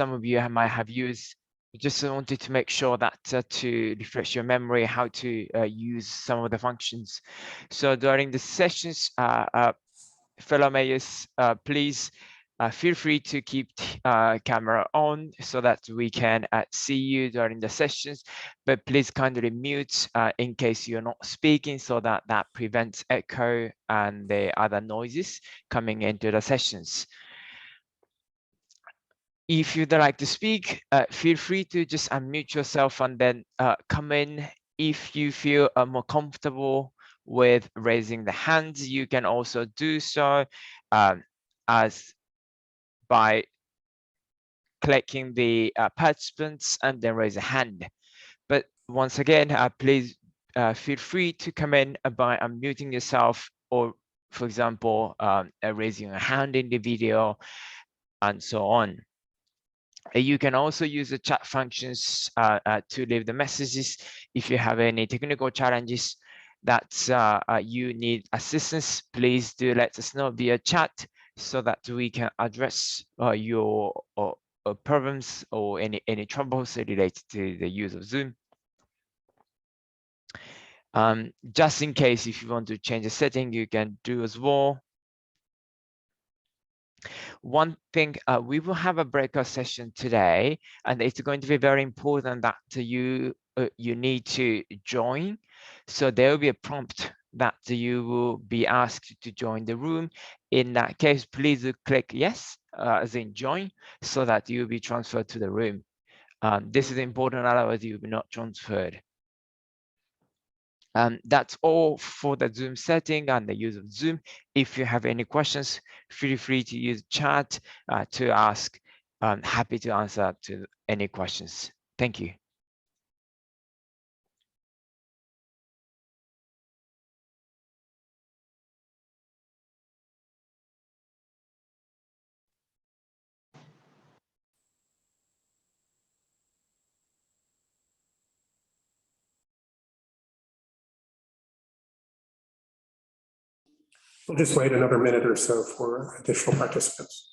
some of you might have used. Just wanted to make sure that to refresh your memory how to use some of the functions. So during the sessions, fellow mayors, please feel free to keep camera on so that we can see you during the sessions, but please kindly mute in case you're not speaking so that that prevents echo and the other noises coming into the sessions. If you'd like to speak, feel free to just unmute yourself and then come in. If you feel more comfortable with raising the hands, you can also do so as by clicking the participants and then raise a hand. But once again, please feel free to come in by unmuting yourself or, for example, raising a hand in the video and so on. You can also use the chat functions to leave the messages. If you have any technical challenges that you need assistance, please do let us know via chat so that we can address your problems or any troubles related to the use of Zoom. Just in case if you want to change the setting, you can do as well. One thing, we will have a breakout session today, and it's going to be very important that you need to join. So there will be a prompt that you will be asked to join the room. In that case, please click yes, as in join, so that you'll be transferred to the room. This is important, otherwise you will be not transferred. That's all for the Zoom setting and the use of Zoom. If you have any questions, feel free to use chat to ask. I'm happy to answer to any questions. Thank you. We'll just wait another minute or so for additional participants.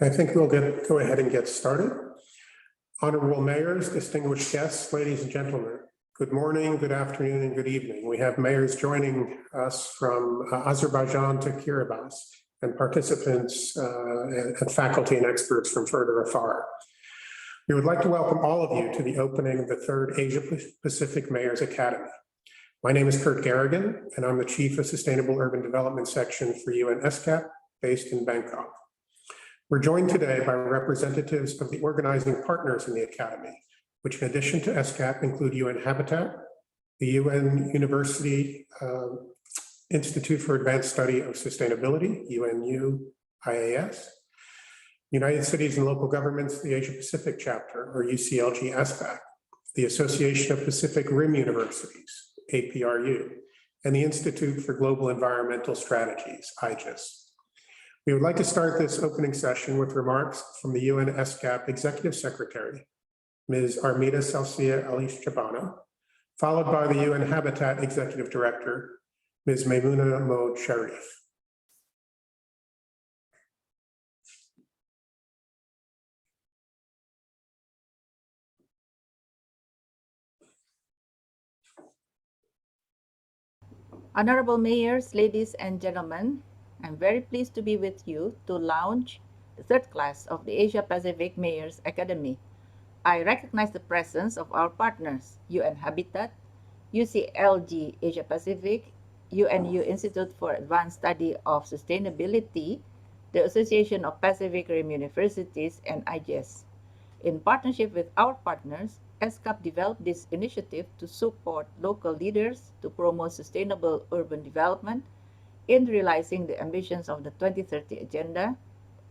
I think we'll go ahead and get started. Honorable mayors, distinguished guests, ladies and gentlemen, good morning, good afternoon, and good evening. We have mayors joining us from Azerbaijan to Kiribati, and participants and faculty and experts from further afar. We would like to welcome all of you to the opening of the third Asia Pacific Mayors Academy. My name is Kurt Garrigan, and I'm the Chief of Sustainable Urban Development Section for UN ESCAP, based in Bangkok. We're joined today by representatives of the organizing partners in the Academy, which in addition to ESCAP include UN Habitat, the UN University Institute for Advanced Study of Sustainability, UNU-IAS, United Cities and Local Governments, the Asia Pacific Chapter, or UCLG ASPAC, the Association of Pacific Rim Universities, APRU, and the Institute for Global Environmental Strategies, IGES. We would like to start this opening session with remarks from the UN ESCAP Executive Secretary, Ms. Armida Salcia Alish Chabana, followed by the UN Habitat Executive Director, Ms. Maimuna Mohd Sharif. Honorable Mayors, ladies and gentlemen, I'm very pleased to be with you to launch the third class of the Asia Pacific Mayors Academy. I recognize the presence of our partners, UN Habitat, UCLG Asia Pacific, UNU Institute for Advanced Study of Sustainability, the Association of Pacific Rim Universities, and IGES. In partnership with our partners, ESCAP developed this initiative to support local leaders to promote sustainable urban development in realizing the ambitions of the 2030 Agenda,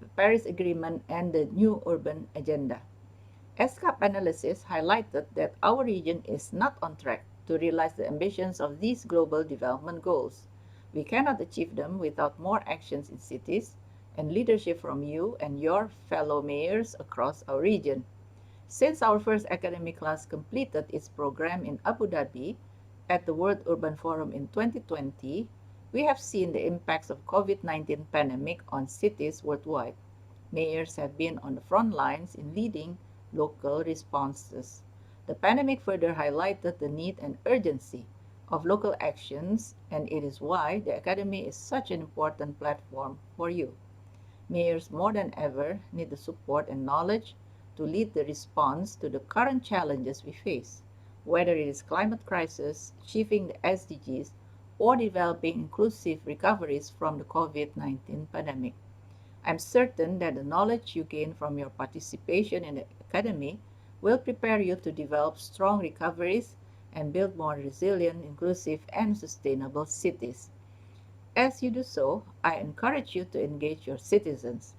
the Paris Agreement, and the New Urban Agenda. ESCAP analysis highlighted that our region is not on track to realize the ambitions of these global development goals. We cannot achieve them without more actions in cities and leadership from you and your fellow mayors across our region. Since our first academic class completed its program in Abu Dhabi at the World Urban Forum in 2020, we have seen the impacts of COVID-19 pandemic on cities worldwide. Mayors have been on the front lines in leading local responses. The pandemic further highlighted the need and urgency of local actions, and it is why the Academy is such an important platform for you. Mayors more than ever need the support and knowledge to lead the response to the current challenges we face, whether it is climate crisis, achieving the SDGs, or developing inclusive recoveries from the COVID-19 pandemic. I'm certain that the knowledge you gain from your participation in the Academy will prepare you to develop strong recoveries and build more resilient, inclusive, and sustainable cities. As you do so, I encourage you to engage your citizens,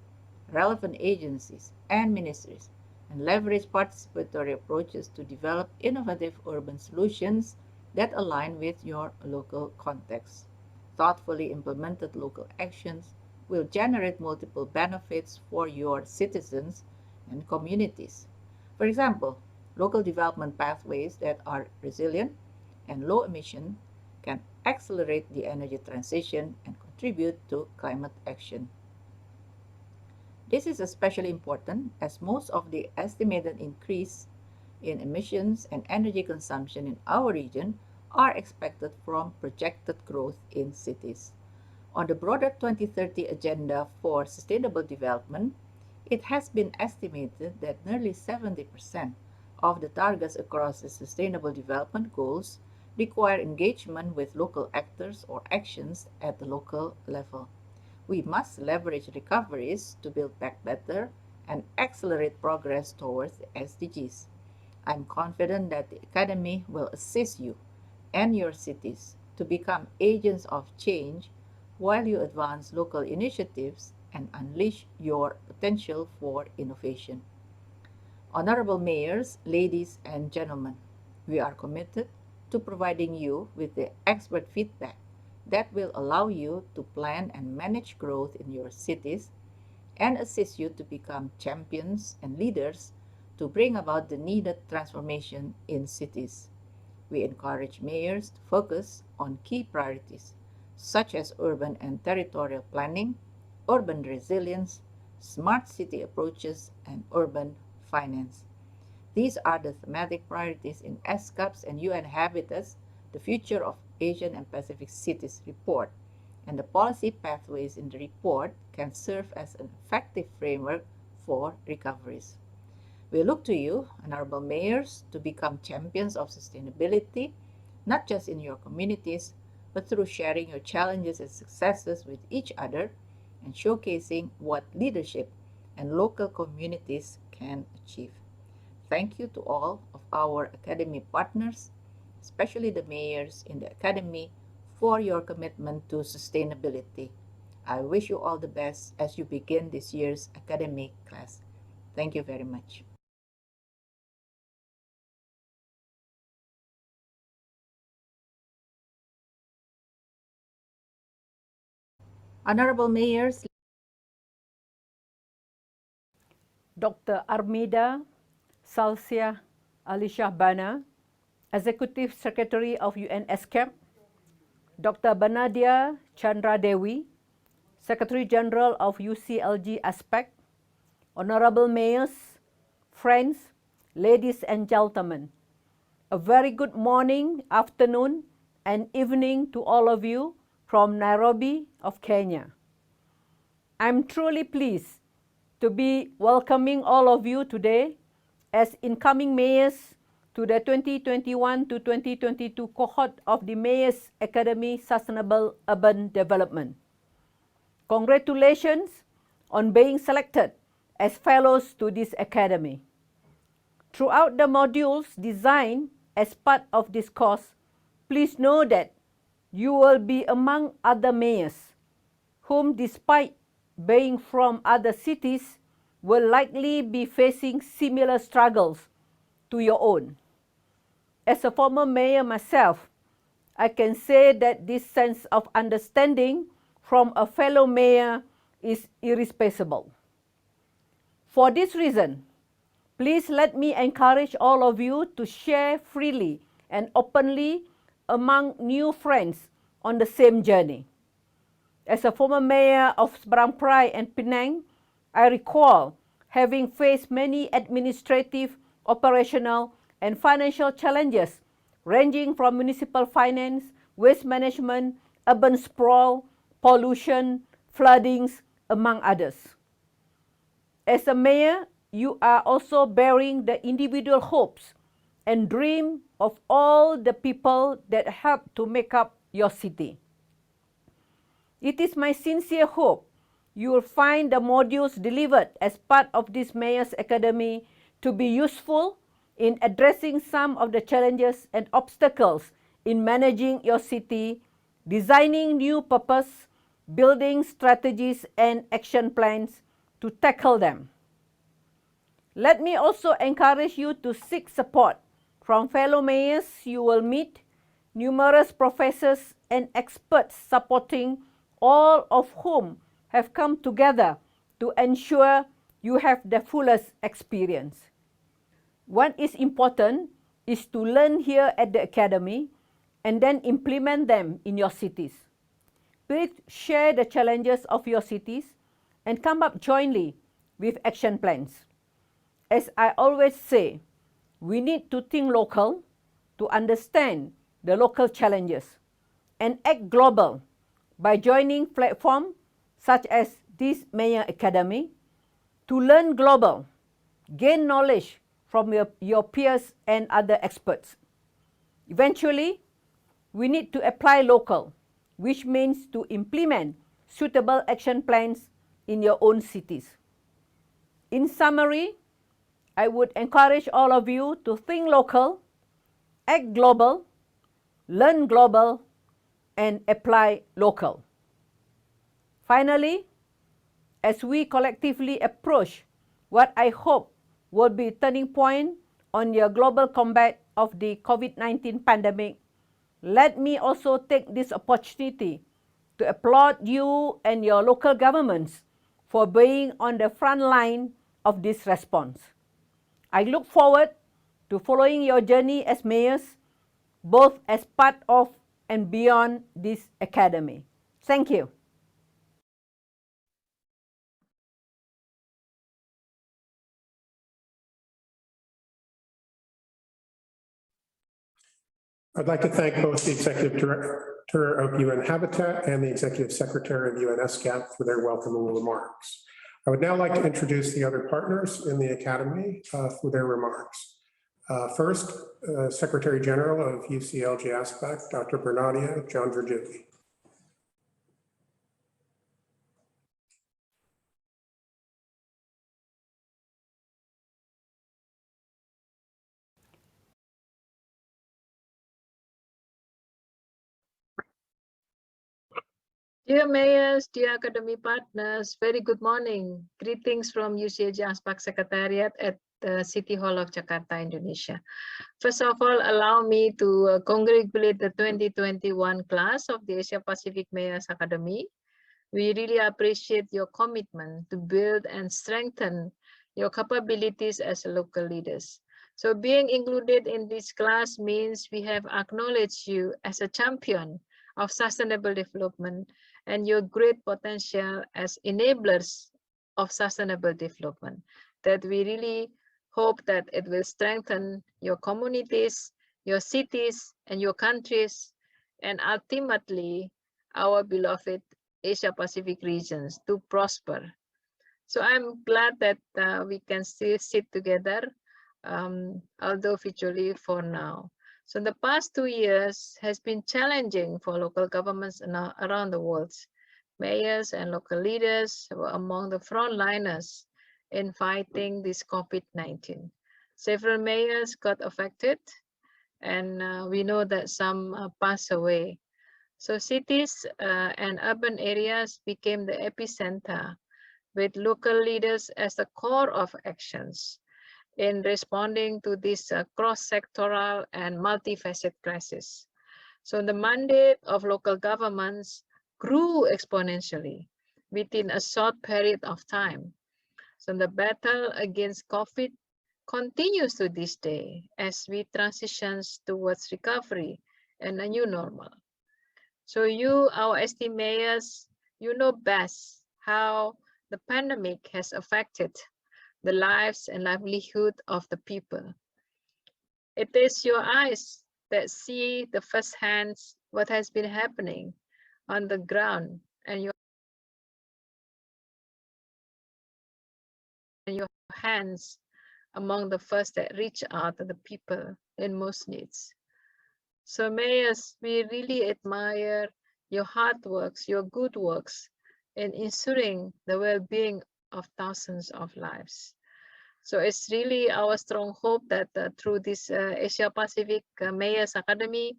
relevant agencies, and ministries, and leverage participatory approaches to develop innovative urban solutions that align with your local context. Thoughtfully implemented local actions will generate multiple benefits for your citizens and communities. For example, local development pathways that are resilient and low emission can accelerate the energy transition and contribute to climate action. This is especially important as most of the estimated increase in emissions and energy consumption in our region are expected from projected growth in cities. On the broader 2030 Agenda for Sustainable Development, it has been estimated that nearly 70% of the targets across the Sustainable Development Goals require engagement with local actors or actions at the local level. We must leverage recoveries to build back better and accelerate progress towards the SDGs. I'm confident that the Academy will assist you and your cities to become agents of change while you advance local initiatives and unleash your potential for innovation. Honorable Mayors, ladies and gentlemen, we are committed to providing you with the expert feedback that will allow you to plan and manage growth in your cities and assist you to become champions and leaders to bring about the needed transformation in cities. We encourage mayors to focus on key priorities such as urban and territorial planning, urban resilience, smart city approaches, and urban finance. These are the thematic priorities in ESCAP's and UN Habitat's The Future of Asian and Pacific Cities report, and the policy pathways in the report can serve as an effective framework for recoveries. We look to you, honorable mayors, to become champions of sustainability, not just in your communities, but through sharing your challenges and successes with each other and showcasing what leadership and local communities can achieve. Thank you to all of our Academy partners, especially the mayors in the Academy, for your commitment to sustainability. I wish you all the best as you begin this year's academic class. Thank you very much. Honorable mayors, Dr. Armida Salsia Alisha Bana, Executive Secretary of UN ESCAP, Dr. Banadia Chandra Dewi, Secretary General of UCLG ASPEC, Honorable Mayors, friends, ladies and gentlemen, a very good morning, afternoon, and evening to all of you from Nairobi of Kenya. I'm truly pleased to be welcoming all of you today as incoming mayors to the 2021 to 2022 cohort of the Mayors Academy Sustainable Urban Development. Congratulations on being selected as fellows to this academy. Throughout the modules designed as part of this course, please know that you will be among other mayors whom, despite being from other cities, will likely be facing similar struggles to your own. As a former mayor myself, I can say that this sense of understanding from a fellow mayor is irreplaceable. For this reason, please let me encourage all of you to share freely and openly among new friends on the same journey. As a former mayor of Seberang Perai and Penang, I recall having faced many administrative, operational, and financial challenges ranging from municipal finance, waste management, urban sprawl, pollution, floodings, among others. As a mayor, you are also bearing the individual hopes and dreams of all the people that help to make up your city. It is my sincere hope you will find the modules delivered as part of this Mayors Academy to be useful in addressing some of the challenges and obstacles in managing your city, designing new purpose, building strategies and action plans to tackle them. Let me also encourage you to seek support from fellow mayors you will meet, numerous professors and experts supporting, all of whom have come together to ensure you have the fullest experience. What is important is to learn here at the Academy and then implement them in your cities. Please share the challenges of your cities and come up jointly with action plans. As I always say, we need to think local to understand the local challenges and act global by joining platforms such as this Mayor Academy to learn global, gain knowledge from your peers and other experts. Eventually, we need to apply local, which means to implement suitable action plans in your own cities. In summary, I would encourage all of you to think local, act global, learn global, and apply local. Finally, as we collectively approach what I hope will be a turning point on your global combat of the COVID-19 pandemic, let me also take this opportunity to applaud you and your local governments for being on the front line of this response. I look forward to following your journey as mayors, both as part of and beyond this academy. Thank you. I'd like to thank both the Executive Director of UN Habitat and the Executive Secretary of UN ESCAP for their welcoming remarks. I would now like to introduce the other partners in the Academy for their remarks. First, Secretary General of UCLG ASPAC, Dr. Bernadia John Virgivi. Dear mayors, dear academy partners, very good morning. Greetings from UCLG ASPAC Secretariat at the City Hall of Jakarta, Indonesia. First of all, allow me to congratulate the 2021 class of the Asia Pacific Mayors Academy. We really appreciate your commitment to build and strengthen your capabilities as local leaders. So being included in this class means we have acknowledged you as a champion of sustainable development and your great potential as enablers of sustainable development, that we really hope that it will strengthen your communities, your cities, and your countries, and ultimately our beloved Asia Pacific regions to prosper. So I'm glad that we can still sit together, although virtually for now. So the past 2 years has been challenging for local governments around the world. Mayors and local leaders were among the frontliners in fighting this COVID-19. Several mayors got affected, and we know that some passed away. So cities and urban areas became the epicenter, with local leaders as the core of actions in responding to this cross-sectoral and multifaceted crisis. So the mandate of local governments grew exponentially within a short period of time. So the battle against COVID continues to this day as we transition towards recovery and a new normal. So you, our SD mayors, you know best how the pandemic has affected the lives and livelihood of the people. It is your eyes that see the first hand what has been happening on the ground, and your hands among the first that reach out to the people in most needs. So mayors, we really admire your hard works, your good works in ensuring the well-being of thousands of lives. So it's really our strong hope that through this Asia Pacific Mayors Academy,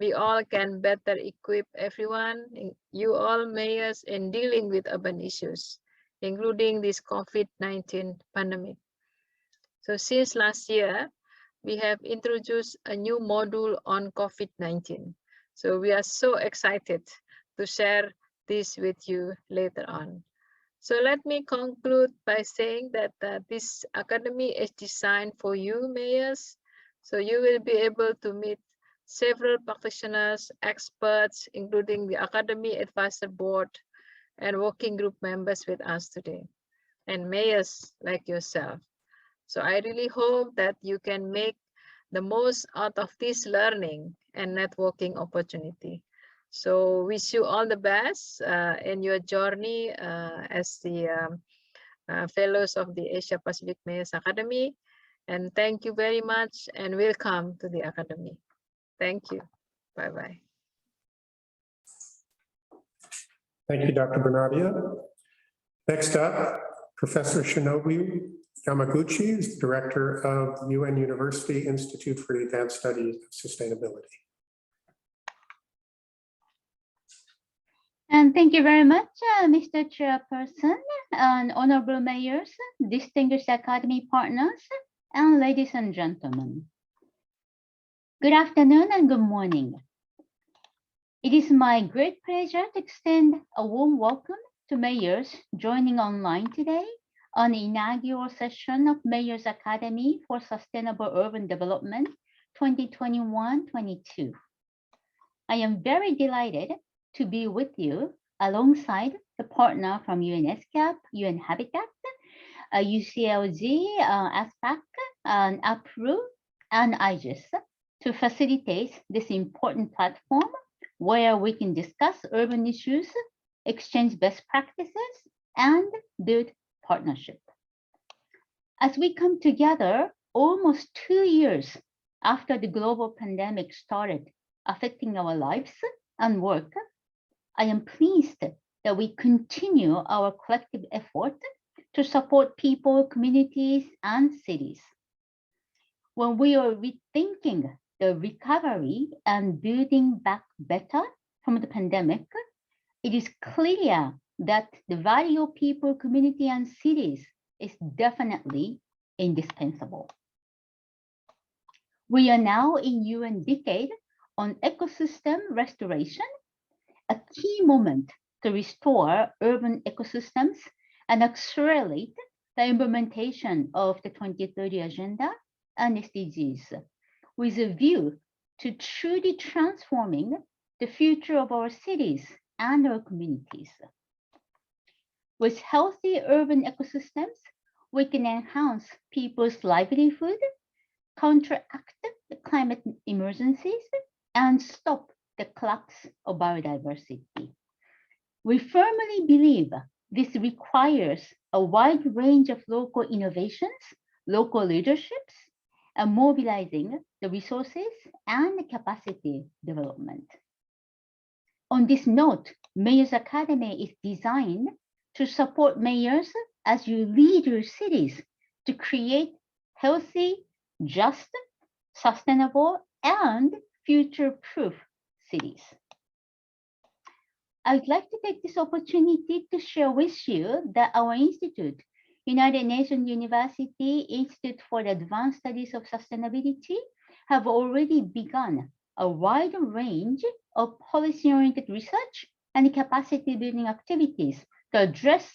we all can better equip everyone, you all mayors, in dealing with urban issues, including this COVID-19 pandemic. So since last year, we have introduced a new module on COVID-19. So we are so excited to share this with you later on. So let me conclude by saying that this academy is designed for you, mayors. So you will be able to meet several practitioners, experts, including the Academy Advisor Board and working group members with us today, and mayors like yourself. So I really hope that you can make the most out of this learning and networking opportunity. So wish you all the best in your journey as the fellows of the Asia Pacific Mayors Academy. And thank you very much and welcome to the Academy. Thank you. Bye-bye. Thank you, Dr. Bernadia. Next up, Professor Shinobi Yamaguchi is Director of UN University Institute for the Advanced Studies of Sustainability. And thank you very much, Mr. Chairperson, and honorable mayors, distinguished academy partners, and ladies and gentlemen. Good afternoon and good morning. It is my great pleasure to extend a warm welcome to mayors joining online today on the inaugural session of Mayors Academy for Sustainable Urban Development 2021-22. I am very delighted to be with you alongside the partner from ESCAP, UN Habitat, UCLG, ASPAC, and APRU, and IGES to facilitate this important platform where we can discuss urban issues, exchange best practices, and build partnership. As we come together almost 2 years after the global pandemic started affecting our lives and work, I am pleased that we continue our collective effort to support people, communities, and cities. When we are rethinking the recovery and building back better from the pandemic, it is clear that the value of people, community, and cities is definitely indispensable. We are now in UN decade on ecosystem restoration, a key moment to restore urban ecosystems and accelerate the implementation of the 2030 Agenda and SDGs, with a view to truly transforming the future of our cities and our communities. With healthy urban ecosystems, we can enhance people's livelihood, counteract the climate emergencies, and stop the collapse of biodiversity. We firmly believe this requires a wide range of local innovations, local leaderships, and mobilizing the resources and capacity development. On this note, Mayors Academy is designed to support mayors as you lead your cities to create healthy, just, sustainable, and future-proof cities. I would like to take this opportunity to share with you that our institute, United Nations University Institute for the Advanced Studies of Sustainability, have already begun a wide range of policy-oriented research and capacity building activities to address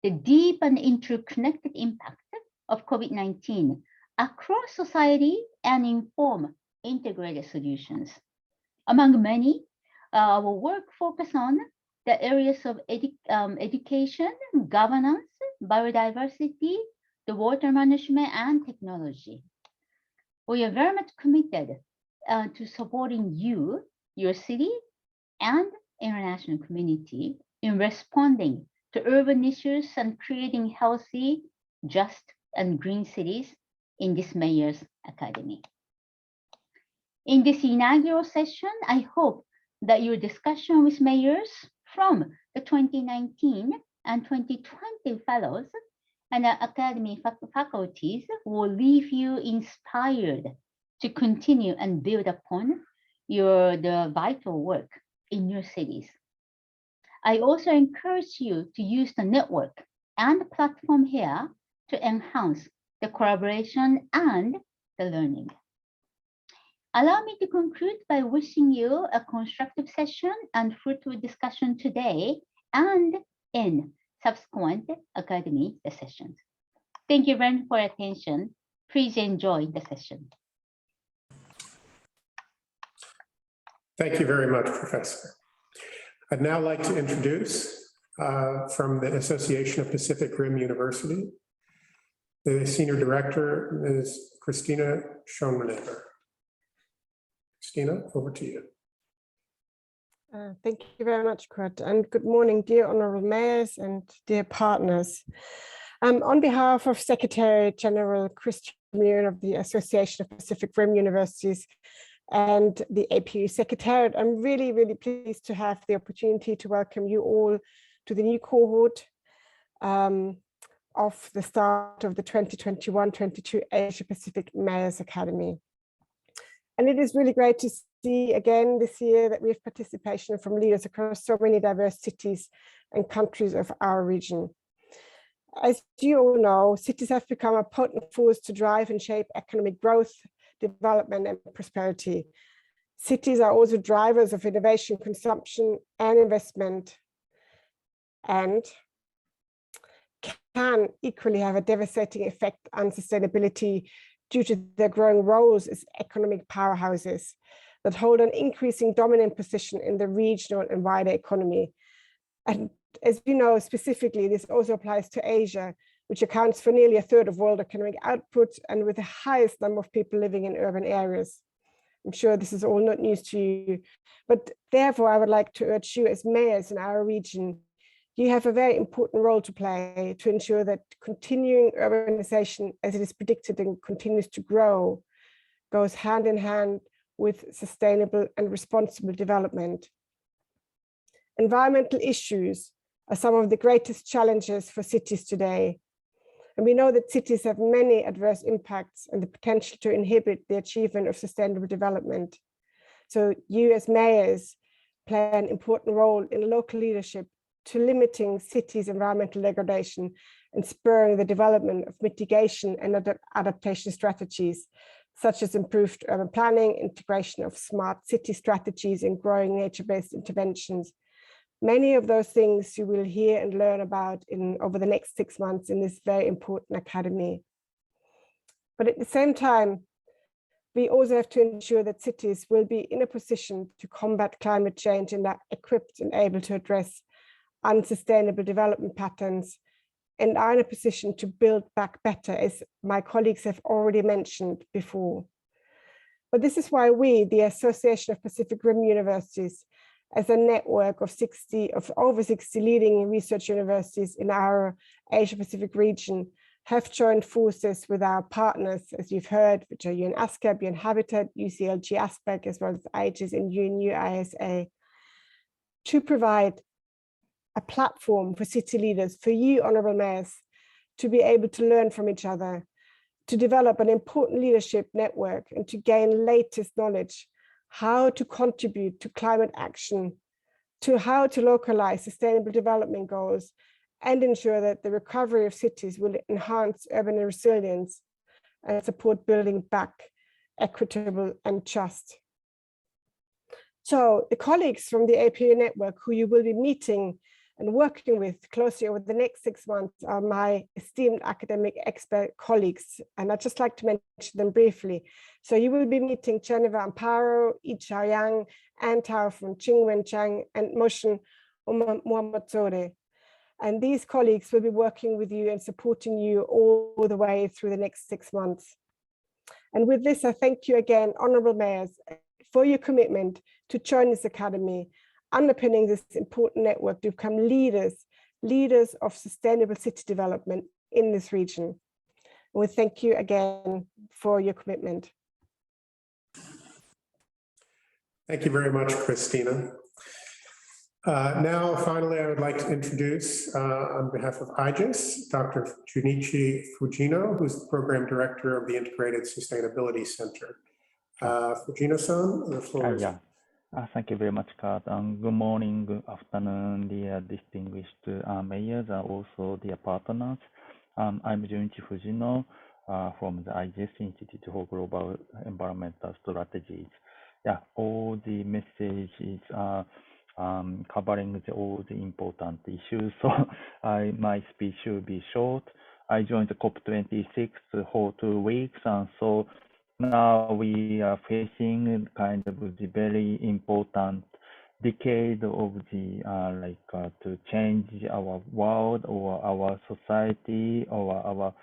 the deep and interconnected impact of COVID-19 across society and inform integrated solutions. Among many, our work focuses on the areas of education, governance, biodiversity, the water management, and technology. We are very much committed to supporting you, your city, and international community in responding to urban issues and creating healthy, just, and green cities in this Mayors Academy. In this inaugural session, I hope that your discussion with mayors from the 2019 and 2020 fellows and academy faculties will leave you inspired to continue and build upon the vital work in your cities. I also encourage you to use the network and the platform here to enhance the collaboration and the learning. Allow me to conclude by wishing you a constructive session and fruitful discussion today and in subsequent academy sessions. Thank you very much for your attention. Please enjoy the session. Thank you very much, Professor. I'd now like to introduce from the Association of Pacific Rim University, the Senior Director, Ms. Christina Schoenreneger. Christina, over to you. Thank you very much, Kurt, and good morning, dear honorable mayors and dear partners. On behalf of Secretary General Christian Muir of the Association of Pacific Rim Universities and the APU Secretariat, I'm really, really pleased to have the opportunity to welcome you all to the new cohort of the start of the 2021-22 Asia Pacific Mayors Academy. And it is really great to see again this year that we have participation from leaders across so many diverse cities and countries of our region. As you all know, cities have become a potent force to drive and shape economic growth, development, and prosperity. Cities are also drivers of innovation, consumption, and investment, and can equally have a devastating effect on sustainability due to their growing roles as economic powerhouses that hold an increasing dominant position in the regional and wider economy. And as you know, specifically, this also applies to Asia, which accounts for nearly a third of world economic output and with the highest number of people living in urban areas. I'm sure this is all not news to you, but therefore I would like to urge you as mayors in our region, you have a very important role to play to ensure that continuing urbanization as it is predicted and continues to grow goes hand in hand with sustainable and responsible development. Environmental issues are some of the greatest challenges for cities today. And we know that cities have many adverse impacts and the potential to inhibit the achievement of sustainable development. So you as mayors play an important role in local leadership to limiting cities' environmental degradation and spurring the development of mitigation and adaptation strategies, such as improved urban planning, integration of smart city strategies, and growing nature-based interventions. Many of those things you will hear and learn about over the next 6 months in this very important academy. But at the same time, we also have to ensure that cities will be in a position to combat climate change and are equipped and able to address unsustainable development patterns and are in a position to build back better, as my colleagues have already mentioned before. But this is why we, the Association of Pacific Rim Universities, as a network of over 60 leading research universities in our Asia Pacific region, have joined forces with our partners, as you've heard, which are ESCAP, UN Habitat, UCLG ASPEC, as well as AGES and UNU ISA, to provide a platform for city leaders, for you, honorable mayors, to be able to learn from each other, to develop an important leadership network and to gain latest knowledge, how to contribute to climate action, to how to localize sustainable development goals, and ensure that the recovery of cities will enhance urban resilience and support building back equitable and just. So the colleagues from the APU network who you will be meeting and working with closely over the next 6 months are my esteemed academic expert colleagues. And I'd just like to mention them briefly. So you will be meeting Geneva Amparo, Yi Yang, Ann Tao from Qingwen Chang, and Moshen Muhammadsore. And these colleagues will be working with you and supporting you all the way through the next 6 months. And with this, I thank you again, honorable mayors, for your commitment to join this academy, underpinning this important network to become leaders of sustainable city development in this region. And we thank you again for your commitment. Thank you very much, Christina. Now, finally, I would like to introduce, on behalf of AGES, Dr. Junichi Fujino, who's the Program Director of the Integrated Sustainability Center. Fujino-san, the floor is yours. Thank you very much, Kat. Good morning, good afternoon, dear distinguished mayors and also dear partners. I'm Junichi Fujino from the IGS Institute for Global Environmental Strategies. Yeah, all the messages are covering all the important issues. So my speech will be short. I joined the COP26 for 2 weeks, and so now we are facing kind of the very important decade of the to change our world or our society or our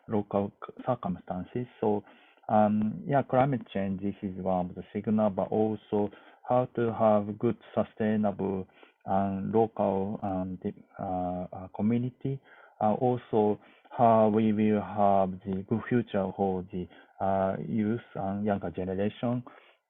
local circumstances. So yeah, climate change, this is one of the signal, but also how to have good sustainable local community. Also how we will have the good future for the youth and younger generation.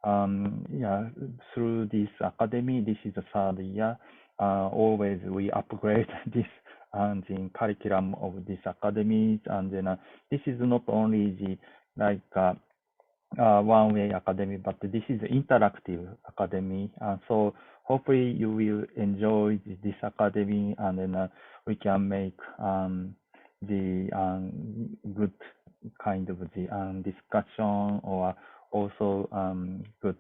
Yeah, through this academy, this is the 3rd year. Always we upgrade this and the curriculum of this academy, and then this is not only the one-way academy, but this is an interactive academy. So hopefully you will enjoy this academy, and then we can make the good kind of the discussion or also good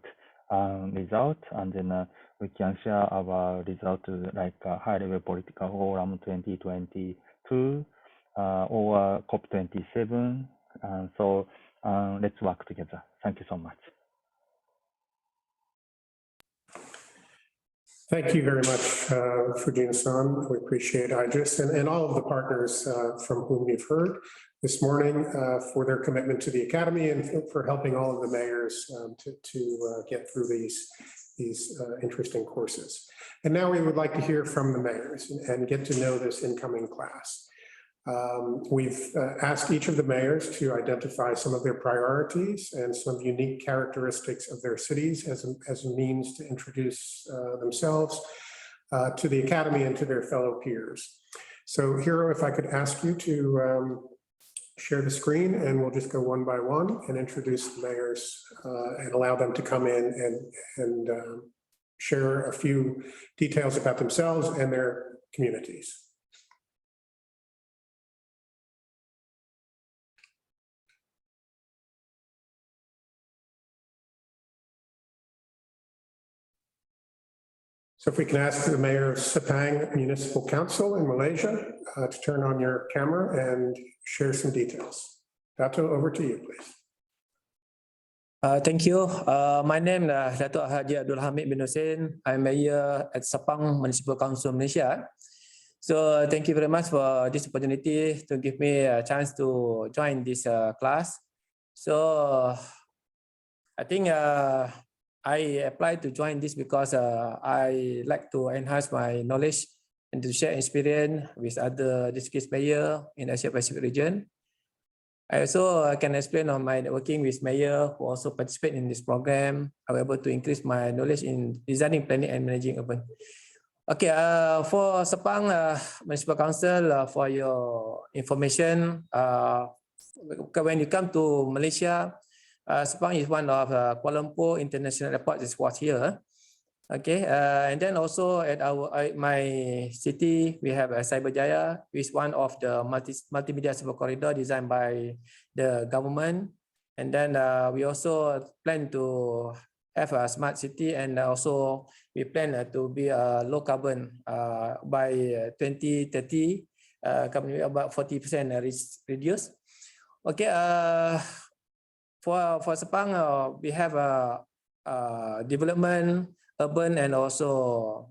result, and then we can share our result like high-level political forum 2022 or COP27. So let's work together. Thank you so much. Thank you very much, Fujino-san. We appreciate IGES and all of the partners from whom you've heard. this morning for their commitment to the Academy and for helping all of the mayors to get through these interesting courses. And now we would like to hear from the mayors and get to know this incoming class. We've asked each of the mayors to identify some of their priorities and some unique characteristics of their cities as a means to introduce themselves to the Academy and to their fellow peers. So Hiro, if I could ask you to share the screen, and we'll just go one by one and introduce the mayors and allow them to come in and share a few details about themselves and their communities. So if we can ask the mayor of Sepang Municipal Council in Malaysia to turn on your camera and share some details. Dato, over to you, please. Thank you. My name is Dato' Haji Abdul Hamid bin Hussein. I'm mayor at Sepang Municipal Council, Malaysia. So thank you very much for this opportunity to give me a chance to join this class. So I think I applied to join this because I like to enhance my knowledge and to share experience with other district mayors in Asia Pacific region. I also can explain on my networking with mayors who also participate in this program. I was able to increase my knowledge in designing, planning, and managing urban. Okay, for Sepang Municipal Council, for your information, when you come to Malaysia, Sepang is one of Kuala Lumpur International Airport is was here. Okay, and then also at my city, we have Cyberjaya, which is one of the multimedia super corridor designed by the government. And then we also plan to have a smart city, and also we plan to be a low carbon by 2030, about 40% reduce. Okay, for Sepang, we have development, urban, and also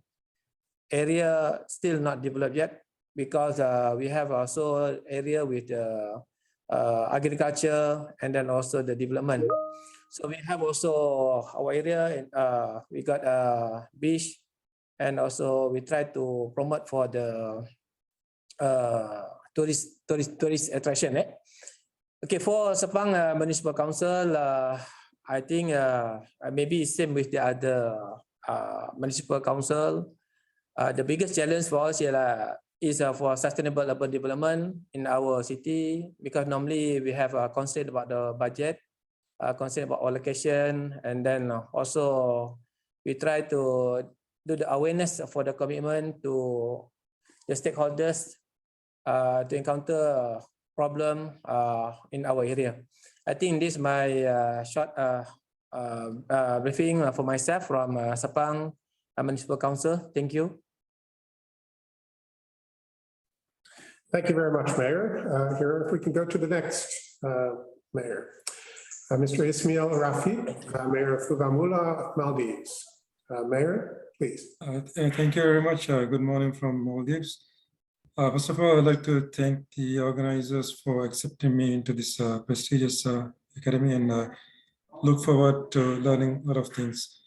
area still not developed yet, because we have also area with agriculture and then also the development. So we have also our area, we got a beach, and also we try to promote for the tourist attraction. Okay, for Sepang Municipal Council, I think maybe same with the other municipal council. The biggest challenge for us is for sustainable urban development in our city, because normally we have a constraint about the budget, constraint about allocation, and then also we try to do the awareness for the commitment to the stakeholders to encounter problem in our area. I think this is my short briefing for myself from Sepang Municipal Council. Thank you. Thank you very much, Mayor. Here, if we can go to the next mayor, Mr. Ismail Rafiq, Mayor of Fuvahmulah, Maldives. Mayor, please. Thank you very much. Good morning from Maldives. First of all, I'd like to thank the organizers for accepting me into this prestigious academy, and look forward to learning a lot of things.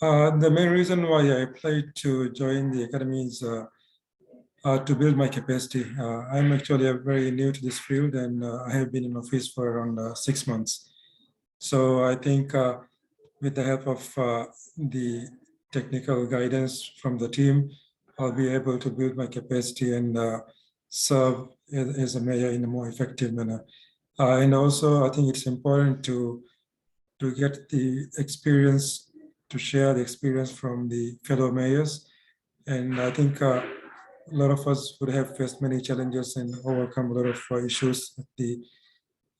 The main reason why I applied to join the academy is to build my capacity. I'm actually very new to this field, and I have been in office for around 6 months. So I think with the help of the technical guidance from the team, I'll be able to build my capacity and serve as a mayor in a more effective manner. And also, I think it's important to get the experience, to share the experience from the fellow mayors. And I think a lot of us would have faced many challenges and overcome a lot of issues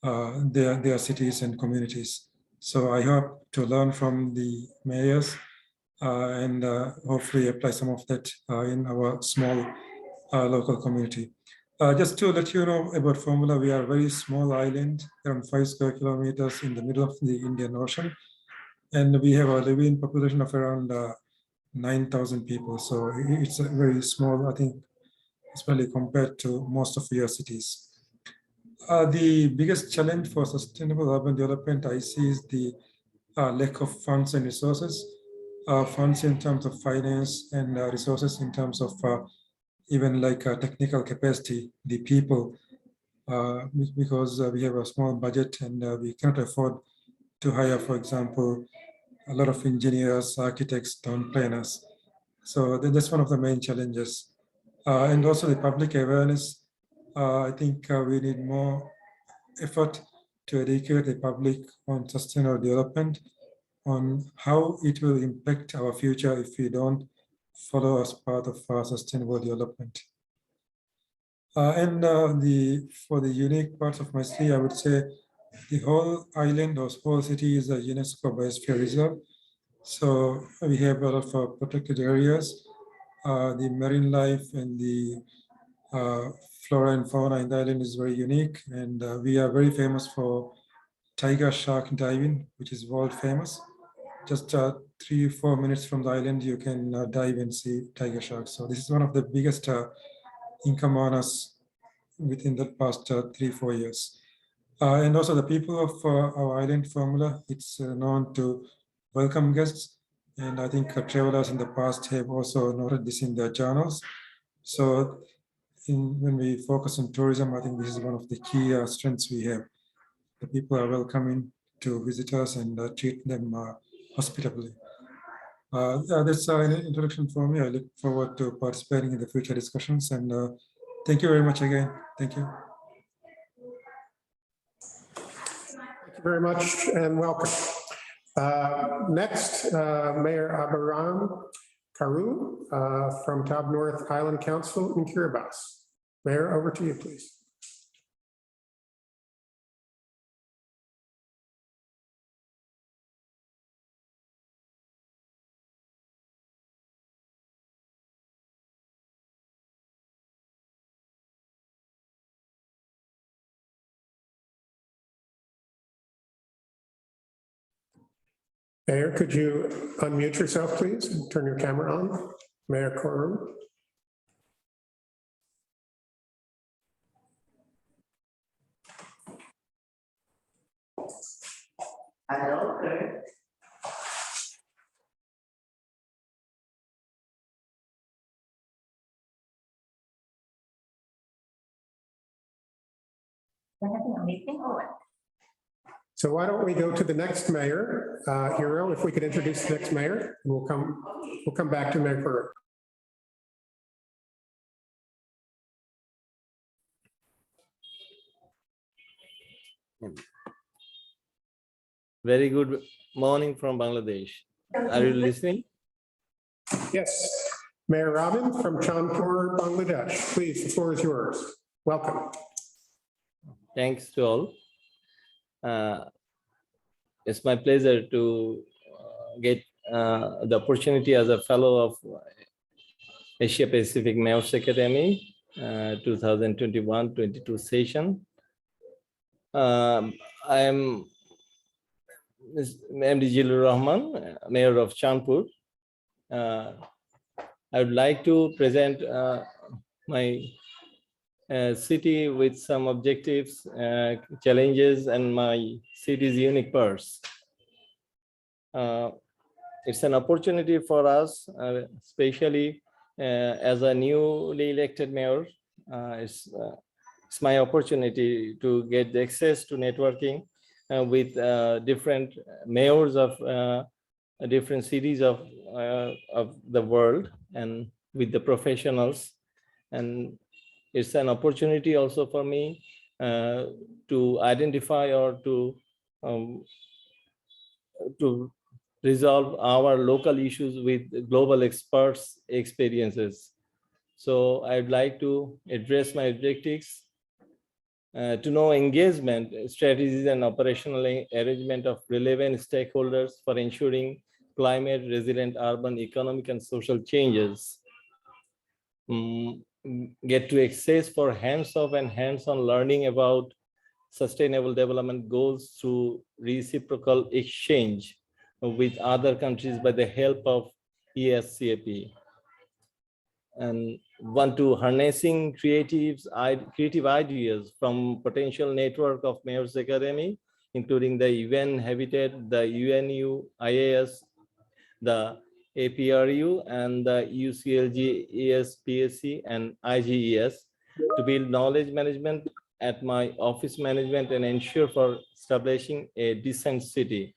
at their cities and communities. So I hope to learn from the mayors and hopefully apply some of that in our small local community. Just to let you know about Fuvahmulah, we are a very small island, around 5 square kilometers in the middle of the Indian Ocean. And we have a living population of around 9,000 people. So it's a very small, I think, especially compared to most of your cities. The biggest challenge for sustainable urban development I see is the lack of funds and resources. Funds in terms of finance and resources in terms of even like technical capacity, the people, because we have a small budget and we cannot afford to hire, for example, a lot of engineers, architects, town planners. So that's one of the main challenges. And also the public awareness. I think we need more effort to educate the public on sustainable development, on how it will impact our future if we don't follow as part of our sustainable development. For the unique parts of my city, I would say the whole island or whole city is a UNESCO Biosphere Reserve. So we have a lot of protected areas. The marine life and the flora and fauna in the island is very unique. And we are very famous for tiger shark diving, which is world famous. Just 3-4 minutes from the island, you can dive and see tiger sharks. So this is one of the biggest income earners within the past 3-4 years. And also the people of our island formula, it's known to welcome guests. And I think travelers in the past have also noted this in their journals. So when we focus on tourism, I think this is one of the key strengths we have. The people are welcoming to visitors and treat them hospitably. That's an introduction for me. I look forward to participating in the future discussions, and thank you very much again. Thank you. Thank you very much and welcome. Next, Mayor Abraham Karu from Tab North Island Council in Kiribati. Mayor, over to you, please. Mayor, could you unmute yourself, please, and turn your camera on? Mayor Karu. Hello. We're having a meeting or what? So why don't we go to the next mayor, Hiro, if we could introduce the next mayor, and we'll come back to Mayor Karu. Very good morning from Bangladesh. Are you listening? Yes, Mayor Robin from Chandpur, Bangladesh. Please, the floor is yours. Welcome. Thanks to all. It's my pleasure to get the opportunity as a fellow of Asia Pacific Mayors Academy 2021-22 session. I'm MD Jilur Rahman, Mayor of Chandpur. I would like to present my city with some objectives, challenges, and my city's unique parts. It's an opportunity for us, especially as a newly elected mayor. It's my opportunity to get the access to networking with different mayors of different cities of the world and with the professionals. And it's an opportunity also for me to identify or to resolve our local issues with global experts' experiences. So I'd like to address my objectives to know engagement, strategies, and operational arrangement of relevant stakeholders for ensuring climate resilient urban economic and social changes. Get to access for hands-off and hands-on learning about sustainable development goals through reciprocal exchange with other countries by the help of ESCAP. and want to harnessing creative ideas from potential network of Mayors Academy, including the UN Habitat, the UNU, IAS, the APRU, and the UCLG, ESPSC, and IGES to build knowledge management at my office management and ensure for establishing a decent city.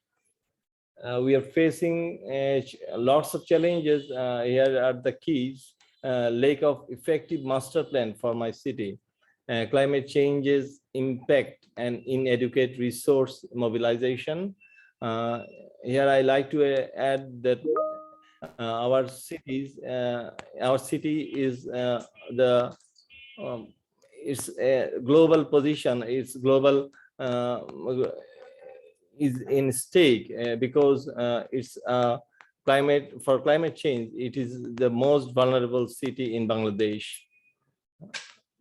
We are facing lots of challenges. Here are the keys. Lack of effective master plan for my city, climate change's impact and inadequate resource mobilization. Here I like to add that our city is its global position, its global is in stake because it's climate change. It is the most vulnerable city in Bangladesh.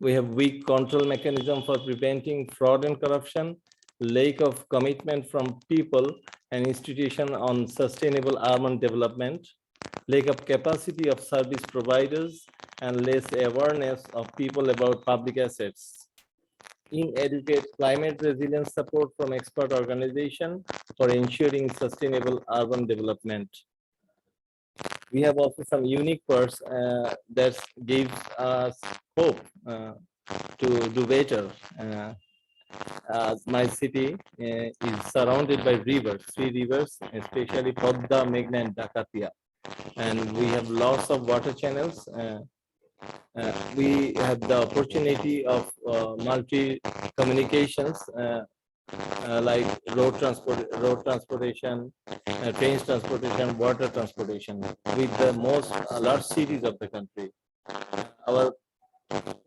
We have weak control mechanism for preventing fraud and corruption, lack of commitment from people and institutions on sustainable urban development, lack of capacity of service providers, and less awareness of people about public assets. Inadequate climate resilience support from expert organizations for ensuring sustainable urban development. We have also some unique parts that gives us hope to do better. My city is surrounded by rivers, 3 rivers, especially Podda, Meghna, and Dakatia. And we have lots of water channels. We have the opportunity of multi-communications like road transportation, trains transportation, water transportation with the most large cities of the country. Our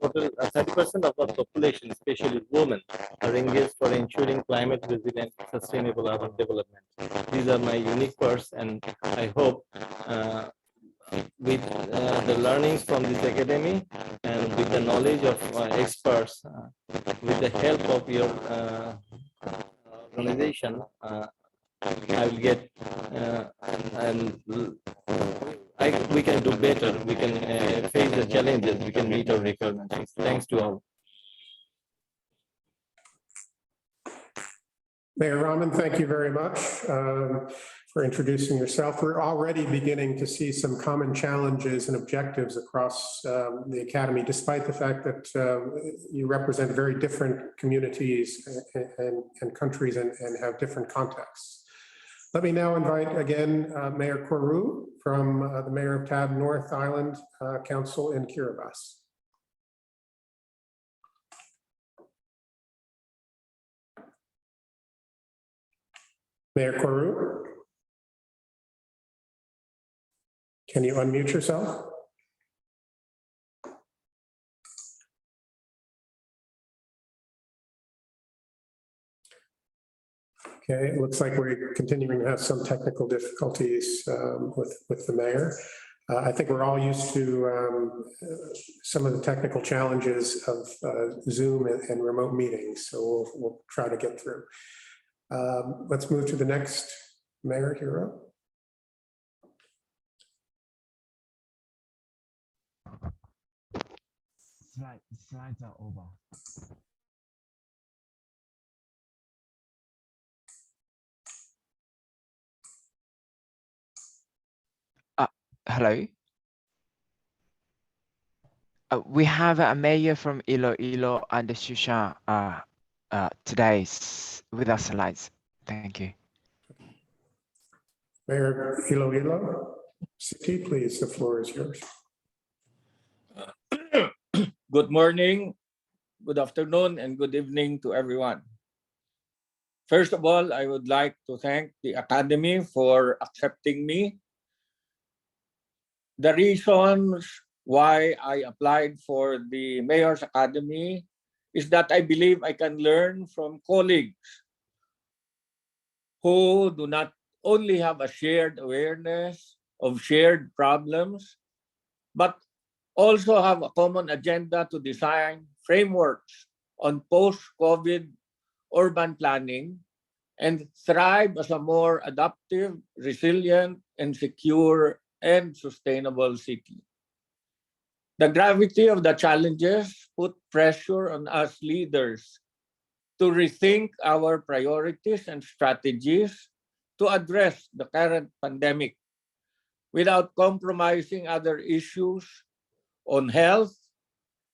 total 30% of our population, especially women, are engaged for ensuring climate resilient, sustainable urban development. These are my unique parts, and I hope with the learnings from this academy and with the knowledge of experts, with the help of your organization, I will get and we can do better. We can face the challenges. We can meet our requirements. Thanks to all. Mayor Rahman, thank you very much for introducing yourself. We're already beginning to see some common challenges and objectives across the Academy, despite the fact that you represent very different communities and countries and have different contexts. Let me now invite again Mayor Koru from the Mayor of Tab North Island Council in Kiribati. Mayor Koru, can you unmute yourself? Okay, it looks like we're continuing to have some technical difficulties with the mayor. I think we're all used to some of the technical challenges of Zoom and remote meetings, so we'll try to get through. Let's move to the next mayor hero. Slides are over. Hello. We have a mayor from Iloilo and Shusha today with our slides. Thank you. Mayor Iloilo City, please, the floor is yours. Good morning, good afternoon, and good evening to everyone. First of all, I would like to thank the Academy for accepting me. The reasons why I applied for the Mayor's Academy is that I believe I can learn from colleagues who do not only have a shared awareness of shared problems, but also have a common agenda to design frameworks on post-COVID urban planning and thrive as a more adaptive, resilient, and secure and sustainable city. The gravity of the challenges put pressure on us leaders to rethink our priorities and strategies to address the current pandemic without compromising other issues on health,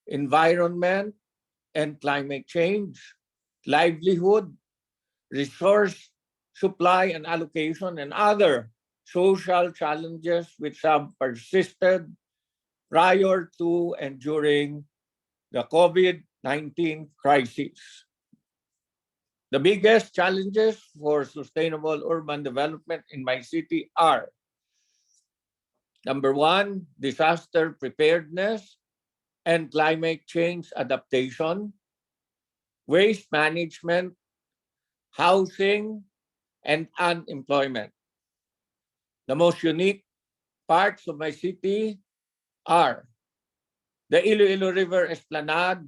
environment, and climate change, livelihood, resource supply and allocation, and other social challenges which have persisted prior to and during the COVID-19 crisis. The biggest challenges for sustainable urban development in my city are: number one, disaster preparedness and climate change adaptation, waste management, housing, and unemployment. The most unique parts of my city are the Iloilo River Esplanade,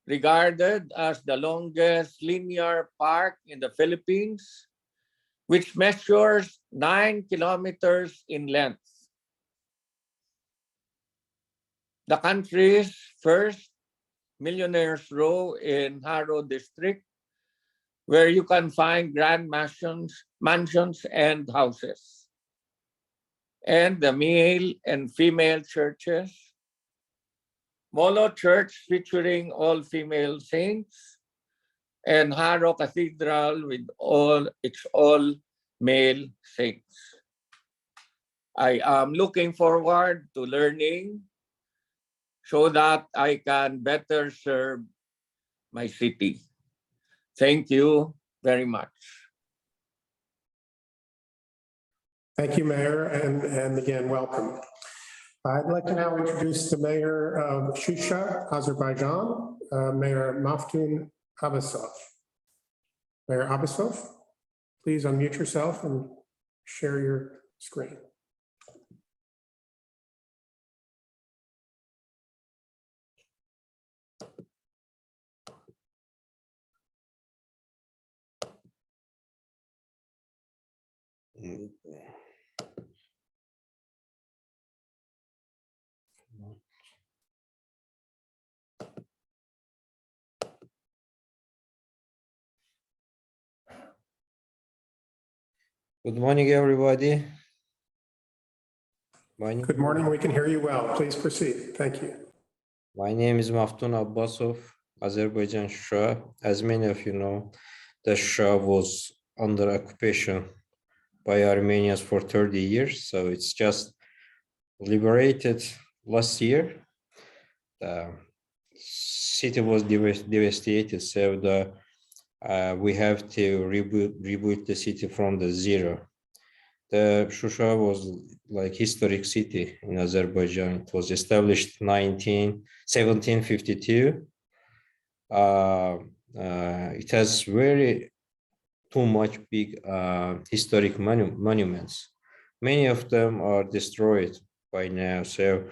regarded as the longest linear park in the Philippines, which measures 9 kilometers in length. The country's first Millionaires Row in Haro District, where you can find grand mansions and houses. And the male and female churches, Molo Church featuring all female saints, and Haro Cathedral with all male saints. I am looking forward to learning so that I can better serve my city. Thank you very much. Thank you, Mayor, and again, welcome. I'd like to now introduce the Mayor of Shusha, Azerbaijan, Mayor Maftun Abbasov. Mayor Abbasov, please unmute yourself and share your screen. Good morning, everybody. Good morning. We can hear you well. Please proceed. Thank you. My name is Maftun Abbasov, Azerbaijan Shusha. As many of you know, the Shusha was under occupation by Armenians for 30 years. So it's just liberated last year. The city was devastated. So we have to rebuild the city from the zero. The Shusha was like historic city in Azerbaijan. It was established 1752. It has too much big historic monuments. Many of them are destroyed by now. So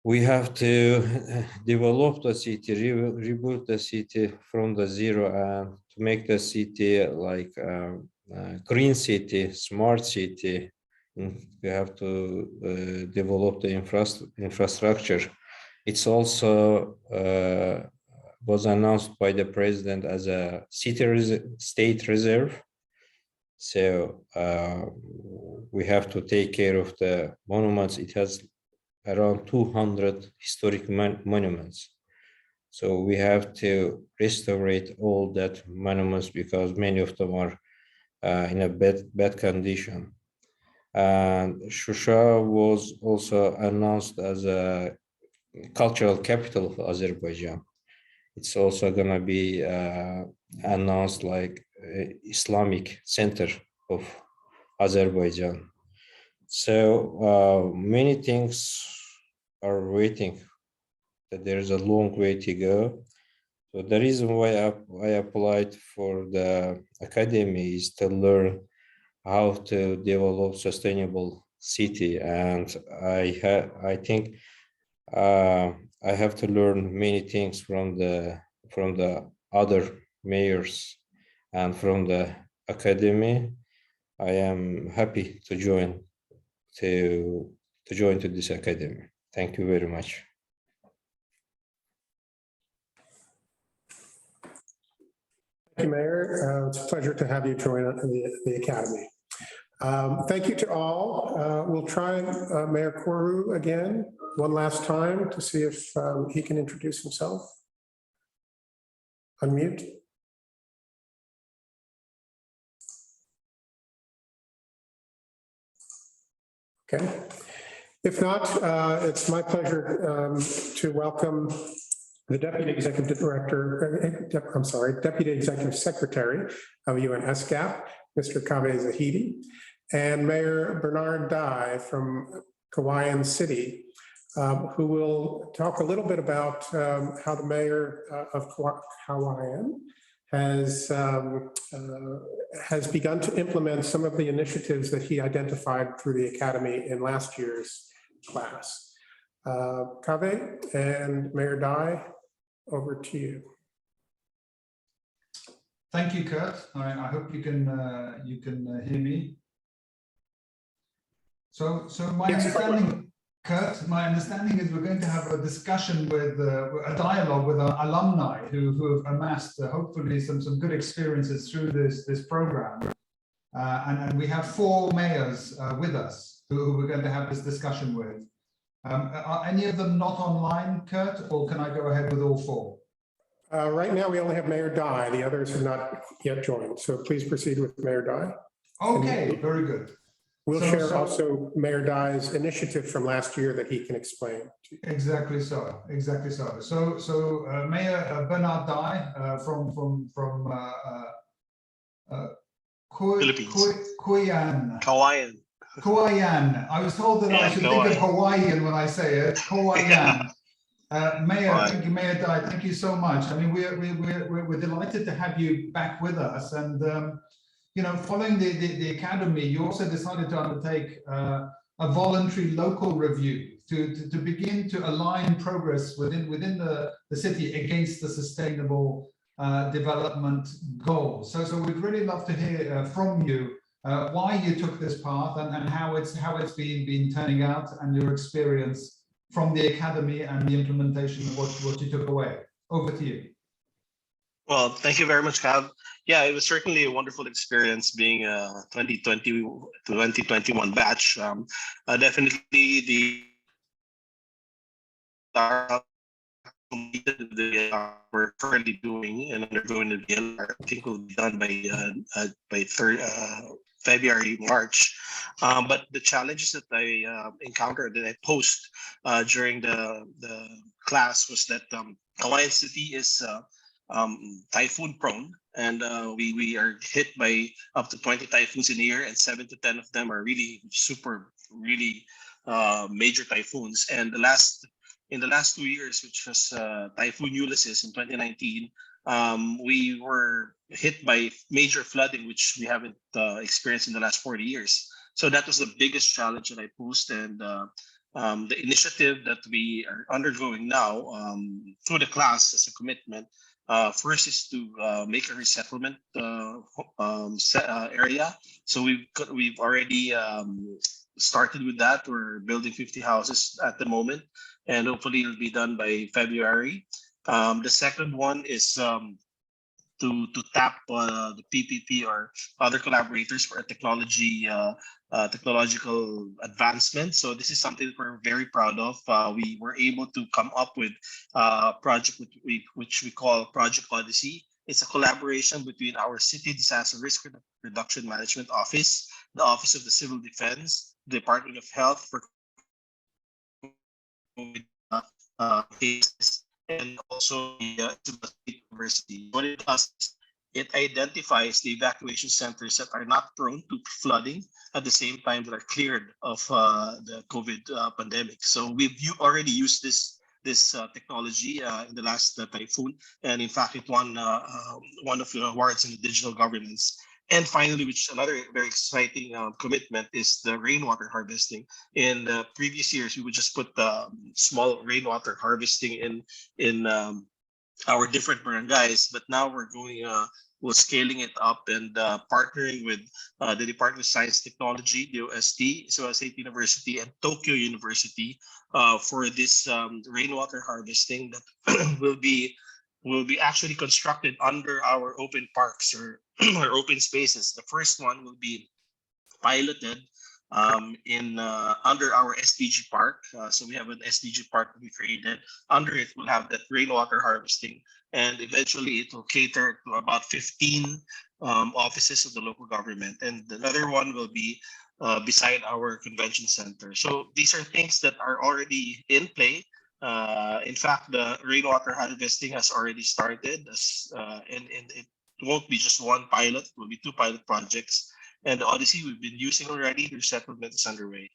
we have to develop the city, rebuild the city from the zero, and to make the city like green city, smart city. We have to develop the infrastructure. It's also was announced by the president as a state reserve. So we have to take care of the monuments. It has around 200 historic monuments. So we have to restore all that monuments because many of them are in a bad condition. And Shusha was also announced as a cultural capital of Azerbaijan. It's also going to be announced like Islamic center of Azerbaijan. So many things are waiting, that there's a long way to go. So the reason why I applied for the academy is to learn how to develop sustainable city, and I think I have to learn many things from the other mayors and from the academy. I am happy to join to this academy. Thank you very much. Thank you, Mayor. It's a pleasure to have you join the Academy. Thank you to all. We'll try Mayor Koru again one last time to see if he can introduce himself. Unmute. Okay. If not, it's my pleasure to welcome the Deputy Executive Director, Deputy Executive Secretary of UN ESCAP, Mr. Kaveh Zahidi, and Mayor Bernard Dai from Kawayan City, who will talk a little bit about how the mayor of Kawayan has begun to implement some of the initiatives that he identified through the Academy in last year's class. Kaveh and Mayor Dai, over to you. Thank you, Kurt. I hope you can hear me. So my understanding, Kurt, my understanding is we're going to have a discussion with a dialogue with our alumni who have amassed hopefully some good experiences through this program, and we have 4 mayors with us who we're going to have this discussion with. Are any of them not online, Kurt, or can I go ahead with all 4? Right now, we only have Mayor Dai. The others have not yet joined. So please proceed with Mayor Dai. Okay, very good. We'll share also Mayor Dai's initiative from last year that he can explain. Exactly so. Exactly so. So Mayor Bernard Dai from Kawayan. Kawayan. I was told that I should think of Hawaiian when I say it. Kawayan. Mayor, thank you, Mayor Dai. Thank you so much. I mean, we're delighted to have you back with us, and you know, following the Academy, you also decided to undertake a voluntary local review to begin to align progress within the city against the sustainable development goals. So we'd really love to hear from you why you took this path and how it's been turning out, and your experience from the Academy and the implementation of what you took away. Over to you. Well, thank you very much, Cav. Yeah, it was certainly a wonderful experience being a 2020-2021 batch. Definitely the we're currently doing and undergoing the Vlr, I think will be done by February, March. But the challenges that I encountered, that I posed during the class, was that Kawayan City is typhoon prone, and we are hit by up to 20 typhoons in a year, and 7 to 10 of them are really major typhoons. And in the last 2 years, which was Typhoon Ulysses in 2019, we were hit by major flooding, which we haven't experienced in the last 40 years. So that was the biggest challenge that I posed, and the initiative that we are undergoing now through the class as a commitment. First is to make a resettlement area. So we've already started with that. We're building 50 houses at the moment, and hopefully it'll be done by February. The second one is to tap the PPP or other collaborators for a technological advancement. So this is something that we're very proud of. We were able to come up with a project which we call Project Odyssey. It's a collaboration between our City Disaster Risk Reduction Management Office, the Office of the Civil Defense, the Department of Health for cases, and also the University. What it does is it identifies the evacuation centers that are not prone to flooding, at the same time that are cleared of the COVID pandemic. So we've already used this technology in the last typhoon, and in fact it won one of the awards in the digital governance. And finally, which is another very exciting commitment, is the rainwater harvesting. In the previous years, we would just put small rainwater harvesting in our different barangays, but now we're going we're scaling it up and partnering with the Department of Science and Technology, the OST, so State University and Tokyo University for this rainwater harvesting that will be actually constructed under our open parks or our open spaces. The first one will be piloted in under our SDG park. So we have an SDG park that we created. Under it, we'll have that rainwater harvesting, and eventually it will cater to about 15 offices of the local government. And another one will be beside our convention center. So these are things that are already in play. In fact, the rainwater harvesting has already started, and it won't be just one pilot, it will be 2 pilot projects. And the Odyssey we've been using already, the resettlement is underway.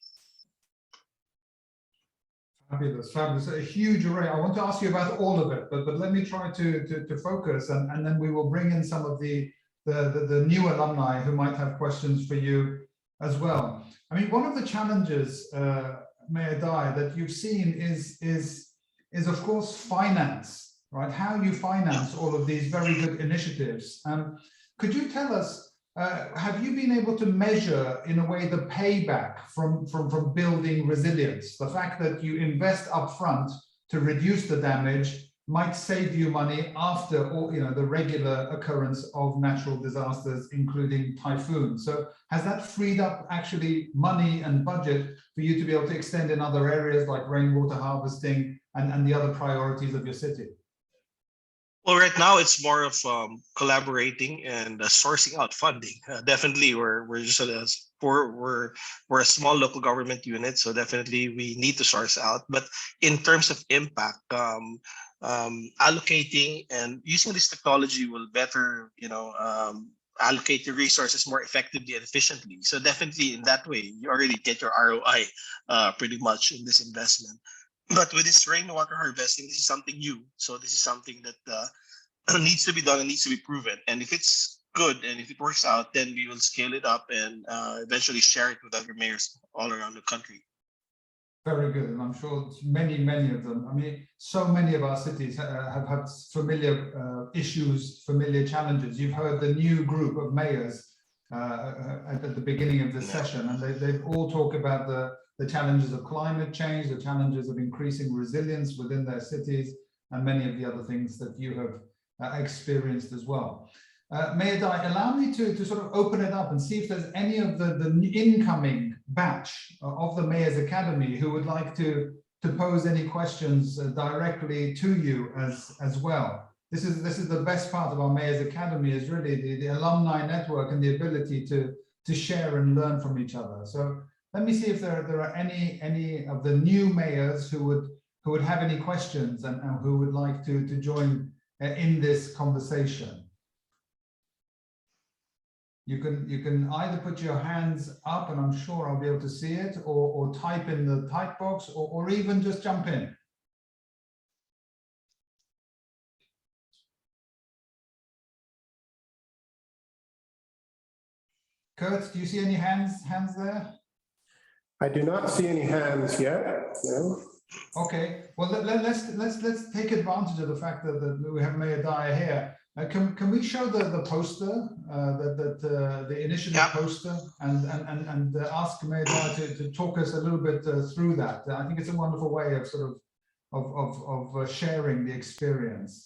Fabulous, fabulous, a huge array. I want to ask you about all of it, but let me try to focus, and then we will bring in some of the new alumni who might have questions for you as well. I mean, one of the challenges, Mayor Dai, that you've seen is of course finance, right? How you finance all of these very good initiatives. Could you tell us, have you been able to measure in a way the payback from building resilience? The fact that you invest upfront to reduce the damage might save you money after all, the regular occurrence of natural disasters, including typhoons. So has that freed up actually money and budget for you to be able to extend in other areas like rainwater harvesting and the other priorities of your city? Well, right now it's more of collaborating and sourcing out funding. Definitely, we're just we're a small local government unit, so definitely we need to source out. But in terms of impact, allocating and using this technology will better, allocate the resources more effectively and efficiently. So definitely in that way, you already get your ROI pretty much in this investment. But with this rainwater harvesting, this is something new. So this is something that needs to be done and needs to be proven. And if it's good and if it works out, then we will scale it up and eventually share it with other mayors all around the country. Very good, and I'm sure many of them. I mean, so many of our cities have had familiar issues, familiar challenges. You've heard the new group of mayors at the beginning of this session, and they've all talked about the challenges of climate change, the challenges of increasing resilience within their cities, and many of the other things that you have experienced as well. Mayor Dai, allow me to sort of open it up and see if there's any of the incoming batch of the Mayor's Academy who would like to pose any questions directly to you as well. This is the best part of our Mayor's Academy, is really the alumni network and the ability to share and learn from each other. So let me see if there are any of the new mayors who would have any questions and who would like to join in this conversation. You can either put your hands up, and I'm sure I'll be able to see it, or type in the type box, or even just jump in. Kurt, do you see any hands there? I do not see any hands yet. No. Okay. Well, let's take advantage of the fact that we have Mayor Dai here. Can we show the poster, the initiative poster, and ask Mayor Dai to talk us a little bit through that? I think it's a wonderful way of sort of sharing the experience.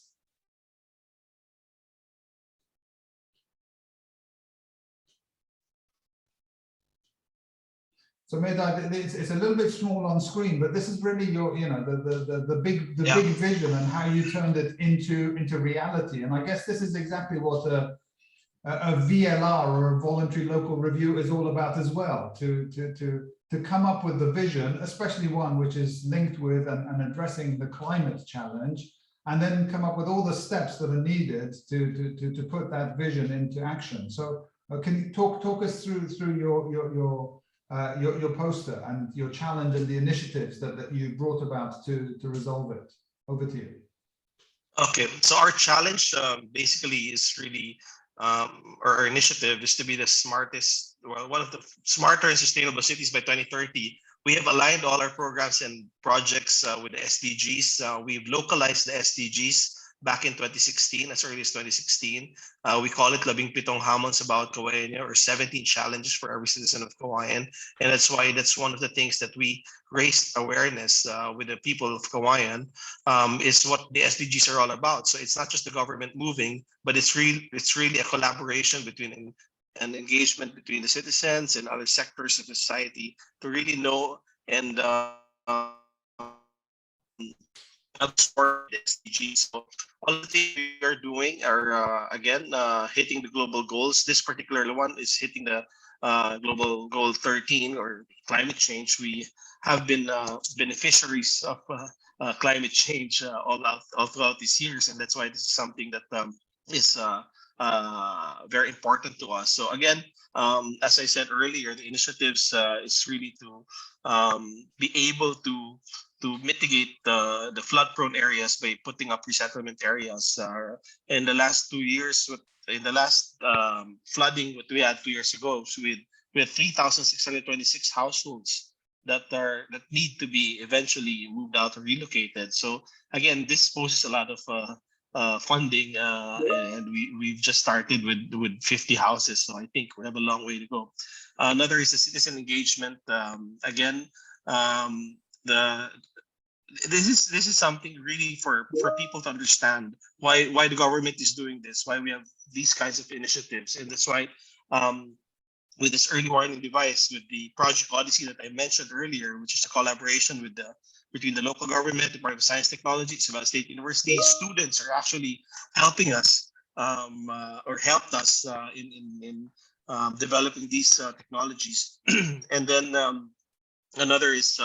So Mayor Dai, it's a little bit small on screen, but this is really your, the big vision and how you turned it into reality. And I guess this is exactly what a VLR, or a voluntary local review, is all about as well. To come up with the vision, especially one which is linked with and addressing the climate challenge, and then come up with all the steps that are needed to put that vision into action. So can you talk us through your poster and your challenge and the initiatives that you brought about to resolve it? Over to you. Okay, so our challenge basically is really, our initiative is to be the smartest, well, one of the smarter and sustainable cities by 2030. We have aligned all our programs and projects with the SDGs. We've localized the SDGs back in 2016, as early as 2016. We call it Labing Pitong Hamon sa Bawat Kawayan, or 17 challenges for every citizen of Kawayan. And that's why that's one of the things that we raised awareness with the people of Kawayan, is what the SDGs are all about. So it's not just the government moving, but it's really a collaboration between an engagement between the citizens and other sectors of society to really know and support the SDGs. So all the things we are doing are again hitting the global goals. This particular one is hitting the global goal 13, or climate change. We have been beneficiaries of climate change all throughout these years, and that's why this is something that is very important to us. So again, as I said earlier, the initiatives is really to be able to mitigate the flood-prone areas by putting up resettlement areas. In the last 2 years, in the last flooding what we had 2 years ago, so we had 3,626 households that need to be eventually moved out or relocated. So again, this poses a lot of funding, and we've just started with 50 houses. So I think we have a long way to go. Another is the citizen engagement. Again, this is something really for people to understand why the government is doing this, why we have these kinds of initiatives. And that's why with this early warning device, with the Project Odyssey that I mentioned earlier, which is a collaboration between the local government, Department of Science and Technology, Sabah State University, students are actually helping us or helped us in developing these technologies. And then another is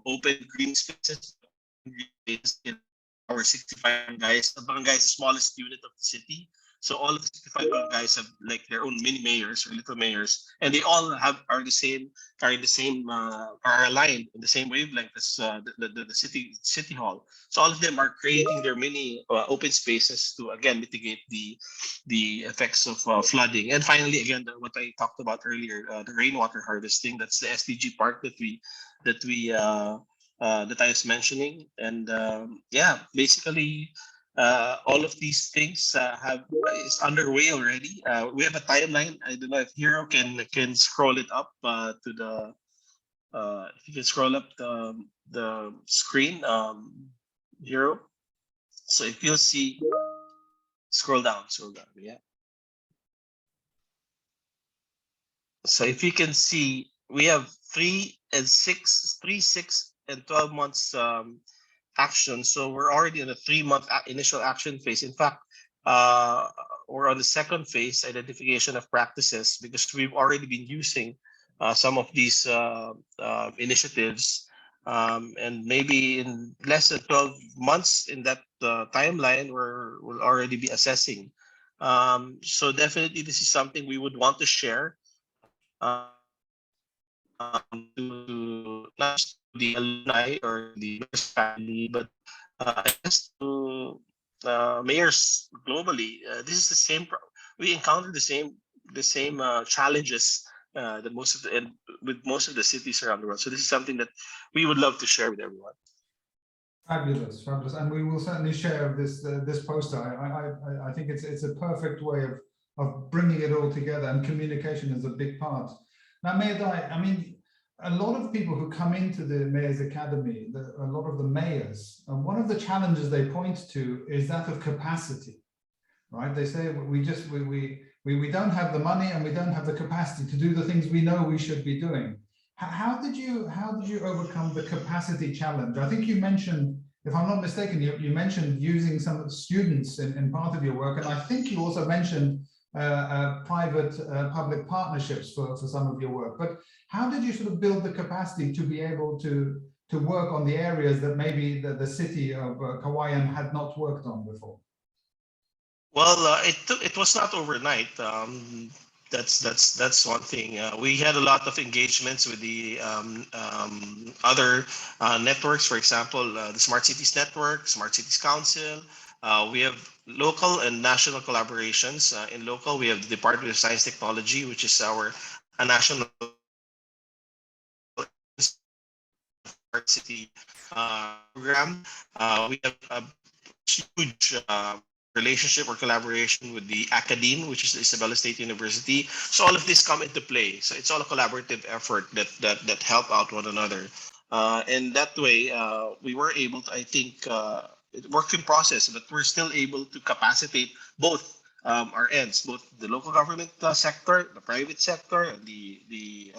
open green spaces in our 65 barangays. The barangay is the smallest unit of the city. So all of the 65 barangays have like their own mini mayors or little mayors, and they all are aligned in the same wavelength as the city hall. So all of them are creating their mini open spaces to again mitigate the effects of flooding. And finally, again, what I talked about earlier, the rainwater harvesting. That's the SDG part that I was mentioning. And yeah, basically all of these things is underway already. We have a timeline. I don't know if Hero can scroll it up to the if you can scroll up the screen, Hero. So if you'll see, scroll down, yeah. So if you can see, we have 3, 6, and 12 months action. So we're already in a 3-month initial action phase. In fact, we're on the second phase, identification of practices, because we've already been using some of these initiatives. And maybe in less than 12 months in that timeline, we'll already be assessing. So definitely this is something we would want to share to not just the alumni or the family, but I guess to mayors globally. This is the same. We encounter the same challenges that with most of the cities around the world. So this is something that we would love to share with everyone. Fabulous, fabulous, and we will certainly share this poster. I think it's a perfect way of bringing it all together, and communication is a big part. Now, Mayor Dai, I mean, a lot of people who come into the Mayor's Academy, a lot of the mayors, and one of the challenges they point to is that of capacity, right? They say we don't have the money and we don't have the capacity to do the things we know we should be doing. How did you overcome the capacity challenge? I think you mentioned, if I'm not mistaken, you mentioned using some of the students in part of your work, and I think you also mentioned private-public partnerships for some of your work. But how did you sort of build the capacity to be able to work on the areas that maybe the city of Kawayan had not worked on before? Well, it was not overnight. That's one thing. We had a lot of engagements with the other networks. For example, the Smart Cities Network, Smart Cities Council. We have local and national collaborations. In local, we have the Department of Science and Technology, which is a national Scarcity program. We have a huge relationship or collaboration with the academe, which is Isabela State University. So all of this come into play. So it's all a collaborative effort that help out one another. And that way, we were able to, I think, it worked in process, but we're still able to capacitate both our ends, both the local government sector, the private sector, and the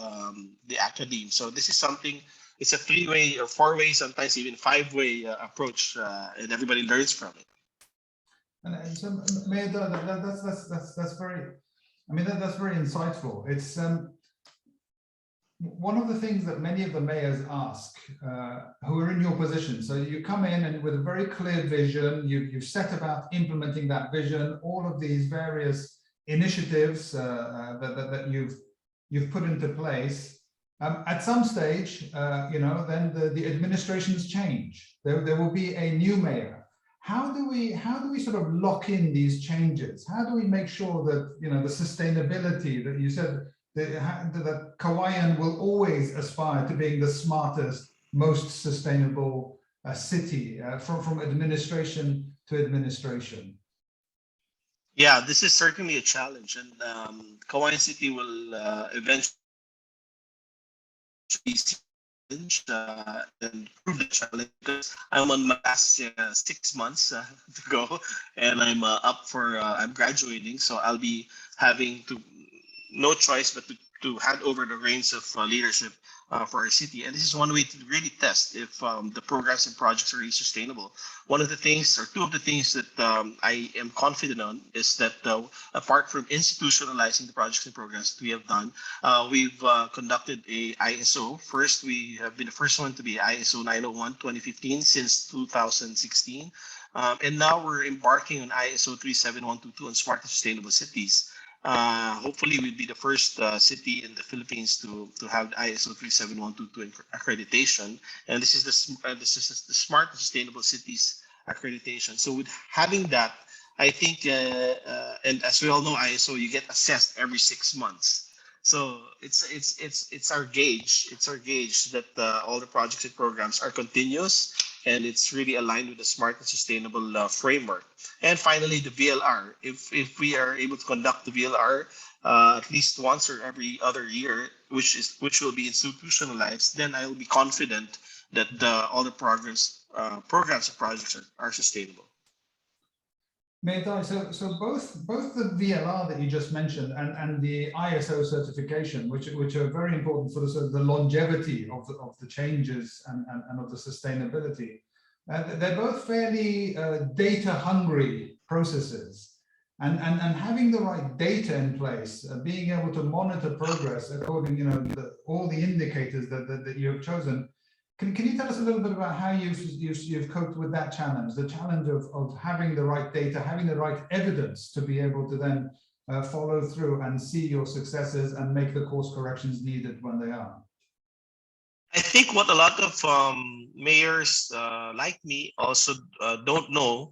academe. So this is something. It's a 3-way or 4-way, sometimes even 5-way approach, and everybody learns from it. And so, Mayor, that's very. I mean, that's very insightful. It's one of the things that many of the mayors ask who are in your position. So you come in and with a very clear vision, you've set about implementing that vision, all of these various initiatives that you've put into place. At some stage, then the administrations change. There will be a new mayor. How do we sort of lock in these changes? How do we make sure that the sustainability that you said that Kauaian will always aspire to being the smartest, most sustainable city from administration to administration? Yeah, this is certainly a challenge, and Kauaian City will eventually and prove the challenge, because I'm on my last 6 months to go, and I'm I'm graduating, so I'll be having no choice but to hand over the reins of leadership for our city. And this is one way to really test if the programs and projects are really sustainable. One of the things, or two of the things that I am confident on, is that apart from institutionalizing the projects and programs that we have done, we've conducted a ISO. First, we have been the first one to be ISO 901-2015 since 2016. And now we're embarking on ISO 37122 on smart and sustainable cities. Hopefully we'll be the first city in the Philippines to have the ISO 37122 accreditation, and this is the Smart and Sustainable Cities accreditation. So with having that, I think, and as we all know, ISO, you get assessed every 6 months. So it's our gauge. It's our gauge that all the projects and programs are continuous, and it's really aligned with the smart and sustainable framework. And finally, the VLR. If we are able to conduct the VLR at least once or every other year, which will be institutionalized, then I will be confident that all the programs and projects are sustainable. Mayor, so both the VLR that you just mentioned and the ISO certification, which are very important for the longevity of the changes and of the sustainability, they're both fairly data hungry processes, and having the right data in place, being able to monitor progress according all the indicators that you have chosen. Can you tell us a little bit about how you've coped with that challenge, the challenge of having the right data, having the right evidence to be able to then follow through and see your successes and make the course corrections needed when they are? I think what a lot of mayors like me also don't know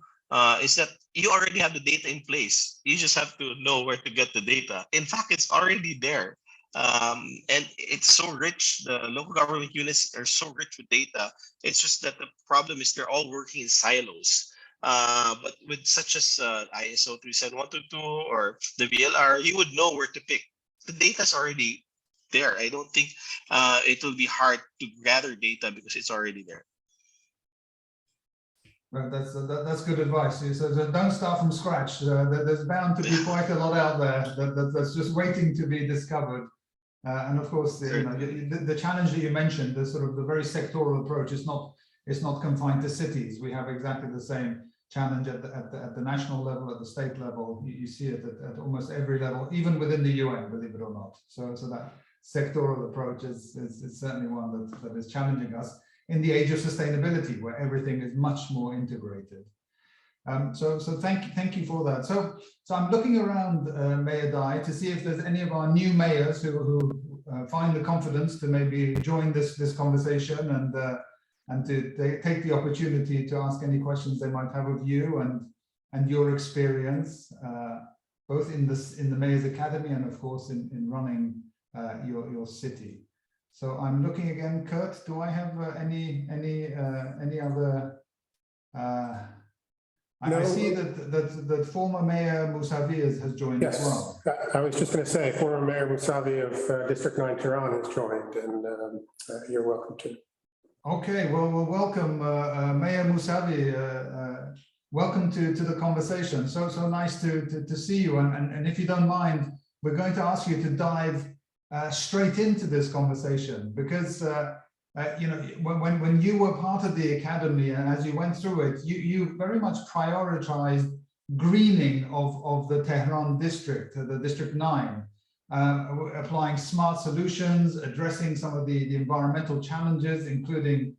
is that you already have the data in place. You just have to know where to get the data. In fact, it's already there. And it's so rich. The local government units are so rich with data. It's just that the problem is they're all working in silos. But with such as ISO 37122 or the VLR, you would know where to pick. The data's already there. I don't think it will be hard to gather data because it's already there. Well, that's good advice. So don't start from scratch. There's bound to be quite a lot out there that's just waiting to be discovered. And of course, the challenge that you mentioned, the very sectoral approach, is not confined to cities. We have exactly the same challenge at the national level, at the state level. You see it at almost every level, even within the UN, believe it or not. So that sectoral approach is certainly one that is challenging us in the age of sustainability, where everything is much more integrated. So thank you for that. So I'm looking around, Mayor Dai, to see if there's any of our new mayors who find the confidence to maybe join this conversation and to take the opportunity to ask any questions they might have of you and your experience, both in the Mayor's Academy and of course in running your city. So I'm looking again, Kurt, do I have any other? No. I see that former Mayor Mousavi has joined as well. I was just going to say, former Mayor Mousavi of District 9 Tehran has joined, and you're welcome to. Okay, well, welcome, Mayor Mousavi. Welcome to the conversation. So nice to see you. And if you don't mind, we're going to ask you to dive straight into this conversation, because you know, when you were part of the academy and as you went through it, you very much prioritized greening of the Tehran district, the District 9, applying smart solutions, addressing some of the environmental challenges, including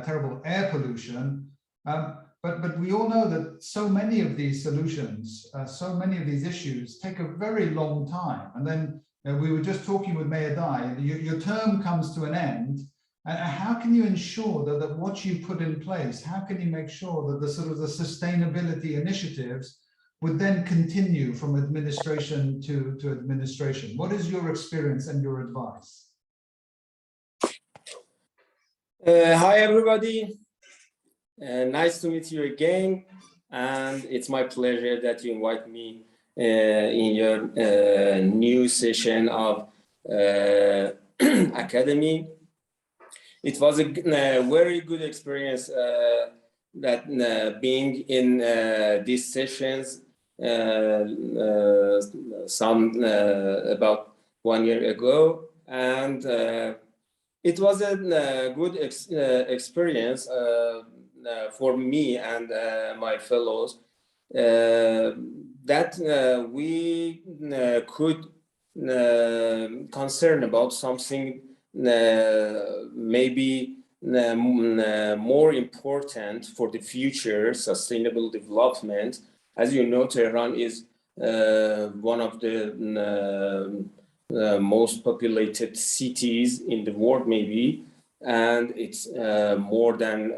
terrible air pollution. But we all know that so many of these solutions, so many of these issues take a very long time. And then we were just talking with Mayor Dai, your term comes to an end. And how can you ensure that what you put in place, how can you make sure that the sort of the sustainability initiatives would then continue from administration to administration? What is your experience and your advice? Hi, everybody. Nice to meet you again. And it's my pleasure that you invite me in your new session of Academy. It was a very good experience that being in these sessions about 1 year ago, and it was a good experience for me and my fellows that we could concern about something maybe more important for the future sustainable development. As you know, Tehran is one of the most populated cities in the world, maybe, and it's more than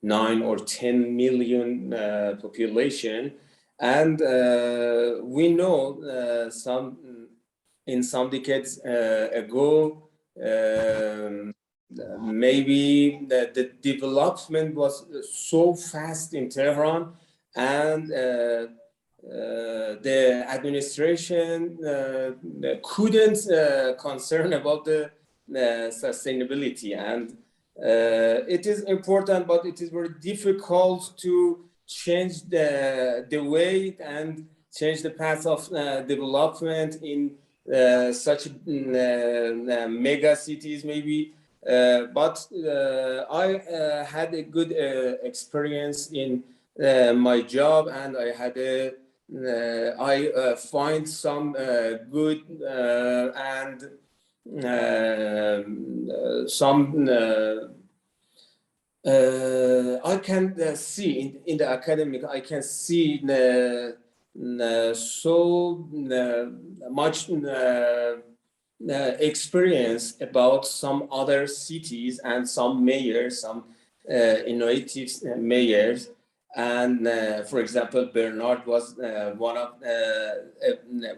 9 or 10 million population. And we know in some decades ago, maybe the development was so fast in Tehran, and the administration couldn't concern about the sustainability. And it is important, but it is very difficult to change the way and change the path of development in such mega cities, maybe. But I had a good experience in my job, and I had I find some good and some I can see in the academic, I can see so much experience about some other cities and some mayors, some innovative mayors. And for example, Bernard was one of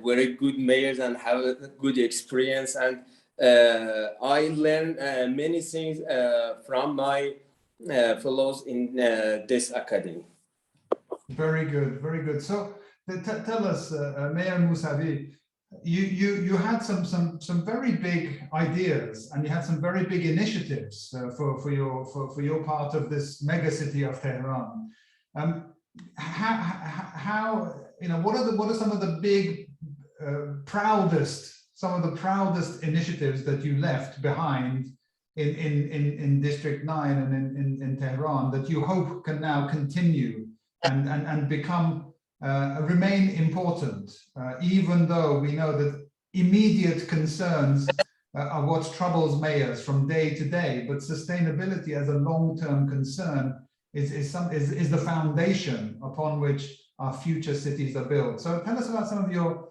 very good mayors and have a good experience. And I learned many things from my fellows in this academy. Very good, very good. So tell us, Mayor Mousavi, you had some very big ideas, and you had some very big initiatives for your part of this mega city of Tehran. How you know, what are some of the big some of the proudest initiatives that you left behind in District 9 and in Tehran that you hope can now continue and become remain important, even though we know that immediate concerns are what troubles mayors from day to day, but sustainability as a long-term concern is the foundation upon which our future cities are built. So tell us about some of your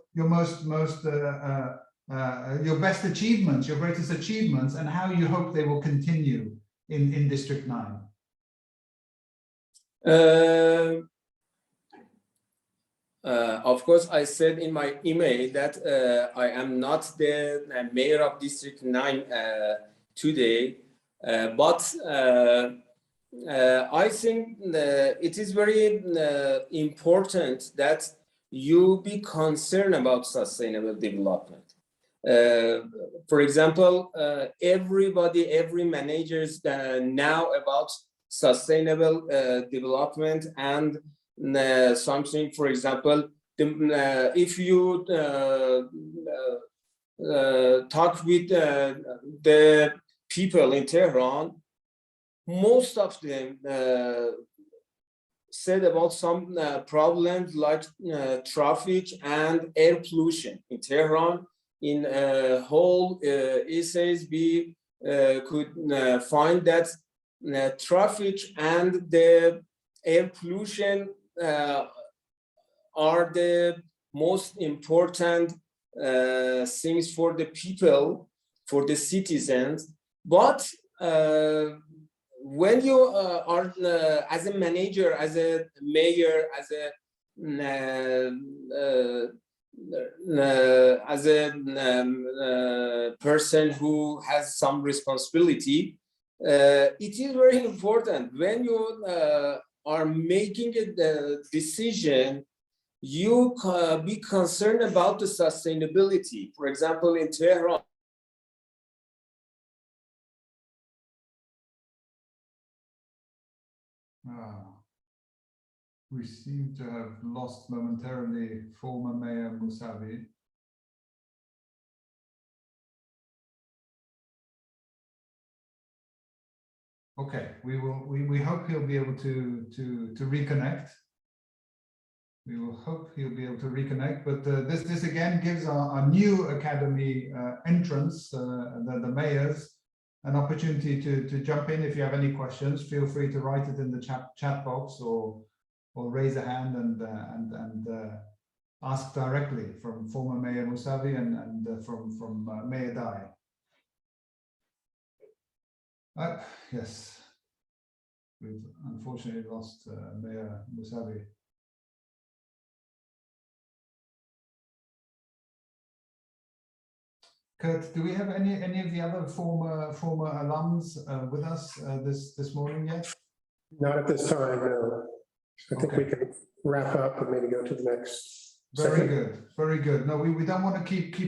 best achievements, your greatest achievements, and how you hope they will continue in District 9. of course, I said in my email that I am not the mayor of District 9 today, but I think it is very important that you be concerned about sustainable development. For example, every manager is now about sustainable development and something, for example, if you talk with the people in Tehran, most of them said about some problems like traffic and air pollution in Tehran. In whole essays, we could find that traffic and the air pollution are the most important things for the people, for the citizens. But when you are as a manager, as a mayor, as a person who has some responsibility, it is very important when you are making a decision, you be concerned about the sustainability. For example, in Tehran, we seem to have lost momentarily former Mayor Musavi. Okay, we hope he'll be able to reconnect. We will hope he'll be able to reconnect, but this again gives our new academy entrants, the mayors, an opportunity to jump in. If you have any questions, feel free to write it in the chat box or raise a hand and ask directly from former Mayor Musavi and from Mayor Dai. Yes, we've unfortunately lost Mayor Musavi. Kurt, do we have any of the other former alums with us this morning yet? Not at this time, no. I think we can wrap up and maybe go to the next. Very good, very good. No, we don't want to keep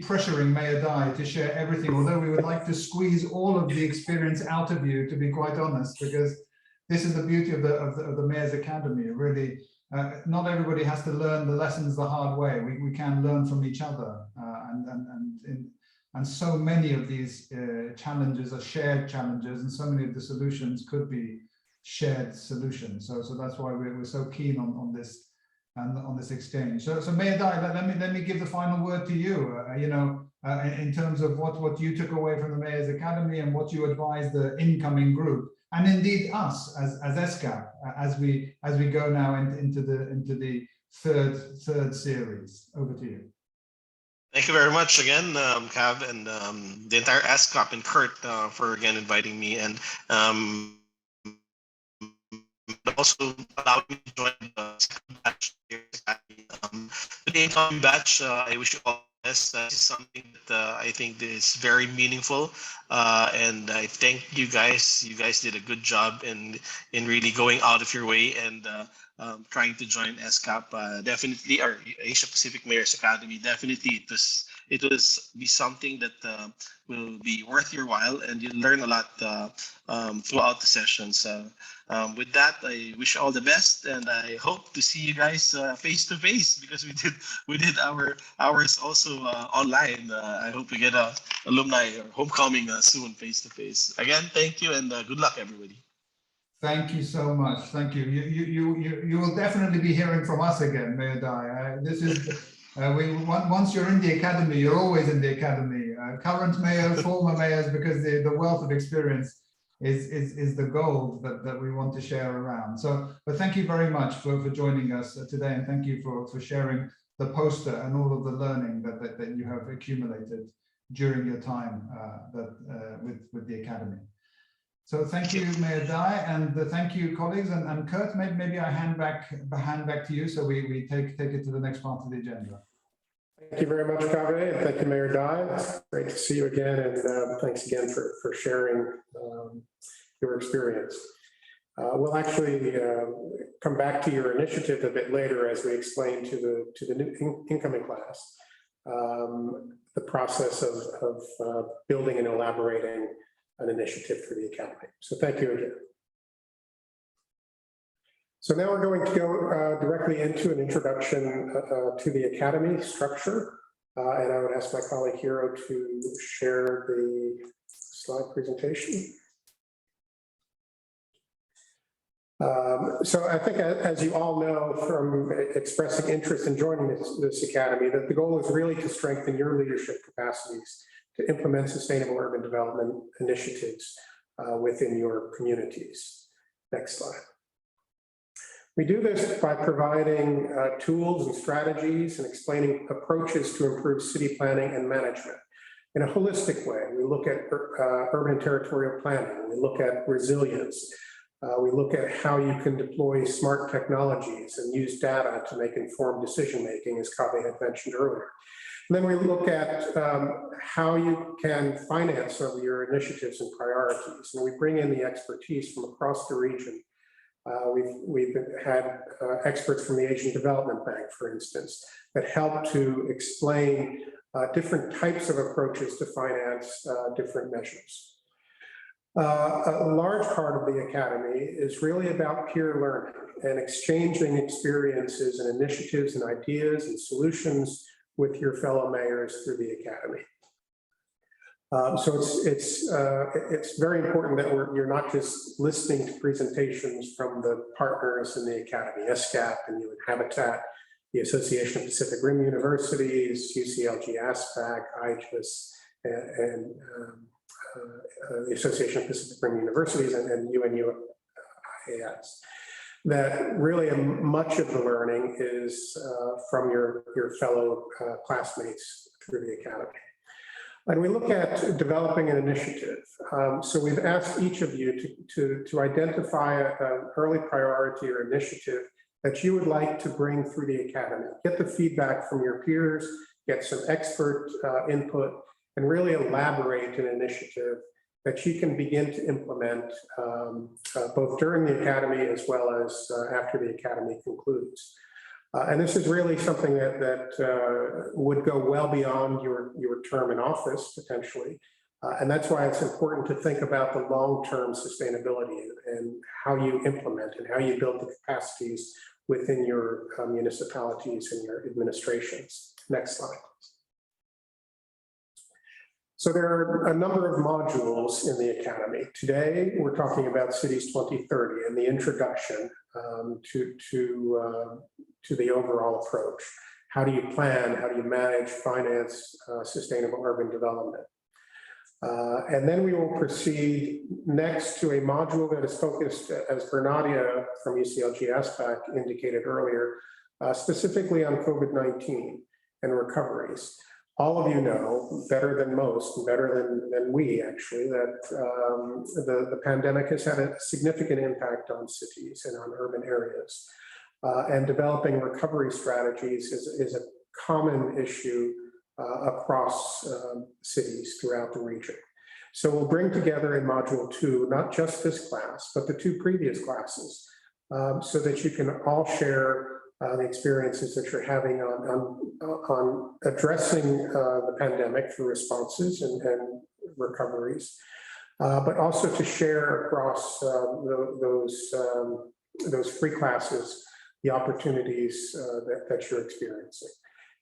pressuring Mayor Dai to share everything, although we would like to squeeze all of the experience out of you, to be quite honest, because this is the beauty of the Mayor's Academy. Really, not everybody has to learn the lessons the hard way. We can learn from each other, and so many of these challenges are shared challenges, and so many of the solutions could be shared solutions. So that's why we're so keen on this. And on this exchange. So Mayor Dai, let me give the final word to you. In terms of what you took away from the Mayor's Academy and what you advise the incoming group, and indeed us as ESCAP as we go now into the third series. Over to you. Thank you very much again, Cav, and the entire ESCAP and Kurt for again inviting me and. But also allow me to join the second batch. The incoming batch, I wish you all the best. This is something that I think is very meaningful, and I thank you guys. You guys did a good job in really going out of your way and trying to join ESCAP. Definitely, or Asia Pacific Mayors Academy. Definitely, it was be something that will be worth your while, and you'll learn a lot throughout the sessions. With that, I wish you all the best, and I hope to see you guys face to face, because we did our hours also online. I hope we get a alumni or homecoming soon face to face. Again, thank you, and good luck, everybody. Thank you so much. Thank you. You will definitely be hearing from us again, Mayor Dai. This is. Once you're in the academy, you're always in the academy. Current mayors, former mayors, because the wealth of experience is the gold that we want to share around. But thank you very much for joining us today, and thank you for sharing the poster and all of the learning that you have accumulated during your time with the academy. So thank you, Mayor Dai, and thank you, colleagues. And Kurt, maybe I hand back to you, so we take it to the next part of the agenda. Thank you very much, Kaveh, and thank you, Mayor Dai. It's great to see you again, and thanks again for sharing your experience. We'll actually come back to your initiative a bit later as we explain to the new incoming class the process of building and elaborating an initiative for the Academy. So thank you again. So now we're going to go directly into an introduction to the Academy structure. And I would ask my colleague Hiro to share the slide presentation. So I think, as you all know from expressing interest in joining this Academy, that the goal is really to strengthen your leadership capacities to implement sustainable urban development initiatives within your communities. Next slide. We do this by providing tools and strategies and explaining approaches to improve city planning and management in a holistic way. We look at urban and territorial planning. We look at resilience. We look at how you can deploy smart technologies and use data to make informed decision-making, as Kaveh had mentioned earlier. And then we look at how you can finance some of your initiatives and priorities. And we bring in the expertise from across the region. We've had experts from the Asian Development Bank, for instance, that help to explain different types of approaches to finance different measures. A large part of the Academy is really about peer learning and exchanging experiences and initiatives and ideas and solutions with your fellow mayors through the Academy. So it's very important that you're not just listening to presentations from the partners in the Academy, ESCAP and UN Habitat, the Association of Pacific Rim Universities, UCLG ASPAC, IGES, and the Association of Pacific Rim Universities and UNUAS. That really much of the learning is from your fellow classmates through the Academy. And we look at developing an initiative. So we've asked each of you to identify an early priority or initiative that you would like to bring through the Academy. Get the feedback from your peers, get some expert input, and really elaborate an initiative that you can begin to implement both during the Academy as well as after the Academy concludes. And this is really something that would go well beyond your term in office, potentially. And that's why it's important to think about the long-term sustainability and how you implement and how you build the capacities within your municipalities and your administrations. Next slide. So there are a number of modules in the Academy. Today, we're talking about Cities 2030 and the introduction to the overall approach. How do you plan? How do you manage, finance sustainable urban development? And then we will proceed next to a module that is focused, as Bernadia from UCLG ASPAC indicated earlier, specifically on COVID-19 and recoveries. All of you know better than most, better than we actually, that the pandemic has had a significant impact on cities and on urban areas. And developing recovery strategies is a common issue across cities throughout the region. So we'll bring together in Module 2, not just this class, but the two previous classes, so that you can all share the experiences that you're having on addressing the pandemic through responses and recoveries, but also to share across those free classes the opportunities that you're experiencing.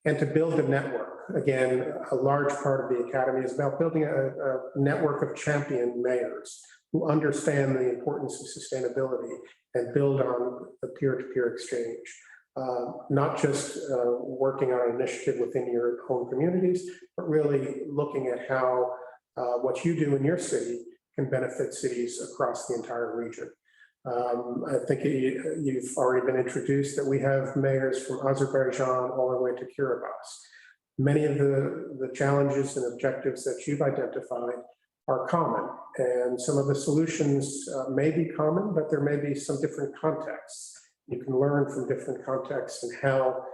And to build a network. Again, a large part of the Academy is about building a network of champion mayors who understand the importance of sustainability and build on the peer-to-peer exchange. Not just working on an initiative within your own communities, but really looking at how what you do in your city can benefit cities across the entire region. I think you've already been introduced that we have mayors from Azerbaijan all the way to Kiribati. Many of the challenges and objectives that you've identified are common. And some of the solutions may be common, but there may be some different contexts. You can learn from different contexts and how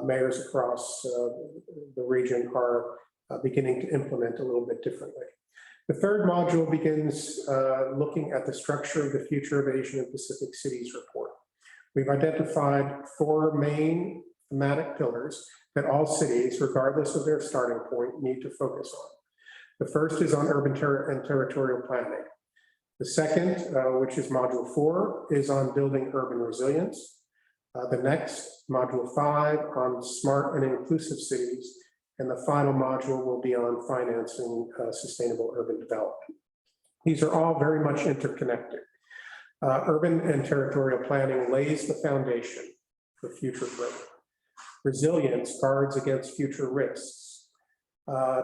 mayors across the region are beginning to implement a little bit differently. The third module begins looking at the structure of the Future of Asian and Pacific Cities report. We've identified 4 main thematic pillars that all cities, regardless of their starting point, need to focus on. The first is on urban and territorial planning. The second, which is module 4, is on building urban resilience. The next, module 5, on smart and inclusive cities. And the final module will be on financing sustainable urban development. These are all very much interconnected. Urban and territorial planning lays the foundation for future growth. Resilience guards against future risks.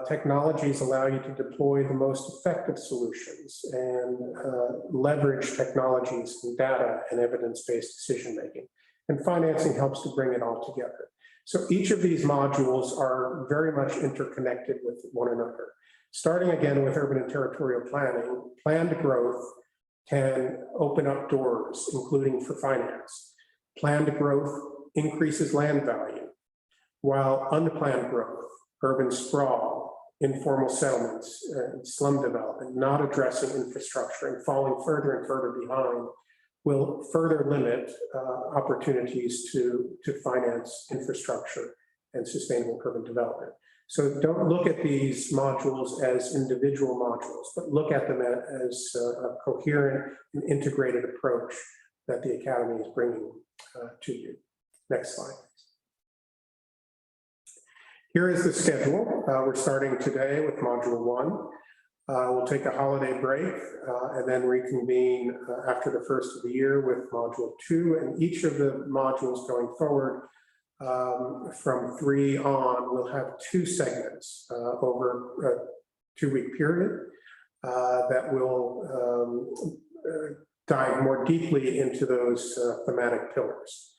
Technologies allow you to deploy the most effective solutions and leverage technologies and data and evidence-based decision-making. And financing helps to bring it all together. So each of these modules are very much interconnected with one another. Starting again with urban and territorial planning, planned growth can open up doors, including for finance. Planned growth increases land value, while unplanned growth, urban sprawl, informal settlements, slum development, not addressing infrastructure and falling further and further behind will further limit opportunities to finance infrastructure and sustainable urban development. So don't look at these modules as individual modules, but look at them as a coherent and integrated approach that the Academy is bringing to you. Next slide. Here is the schedule. We're starting today with module 1. We'll take a holiday break and then reconvene after the first of the year with module 2. And each of the modules going forward from 3 on will have 2 segments over a 2-week period that will dive more deeply into those thematic pillars.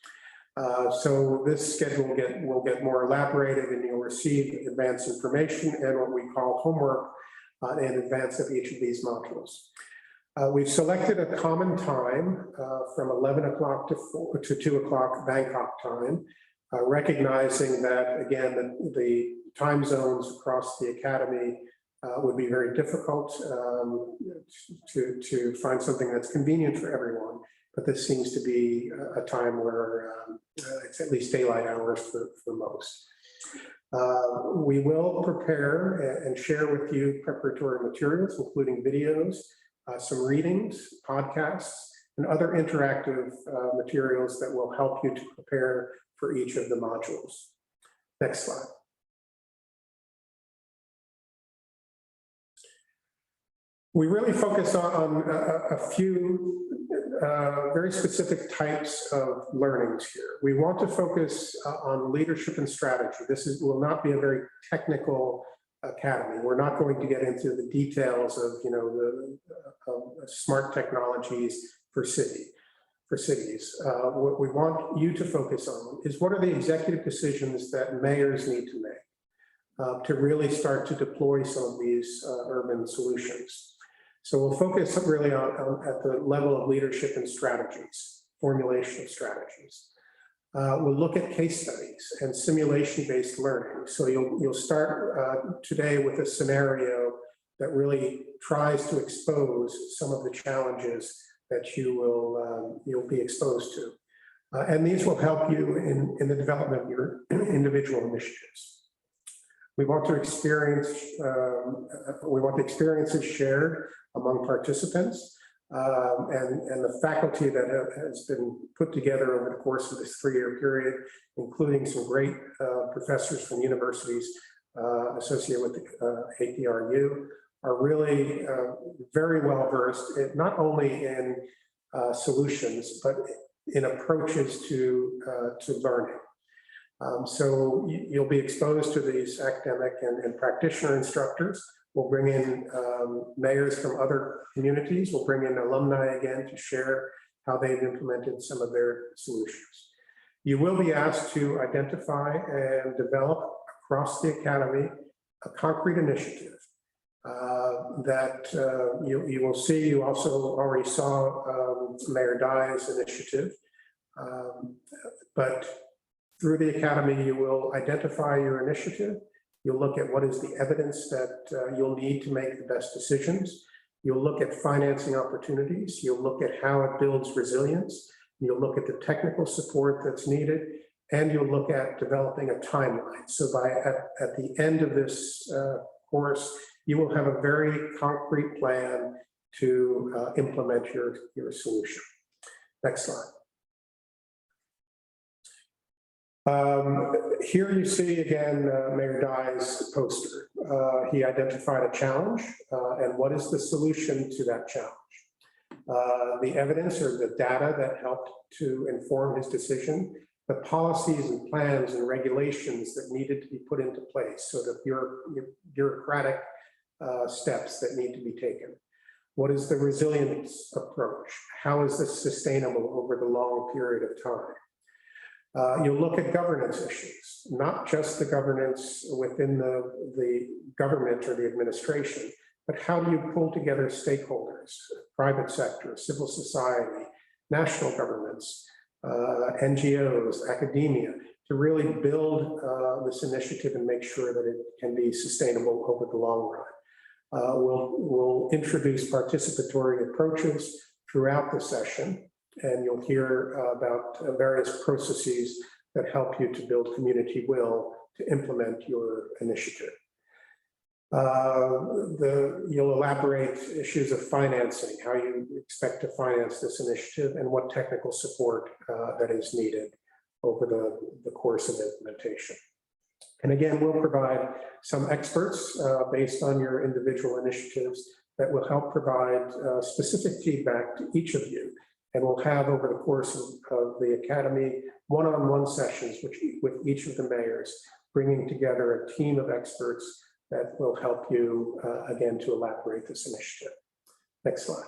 So this schedule will get more elaborated, and you'll receive advanced information and what we call homework in advance of each of these modules. We've selected a common time from 11 o'clock to 2 o'clock Bangkok time, recognizing that, again, the time zones across the Academy would be very difficult to find something that's convenient for everyone. But this seems to be a time where it's at least daylight hours for most. We will prepare and share with you preparatory materials, including videos, some readings, podcasts, and other interactive materials that will help you to prepare for each of the modules. Next slide. We really focus on a few very specific types of learnings here. We want to focus on leadership and strategy. This will not be a very technical academy. We're not going to get into the details of, the smart technologies for cities. What we want you to focus on is what are the executive decisions that mayors need to make to really start to deploy some of these urban solutions. So we'll focus really on at the level of leadership and strategies, formulation of strategies. We'll look at case studies and simulation-based learning. So you'll start today with a scenario that really tries to expose some of the challenges that you'll be exposed to. And these will help you in the development of your individual initiatives. We want the experiences shared among participants and the faculty that has been put together over the course of this 3-year period, including some great professors from universities associated with the APRU, are really very well versed, not only in solutions, but in approaches to learning. So you'll be exposed to these academic and practitioner instructors. We'll bring in mayors from other communities. We'll bring in alumni again to share how they've implemented some of their solutions. You will be asked to identify and develop across the Academy a concrete initiative that you will see. You also already saw Mayor Dai's initiative, but through the Academy, you will identify your initiative. You'll look at what is the evidence that you'll need to make the best decisions. You'll look at financing opportunities. You'll look at how it builds resilience. You'll look at the technical support that's needed, and you'll look at developing a timeline. So at the end of this course, you will have a very concrete plan to implement your solution. Next slide. Here you see again Mayor Dai's poster. He identified a challenge and what is the solution to that challenge. The evidence or the data that helped to inform his decision, the policies and plans and regulations that needed to be put into place, so the bureaucratic steps that need to be taken. What is the resilience approach? How is this sustainable over the long period of time? You'll look at governance issues, not just the governance within the government or the administration, but how do you pull together stakeholders, private sector, civil society, national governments, NGOs, academia, to really build this initiative and make sure that it can be sustainable over the long run. We'll introduce participatory approaches throughout the session, and you'll hear about various processes that help you to build community will to implement your initiative. You'll elaborate issues of financing, how you expect to finance this initiative, and what technical support that is needed over the course of implementation. And again, we'll provide some experts based on your individual initiatives that will help provide specific feedback to each of you. And we'll have over the course of the Academy one-on-one sessions with each of the mayors, bringing together a team of experts that will help you, again, to elaborate this initiative. Next slide.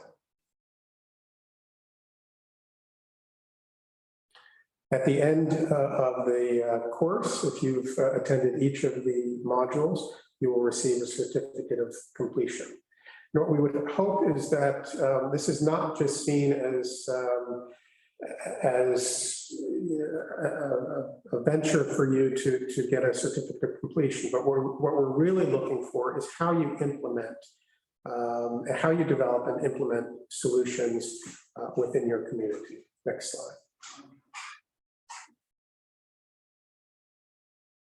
At the end of the course, if you've attended each of the modules, you will receive a certificate of completion. And what we would hope is that this is not just seen as a venture for you to get a certificate of completion, but what we're really looking for is how you implement, how you develop and implement solutions within your community. Next slide.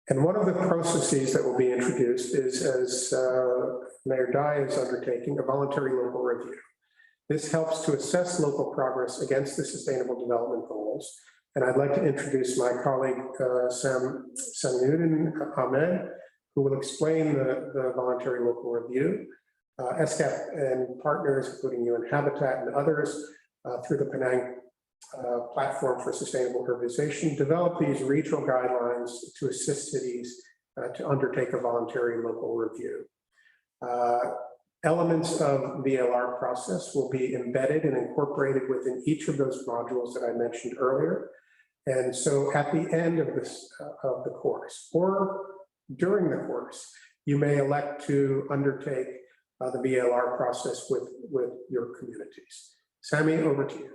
And one of the processes that will be introduced is, as Mayor Dai is undertaking, a voluntary local review. This helps to assess local progress against the Sustainable Development Goals. And I'd like to introduce my colleague, Samyuddin Ahmed, who will explain the voluntary local review. ESCAP and partners, including UN Habitat and others, through the Penang Platform for Sustainable Urbanization, develop these regional guidelines to assist cities to undertake a voluntary local review. Elements of the Vlr process will be embedded and incorporated within each of those modules that I mentioned earlier. And so at the end of the course, or during the course, you may elect to undertake the Vlr process with your communities. Sami, over to you.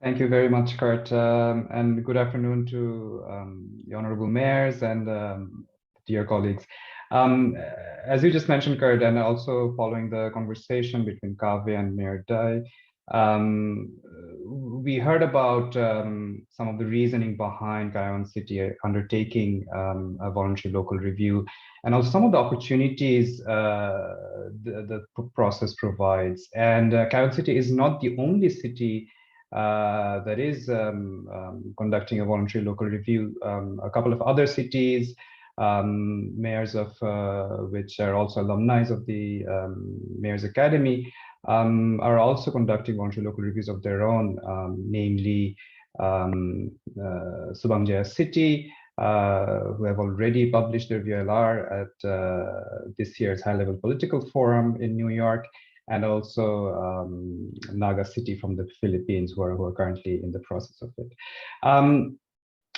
Thank you very much, Kurt, and good afternoon to the honorable mayors and dear colleagues. As you just mentioned, Kurt, and also following the conversation between Kaveh and Mayor Dai, we heard about some of the reasoning behind Kaiwan City undertaking a voluntary local review, and also some of the opportunities the process provides. And Kaiwan City is not the only city that is conducting a voluntary local review. A couple of other cities, mayors of which are also alumni of the Mayors Academy, are also conducting voluntary local reviews of their own, namely Subang Jaya City, who have already published their VLR at this year's high-level political forum in New York, and also Naga City from the Philippines, who are currently in the process of it.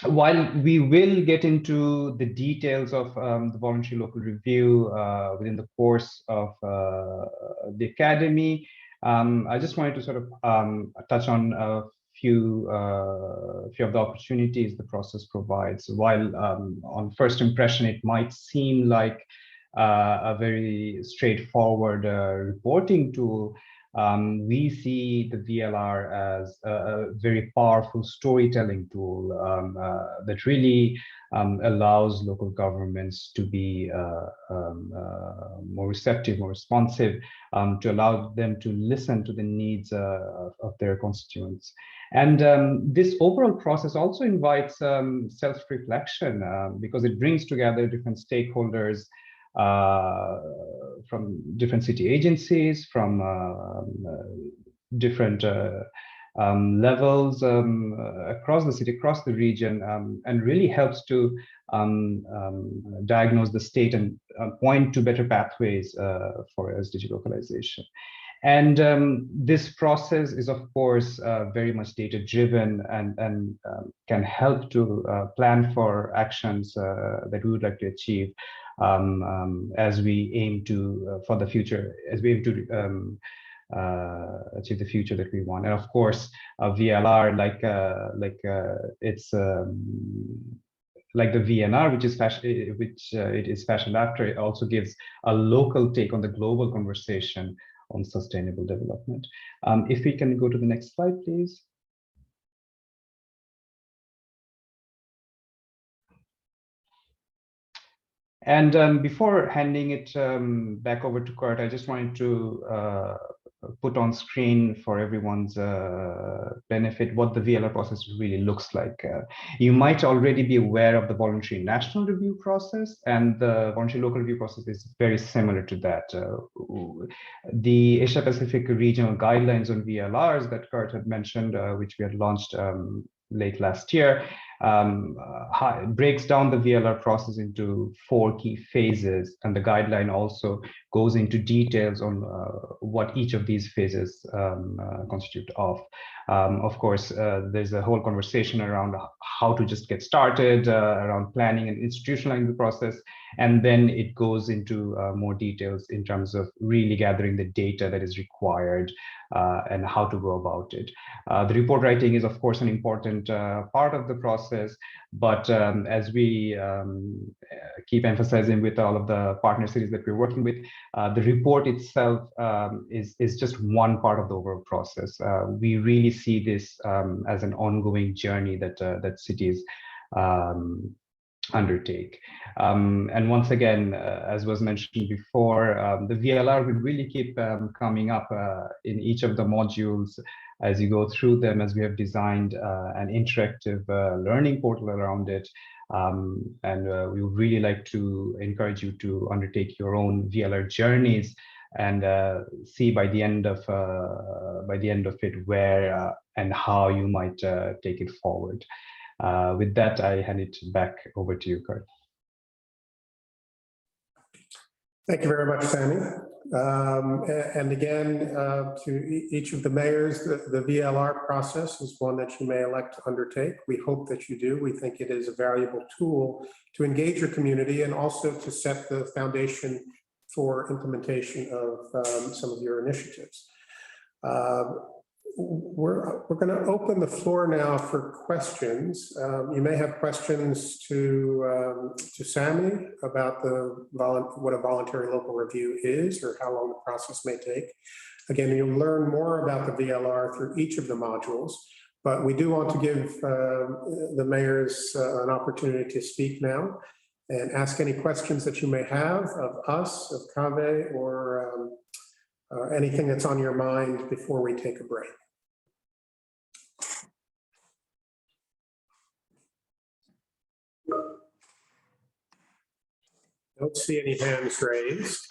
while we will get into the details of the voluntary local review within the course of the academy, I just wanted to sort of touch on a few of the opportunities the process provides. While on first impression, it might seem like a very straightforward reporting tool, we see the VLR as a very powerful storytelling tool that really allows local governments to be more receptive, more responsive, to allow them to listen to the needs of their constituents. And this overall process also invites self-reflection because it brings together different stakeholders from different city agencies, from different levels across the city, across the region, and really helps to diagnose the state and point to better pathways for SDG localization. And this process is, of course, very much data-driven and can help to plan for actions that we would like to achieve as we aim to for the future, as we aim to achieve the future that we want. And of course, VLR, it's like the VNR, which is it is fashioned after, it also gives a local take on the global conversation on sustainable development. If we can go to the next slide, please. And before handing it back over to Kurt, I just wanted to put on screen for everyone's benefit what the VLR process really looks like. You might already be aware of the voluntary national review process, and the voluntary local review process is very similar to that. The Asia Pacific regional guidelines on VLRs that Kurt had mentioned, which we had launched late last year, breaks down the VLR process into 4 key phases, and the guideline also goes into details on what each of these phases constitute of. Of course, there's a whole conversation around how to just get started, around planning and institutionalizing the process, and then it goes into more details in terms of really gathering the data that is required and how to go about it. The report writing is, of course, an important part of the process, but as we keep emphasizing with all of the partner cities that we're working with, the report itself is just one part of the overall process. We really see this as an ongoing journey that that cities undertake. And once again, as was mentioned before, the VLR will really keep coming up in each of the modules as you go through them, as we have designed an interactive learning portal around it. And we would really like to encourage you to undertake your own VLR journeys and see by the end of it where and how you might take it forward. With that, I hand it back over to you, Kurt. Thank you very much, Sammy. And again, to each of the mayors, the VLR process is one that you may elect to undertake. We hope that you do. We think it is a valuable tool to engage your community and also to set the foundation for implementation of some of your initiatives. We're going to open the floor now for questions. You may have questions to Sammy about what a voluntary local review is or how long the process may take. Again, you'll learn more about the VLR through each of the modules, but we do want to give the mayors an opportunity to speak now and ask any questions that you may have of us, of Kaveh, or anything that's on your mind before we take a break. Don't see any hands raised.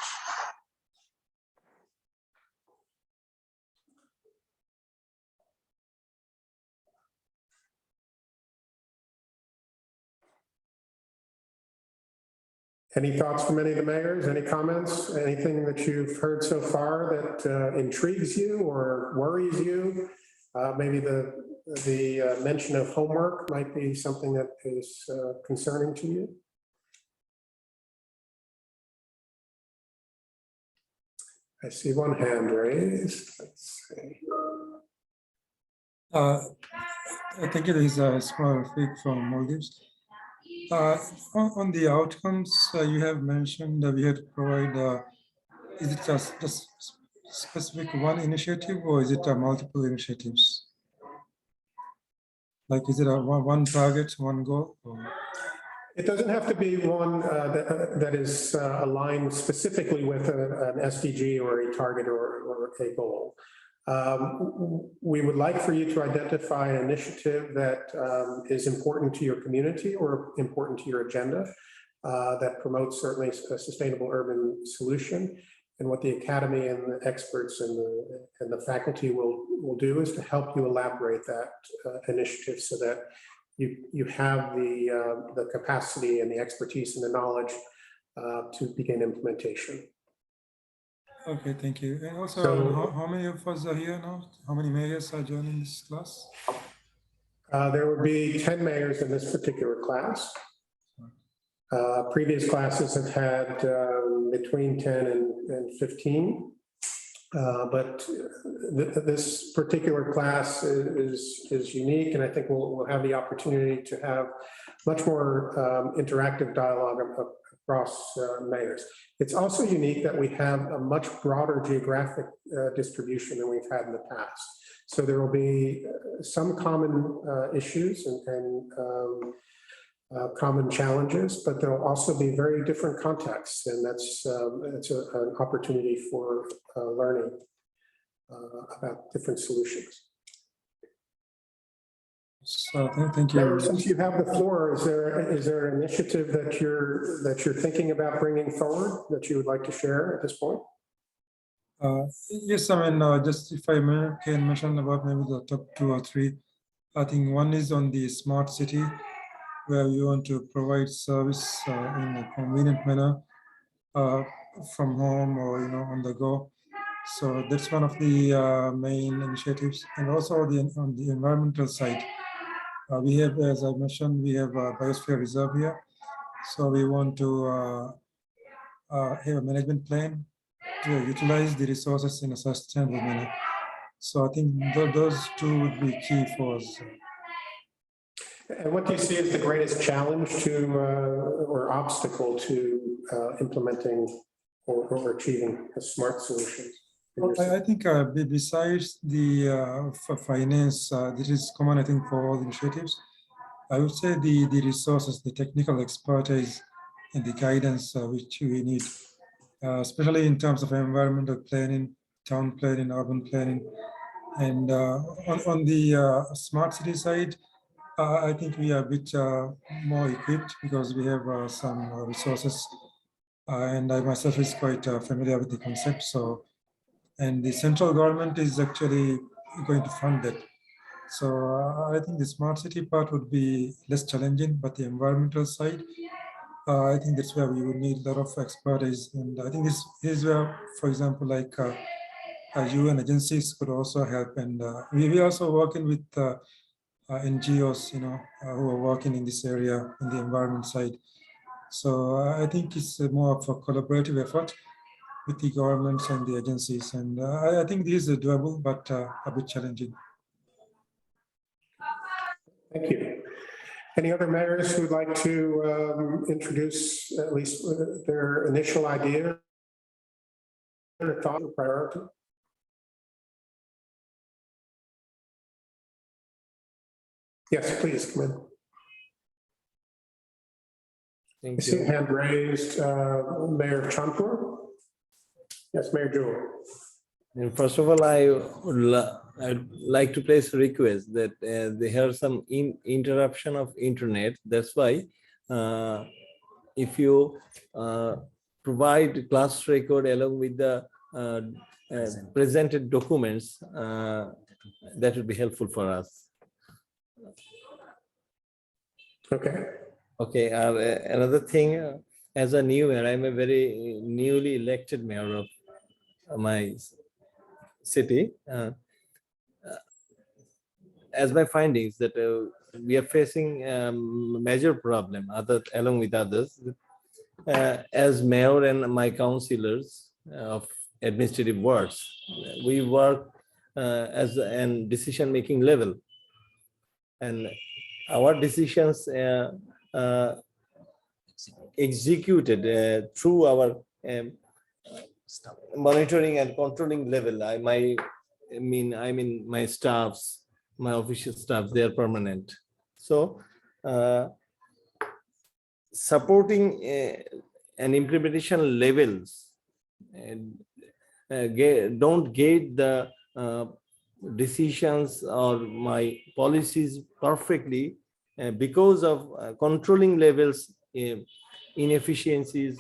Any thoughts from any of the mayors? Any comments? Anything that you've heard so far that intrigues you or worries you? Maybe the the mention of homework might be something that is concerning to you. I see one hand raised. Let's see. I think it is a small fig from Maldives. On the outcomes, you have mentioned that we had to provide, is it just specific one initiative or is it multiple initiatives? Like, is it a one target, one goal? Or? It doesn't have to be one that is aligned specifically with an SDG or a target or a goal. We would like for you to identify an initiative that is important to your community or important to your agenda that promotes certainly a sustainable urban solution. And what the Academy and the experts and the faculty will do is to help you elaborate that initiative so that you have the capacity and the expertise and the knowledge to begin implementation. Okay, thank you. And also, how many of us are here now? How many mayors are joining this class? There would be 10 mayors in this particular class. Previous classes have had between 10 and 15. But this particular class is unique, and I think we'll have the opportunity to have much more interactive dialogue across mayors. It's also unique that we have a much broader geographic distribution than we've had in the past. So there will be some common issues and common challenges, but there will also be very different contexts, and that's an opportunity for learning about different solutions. So thank you. Mayor, since you have the floor, is there an initiative that you're thinking about bringing forward that you would like to share at this point? Yes, I mean, just if I can mention about maybe the top 2 or 3. I think one is on the smart city, where we want to provide service in a convenient manner from home or on the go. So that's one of the main initiatives. And also on the environmental side, we have, as I mentioned, we have a biosphere reserve here. So we want to have a management plan to utilize the resources in a sustainable manner. So I think those 2 would be key for us. And what do you see as the greatest challenge to or obstacle to implementing or achieving a smart solution? I think besides the finance, this is common, I think, for all initiatives. I would say the resources, the technical expertise, and the guidance which we need, especially in terms of environmental planning, town planning, urban planning. And on the smart city side, I think we are a bit more equipped because we have some resources, and I myself is quite familiar with the concept. So, and the central government is actually going to fund it. So I think the smart city part would be less challenging, but the environmental side, I think that's where we would need a lot of expertise. And I think this is where, for example, like UN agencies could also help. And we are also working with NGOs, who are working in this area in the environment side. So I think it's more of a collaborative effort with the governments and the agencies. And I think this is doable, but a bit challenging. Thank you. Any other mayors who would like to introduce at least their initial idea or thought or priority? Yes, please come in. Thank I see you. a hand raised, Mayor Champur. Yes, Mayor Jewell. And first of all, I'd like to place a request that they have some interruption of internet. That's why if you provide class record along with the presented documents, that would be helpful for us. Okay. Okay. Another thing, as a new mayor, I'm a very newly elected mayor of my city. as my findings that we are facing major problem along with others. As mayor and my councillors of administrative wards, we work as an decision-making level, and our decisions executed through our monitoring and controlling level. I mean my staffs, my official staffs, they are permanent. So supporting and implementation levels don't get the decisions or my policies perfectly because of controlling levels inefficiencies.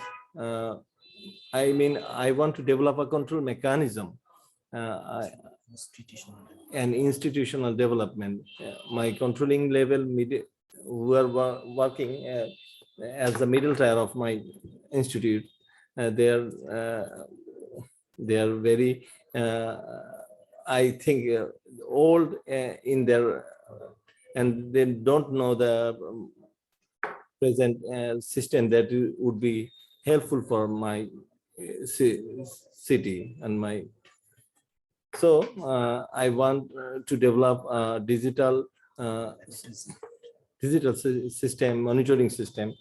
I mean, I want to develop a control mechanism and institutional development. My controlling level who are working as the middle tier of my institute, they are very, I think, old in their, and they don't know the present system that would be helpful for my city and my. So I want to develop a digital system, monitoring system,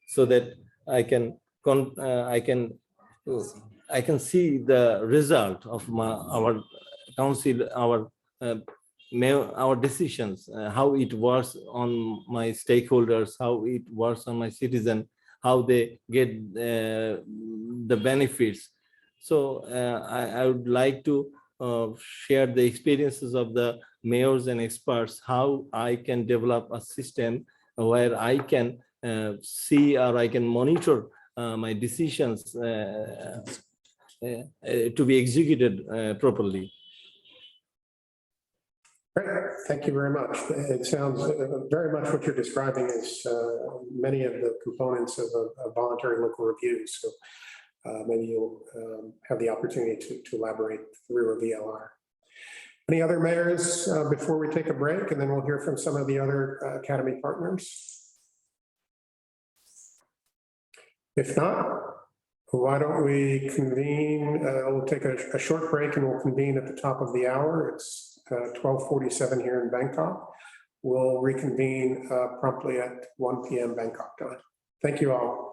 so that I can see the result of our council, our decisions, how it works on my stakeholders, how it works on my citizen, how they get the benefits. So I would like to share the experiences of the mayors and experts, how I can develop a system where I can see or I can monitor my decisions to be executed properly. Great, thank you very much. It sounds very much what you're describing is many of the components of a voluntary local review. So maybe you'll have the opportunity to elaborate through a VLR. Any other mayors before we take a break, and then we'll hear from some of the other Academy partners? If not, why don't we convene? We'll take a short break and we'll convene at the top of the hour. It's 12:47 here in Bangkok. We'll reconvene promptly at 1 p.m. Bangkok time. Thank you all.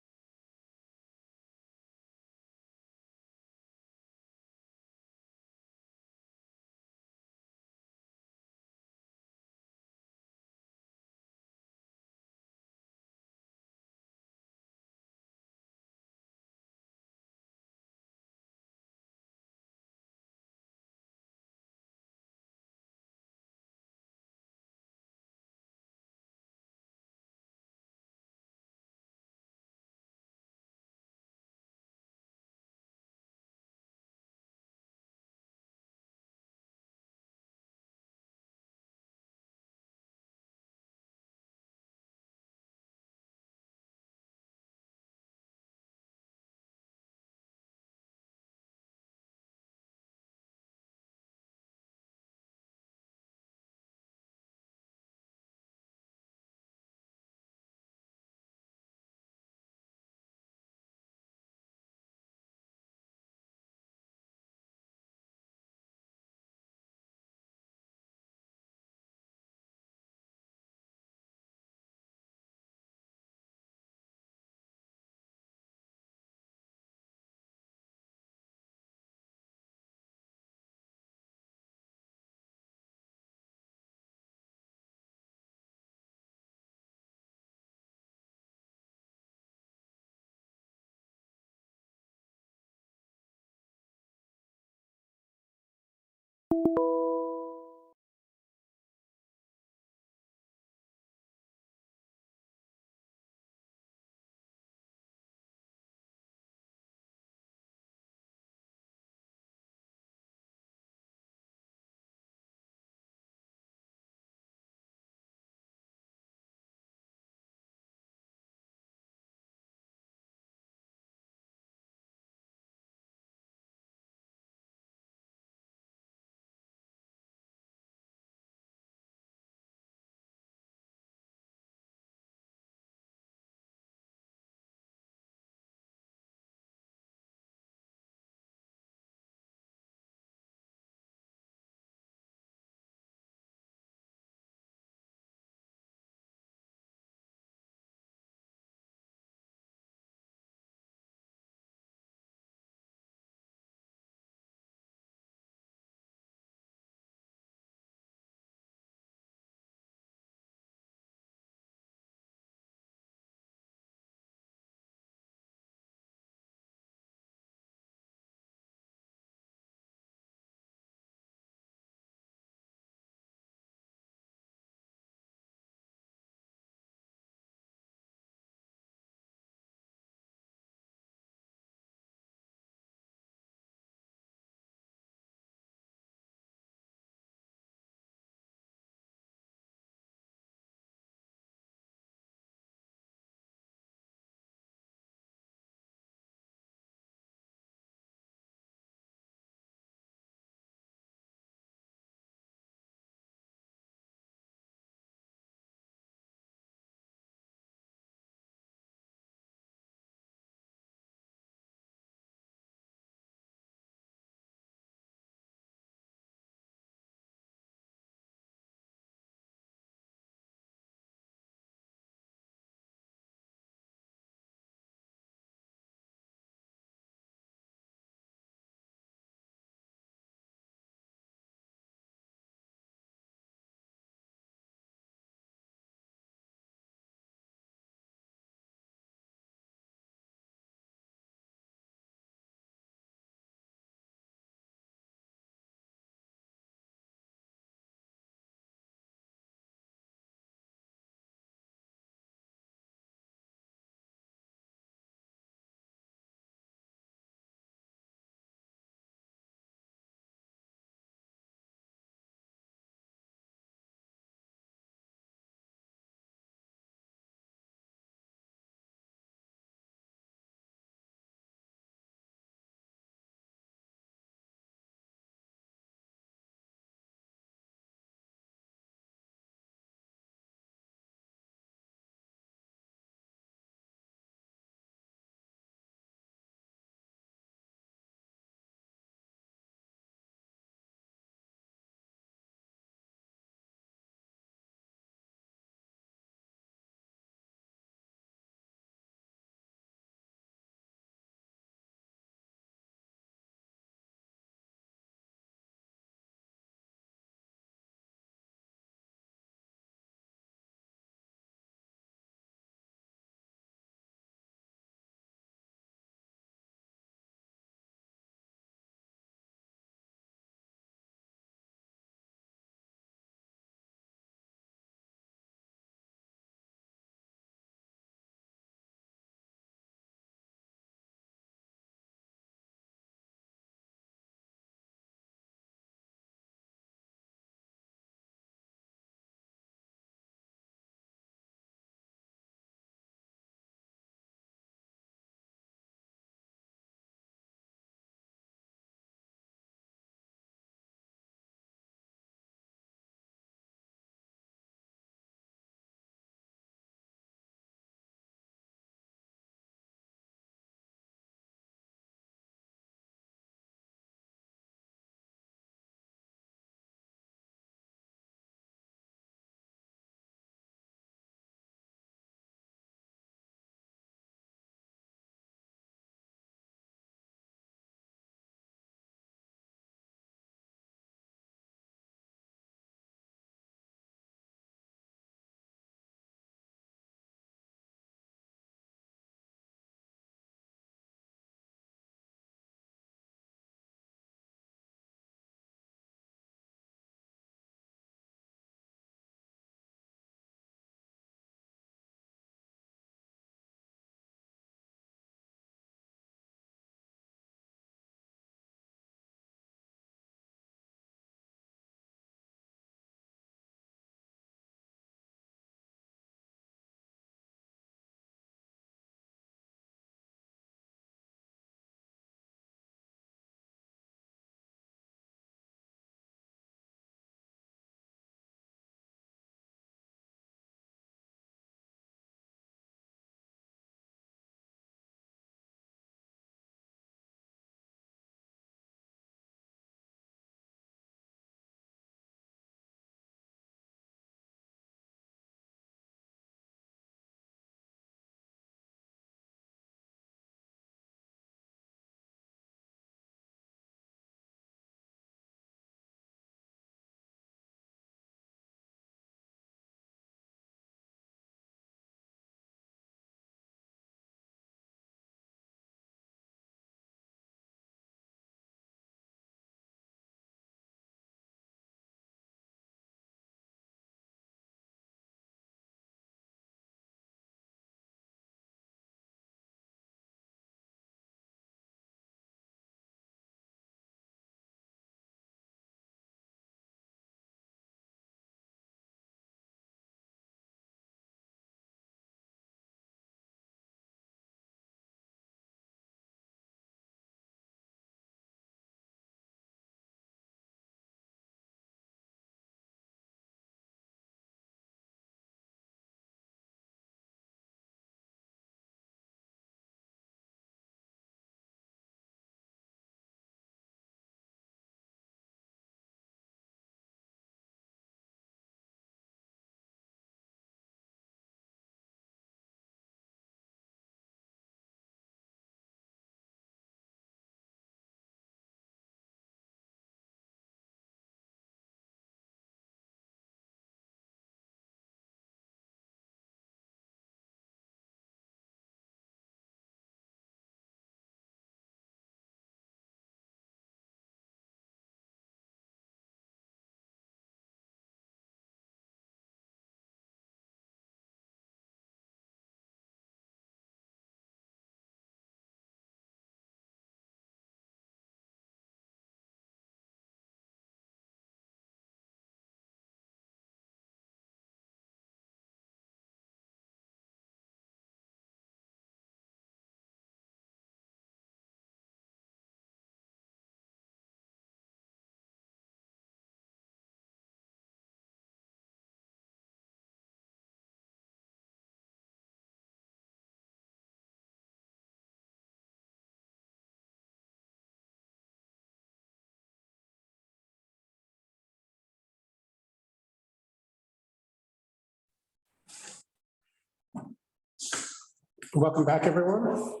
Welcome back, everyone.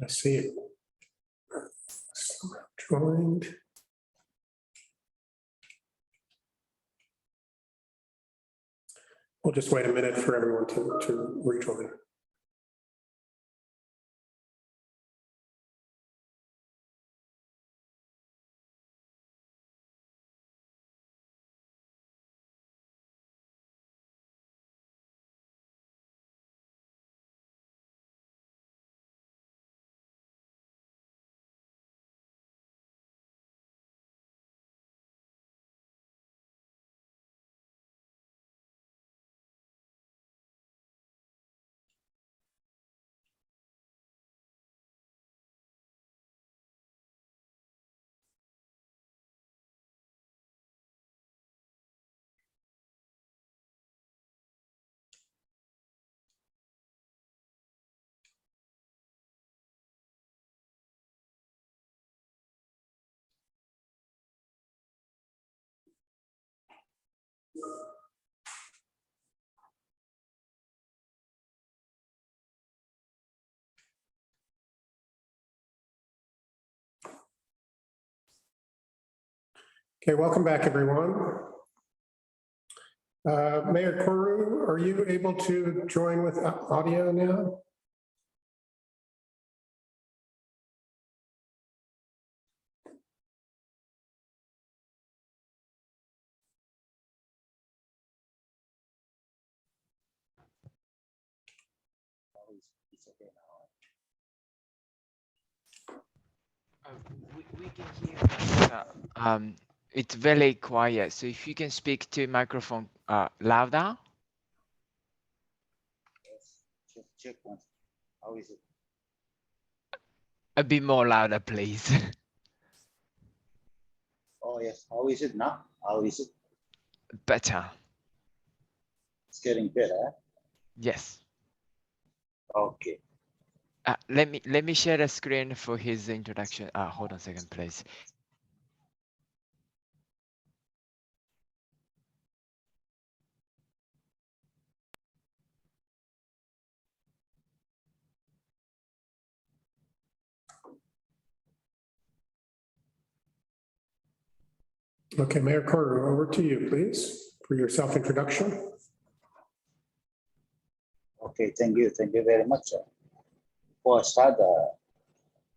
I see it. Joined. We'll just wait a minute for everyone to rejoin. Okay, welcome back, everyone. Mayor Koru, are you able to join with audio now? We can hear. It's very quiet. So if you can speak to microphone louder. Check one. How is it? A bit more louder, please. Oh yes. How is it now? How is it? Better. It's getting better. Yes. Okay. Let me share the screen for his introduction. Hold on a second, please. Okay, Mayor Koru, over to you, please, for your self-introduction. Okay. Thank you. Thank you very much. Before I start,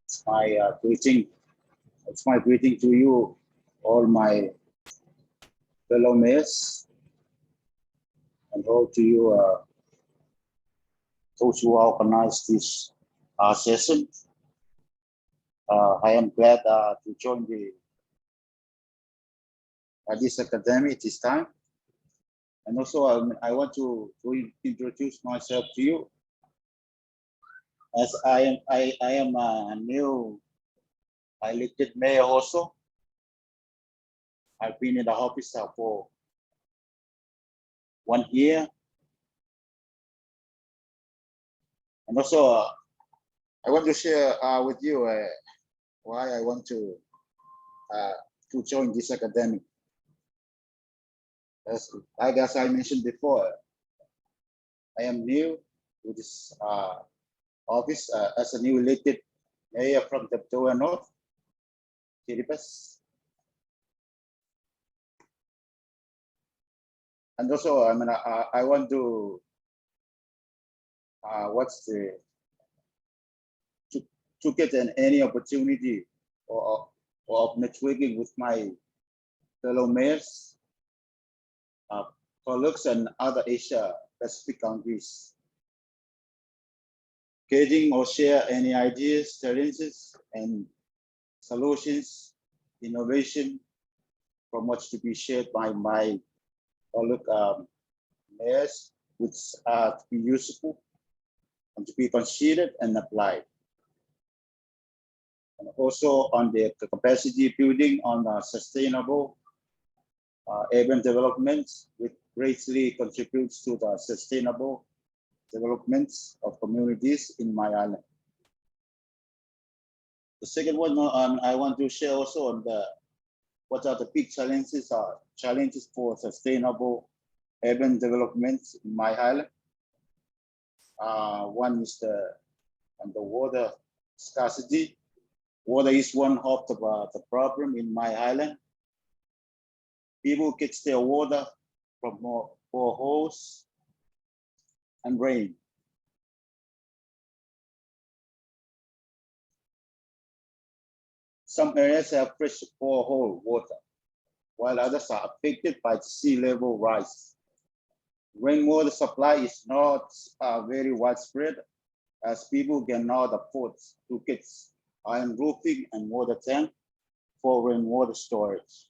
it's my greeting. It's my greeting to you, all my fellow mayors, and all to you, those who organized this session. I am glad to join this academy this time. And also, I want to introduce myself to you, as I am a new elected mayor also. I've been in the office for 1 year. And also, I want to share with you why I want to join this academy. As I mentioned before, I am new to this office as a new elected mayor from the Territorial North, Kiribati. And also, I want to to get any opportunity or of networking with my fellow mayors, colleagues, and other Asia Pacific countries, getting or share any ideas, challenges, and solutions, innovation from what's to be shared by my colleague mayors, which are to be useful and to be considered and applied. And also on the capacity building on sustainable urban development, which greatly contributes to the sustainable development of communities in my island. The second one I want to share also on what are the big challenges for sustainable urban development in my island. One is the water scarcity. Water is one of the problem in my island. People get their water from boreholes and rain. Some areas have fresh borehole water, while others are affected by the sea level rise. Rainwater supply is not very widespread, as people cannot afford to get iron roofing and water tank for rainwater storage.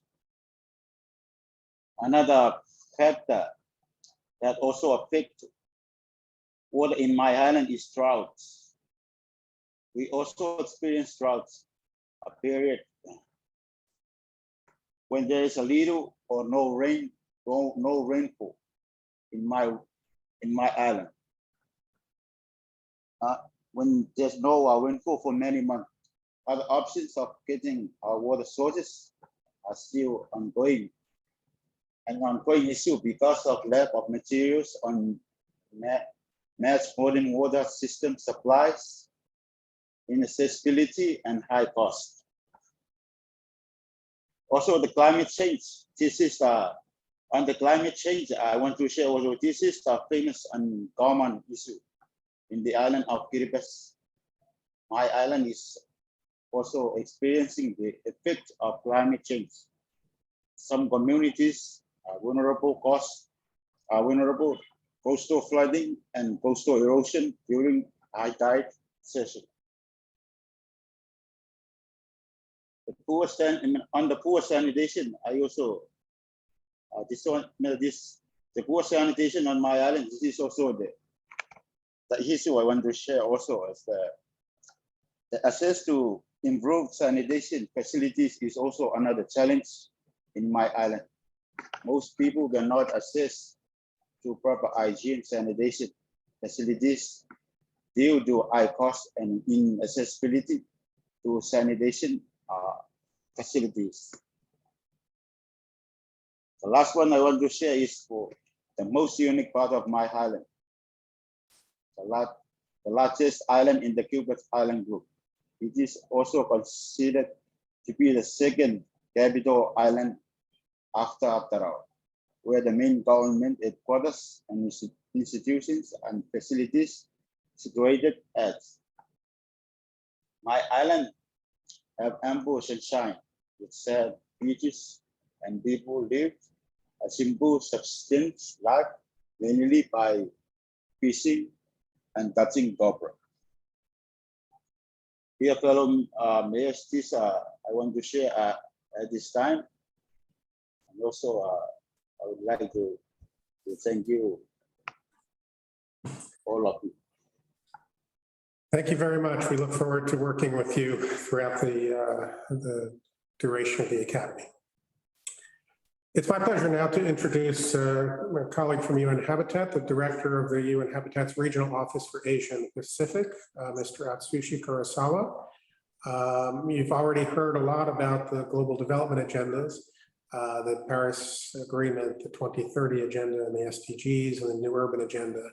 Another factor that also affects water in my island is droughts. We also experience droughts, a period when there is a little or no rainfall in my island. When there's no rainfall for many months, other options of getting our water sources are still ongoing. An ongoing issue because of lack of materials on mass modern water system supplies, inaccessibility, and high cost. Also, the climate change. This is on the climate change. I want to share also this is the famous and common issue in the island of Kiribati. My island is also experiencing the effect of climate change. Some communities are vulnerable coastal flooding and coastal erosion during high tide season. On the poor sanitation, I also the poor sanitation on my island. This is also the issue I want to share also, as the access to improved sanitation facilities is also another challenge in my island. Most people cannot access to proper hygiene sanitation facilities due to high cost and inaccessibility to sanitation facilities. The last one I want to share is for the most unique part of my island, the largest island in the Gilbert Island group. It is also considered to be the second capital island after Droughts, where the main government headquarters and institutions and facilities situated at. My island have ample sunshine with sad beaches, and people live a simple subsistence life, mainly by fishing and catching copra. Dear fellow mayors, this I want to share at this time. And also, I would like to thank you, all of you. Thank you very much. We look forward to working with you throughout the duration of the Academy. It's my pleasure now to introduce my colleague from UN Habitat, the Director of the UN Habitat's Regional Office for Asia and the Pacific, Mr. Atsushi Kurosawa. You've already heard a lot about the global development agendas, the Paris Agreement, the 2030 Agenda, and the SDGs, and the New Urban Agenda.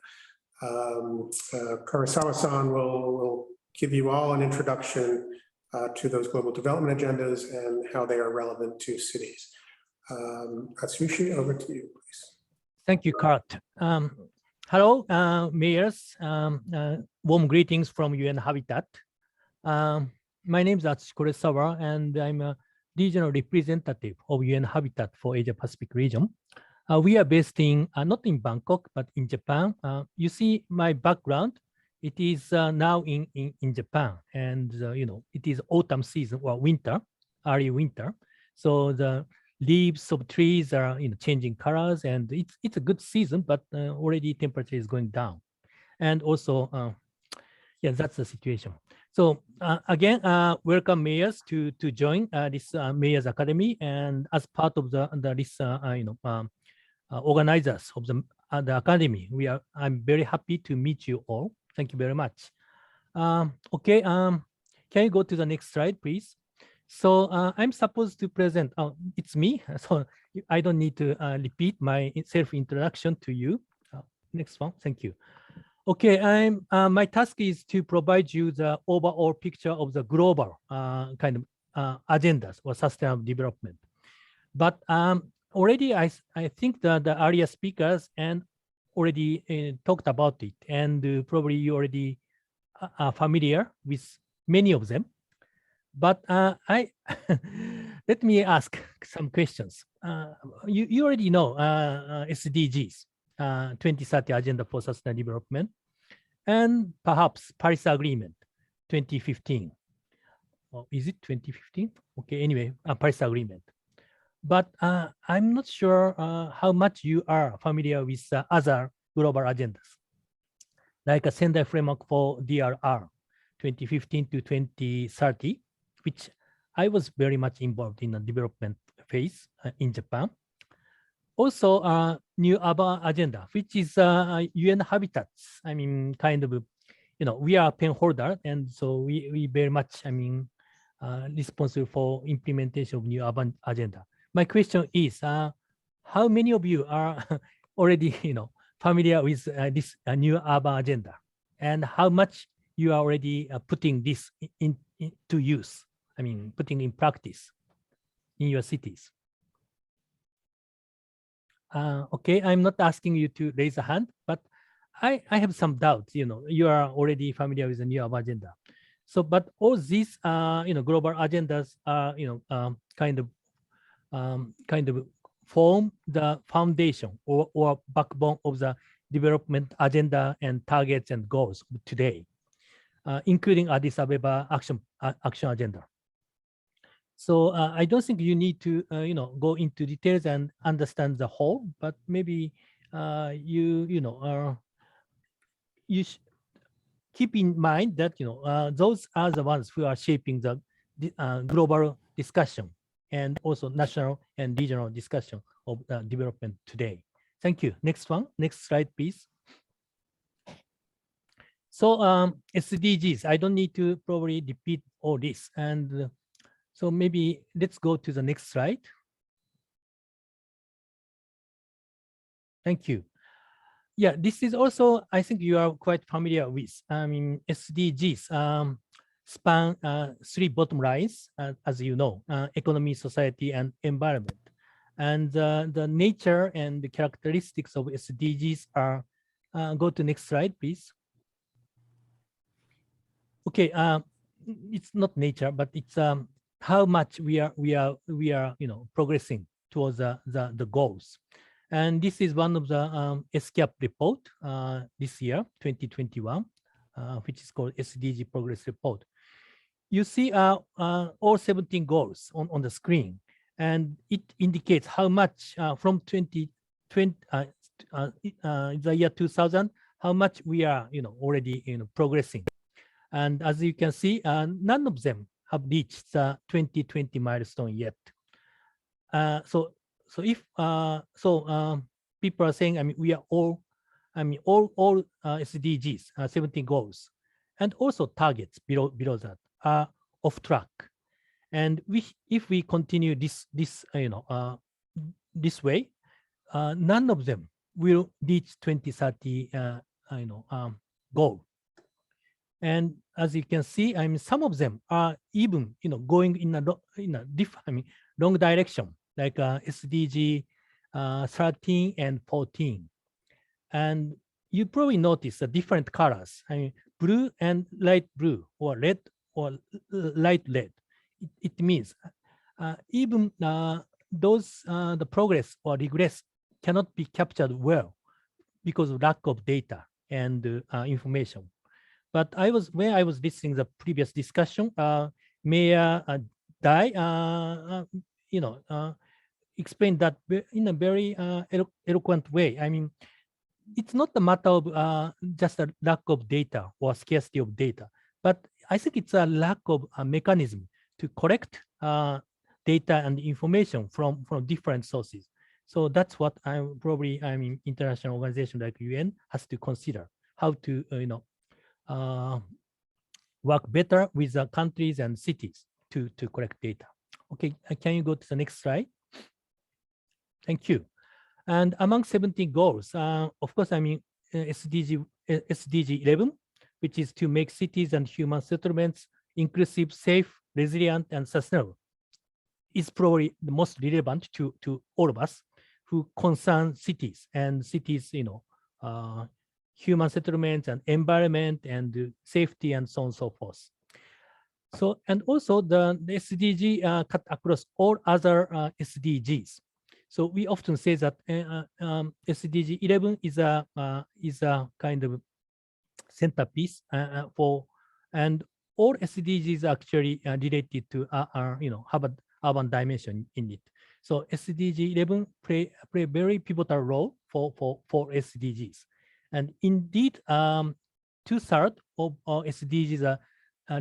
Kurosawa-san will give you all an introduction to those global development agendas and how they are relevant to cities. Atsushi, over to you, please. Thank you, Kurt. Hello, mayors. Warm greetings from UN Habitat. My name is Atsushi Kurosawa, and I'm a regional representative of UN Habitat for Asia Pacific region. We are based in, not in Bangkok, but in Japan. You see my background, it is now in Japan, and it is autumn season or winter, early winter. So the leaves of trees are changing colors, and it's a good season, but already temperature is going down. And also, yeah, that's the situation. So again, welcome mayors to join this Mayors Academy, and as part of this organizers of the Academy, I'm very happy to meet you all. Thank you very much. Okay, can you go to the next slide, please? So I'm supposed to present. It's me. So I don't need to repeat my self-introduction to you. Next one, thank you. Okay, my task is to provide you the overall picture of the global kind of agendas or sustainable development. But already I think that the earlier speakers and already talked about it, and probably you already are familiar with many of them. But let me ask some questions. You already know SDGs, 2030 Agenda for Sustainable Development, and perhaps Paris Agreement, 2015. Or is it 2015? Okay, anyway, Paris Agreement. But I'm not sure how much you are familiar with other global agendas, like a Sendai Framework for DRR, 2015 to 2030, which I was very much involved in the development phase in Japan. Also, New Urban Agenda, which is UN Habitats. I mean, kind of, we are a pen holder, and so we very much, responsible for implementation of New Urban Agenda. My question is, how many of you are already, familiar with this New Urban Agenda, and how much you are already putting this into use? I mean, putting in practice in your cities. Okay, I'm not asking you to raise a hand, but I have some doubts. You are already familiar with the New Urban Agenda. So, but all these, global agendas are, kind of form the foundation or backbone of the development agenda and targets and goals today, including Addis Ababa action agenda. So I don't think you need to, go into details and understand the whole, but maybe you keep in mind that those are the ones who are shaping the global discussion and also national and regional discussion of development today. Thank you. Next one. Next slide, please. So SDGs. I don't need to probably repeat all this, and so maybe let's go to the next slide. Thank you. Yeah, this is also, I think you are quite familiar with. I mean, SDGs span 3 bottom lines, as you know, economy, society, and environment. And the nature and the characteristics of SDGs are, go to next slide, please. Okay, it's not nature, but it's how much we are progressing towards the goals. And this is one of the ESCAP report this year, 2021, which is called Sdg Progress Report. You see all 17 goals on the screen, and it indicates how much from 2020, the year 2000, how much we are already progressing. And as you can see, none of them have reached the 2020 milestone yet. So if people are saying, I mean, we are all SDGs, 17 goals, and also targets below that are off track. And if we continue this way, none of them will reach 2030 goal. And as you can see, I mean, some of them are even going in a different, wrong direction, like SDG 13 and 14. And you probably notice the different colors. I mean, blue and light blue, or red or light red. It means even those the progress or regress cannot be captured well because of lack of data and information. But when I was listening to the previous discussion, Mayor Dai, explained that in a very eloquent way. I mean, it's not a matter of just a lack of data or scarcity of data, but I think it's a lack of a mechanism to collect data and information from different sources. So that's what international organization like UN has to consider, how to work better with the countries and cities to collect data. Okay, can you go to the next slide? Thank you. And among 17 goals, of course, I mean, SDG 11, which is to make cities and human settlements inclusive, safe, resilient, and sustainable, is probably the most relevant to all of us who concern cities and cities, human settlements and environment and safety and so on and so forth. So, and also the SDG cut across all other SDGs. So we often say that SDG 11 is a kind of centerpiece for, and all SDGs are actually related to have an urban dimension in it. So SDG 11 play a very pivotal role for SDGs, and indeed 2/3 of SDGs are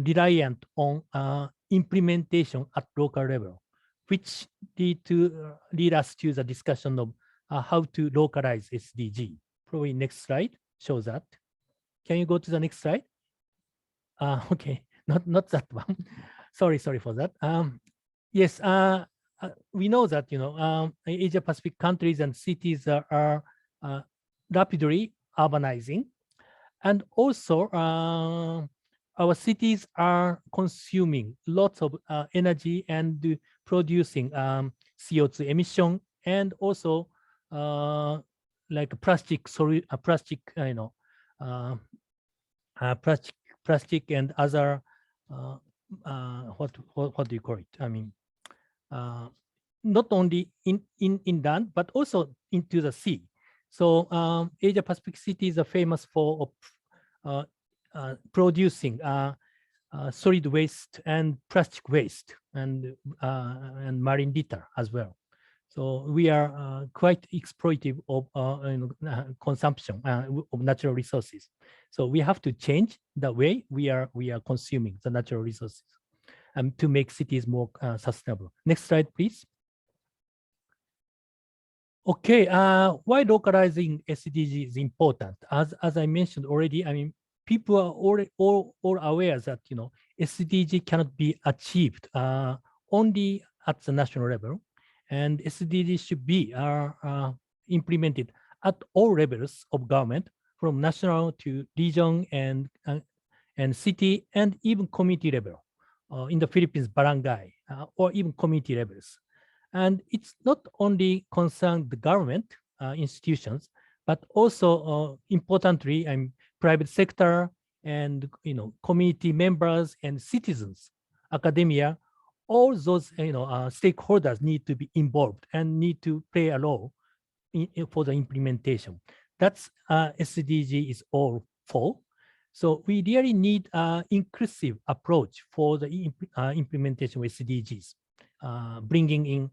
reliant on implementation at local level, which lead us to the discussion of how to localize SDG. Probably next slide shows that. Can you go to the next slide? Okay, not that one. sorry for that. Yes, we know that Asia Pacific countries and cities are rapidly urbanizing, and also our cities are consuming lots of energy and producing CO2 emission, and also like plastic plastic and other what do you call it? I mean, not only in land but also into the sea. So Asia Pacific cities are famous for producing solid waste and plastic waste and marine litter as well. So we are quite exploitive of consumption of natural resources. So we have to change the way we are consuming the natural resources to make cities more sustainable. Next slide, please. Okay, why localizing SDG is important? As I mentioned already, I mean, people are all aware that SDG cannot be achieved only at the national level, and SDG should be implemented at all levels of government, from national to region and city and even community level. In the Philippines, barangay or even community levels. And it's not only concern the government institutions, but also importantly, private sector and community members and citizens, academia. All those stakeholders need to be involved and need to play a role for the implementation. That's SDG is all for. So we really need an inclusive approach for the implementation of SDGs, bringing in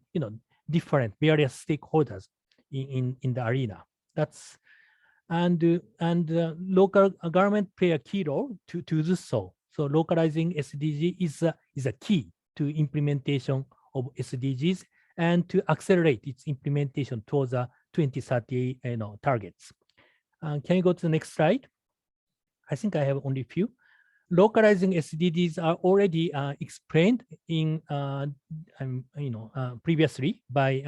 different various stakeholders in the arena. That's and local government play a key role to do so. So localizing SDG is a key to implementation of SDGs and to accelerate its implementation towards the 2030 targets. Can you go to the next slide? I think I have only a few. Localizing SDGs are already explained in previously by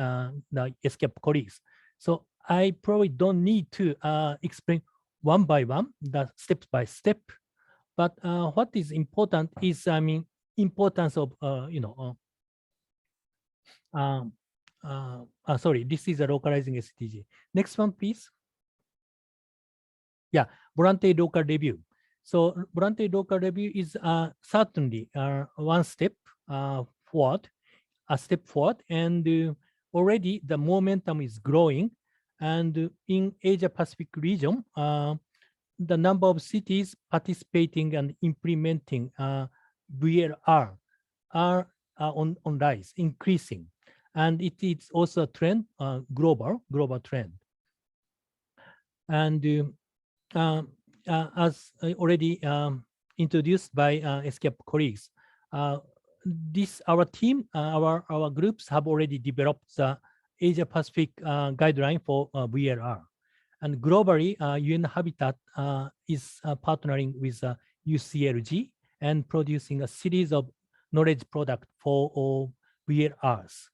the ESCAP colleagues. So I probably don't need to explain one by one, the step by step. But what is important is, importance of sorry, this is a localizing SDG. Next one, please. Yeah, voluntary local review. So voluntary local review is certainly one step forward, and already the momentum is growing. And in Asia Pacific region, the number of cities participating and implementing VLR are on rise, increasing, and it is also a trend, global trend. And as already introduced by ESCAP colleagues, our team, our groups have already developed the Asia Pacific guideline for VLR, and globally, UN Habitat is partnering with UCLG and producing a series of knowledge products for VLRs.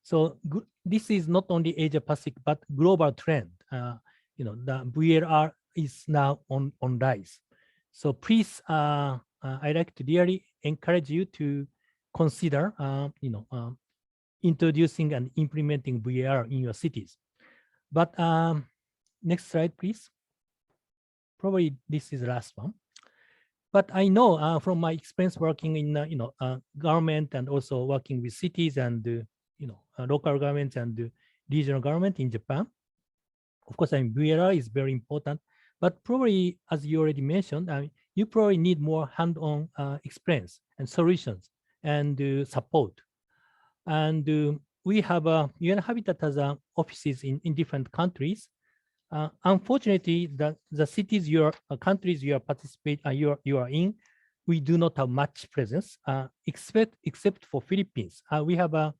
So this is not only Asia Pacific, but global trend. The VLR is now on rise. So please, I'd like to really encourage you to consider, introducing and implementing VLR in your cities. But next slide, please. Probably this is the last one. But I know from my experience working in government and also working with cities and local governments and regional government in Japan. Of course, VLR is very important, but probably as you already mentioned, you probably need more hand-on experience and solutions and support. And we have UN Habitat has offices in different countries. Unfortunately, the cities countries you are in, we do not have much presence, except for Philippines. We have a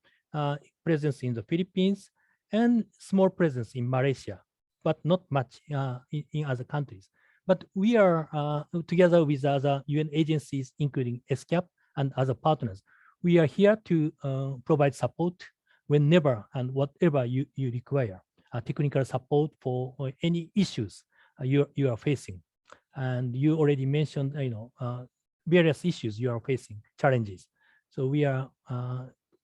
presence in the Philippines and small presence in Malaysia, but not much in other countries. But we are together with other UN agencies, including ESCAP and other partners. We are here to provide support whenever and whatever you require. Technical support for any issues you are facing, and you already mentioned various issues you are facing, challenges. So we are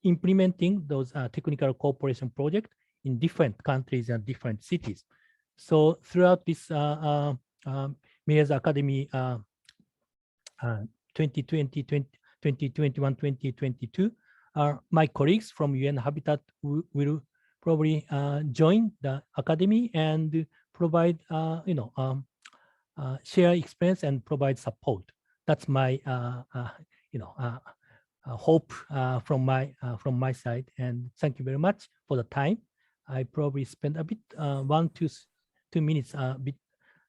implementing those technical cooperation projects in different countries and different cities. So throughout this Mayor's Academy 2020, 2021, 2022, my colleagues from UN Habitat will probably join the academy and provide, share experience and provide support. That's my, hope from my side. And thank you very much for the time. I probably spent a bit 1 to 2 minutes, a bit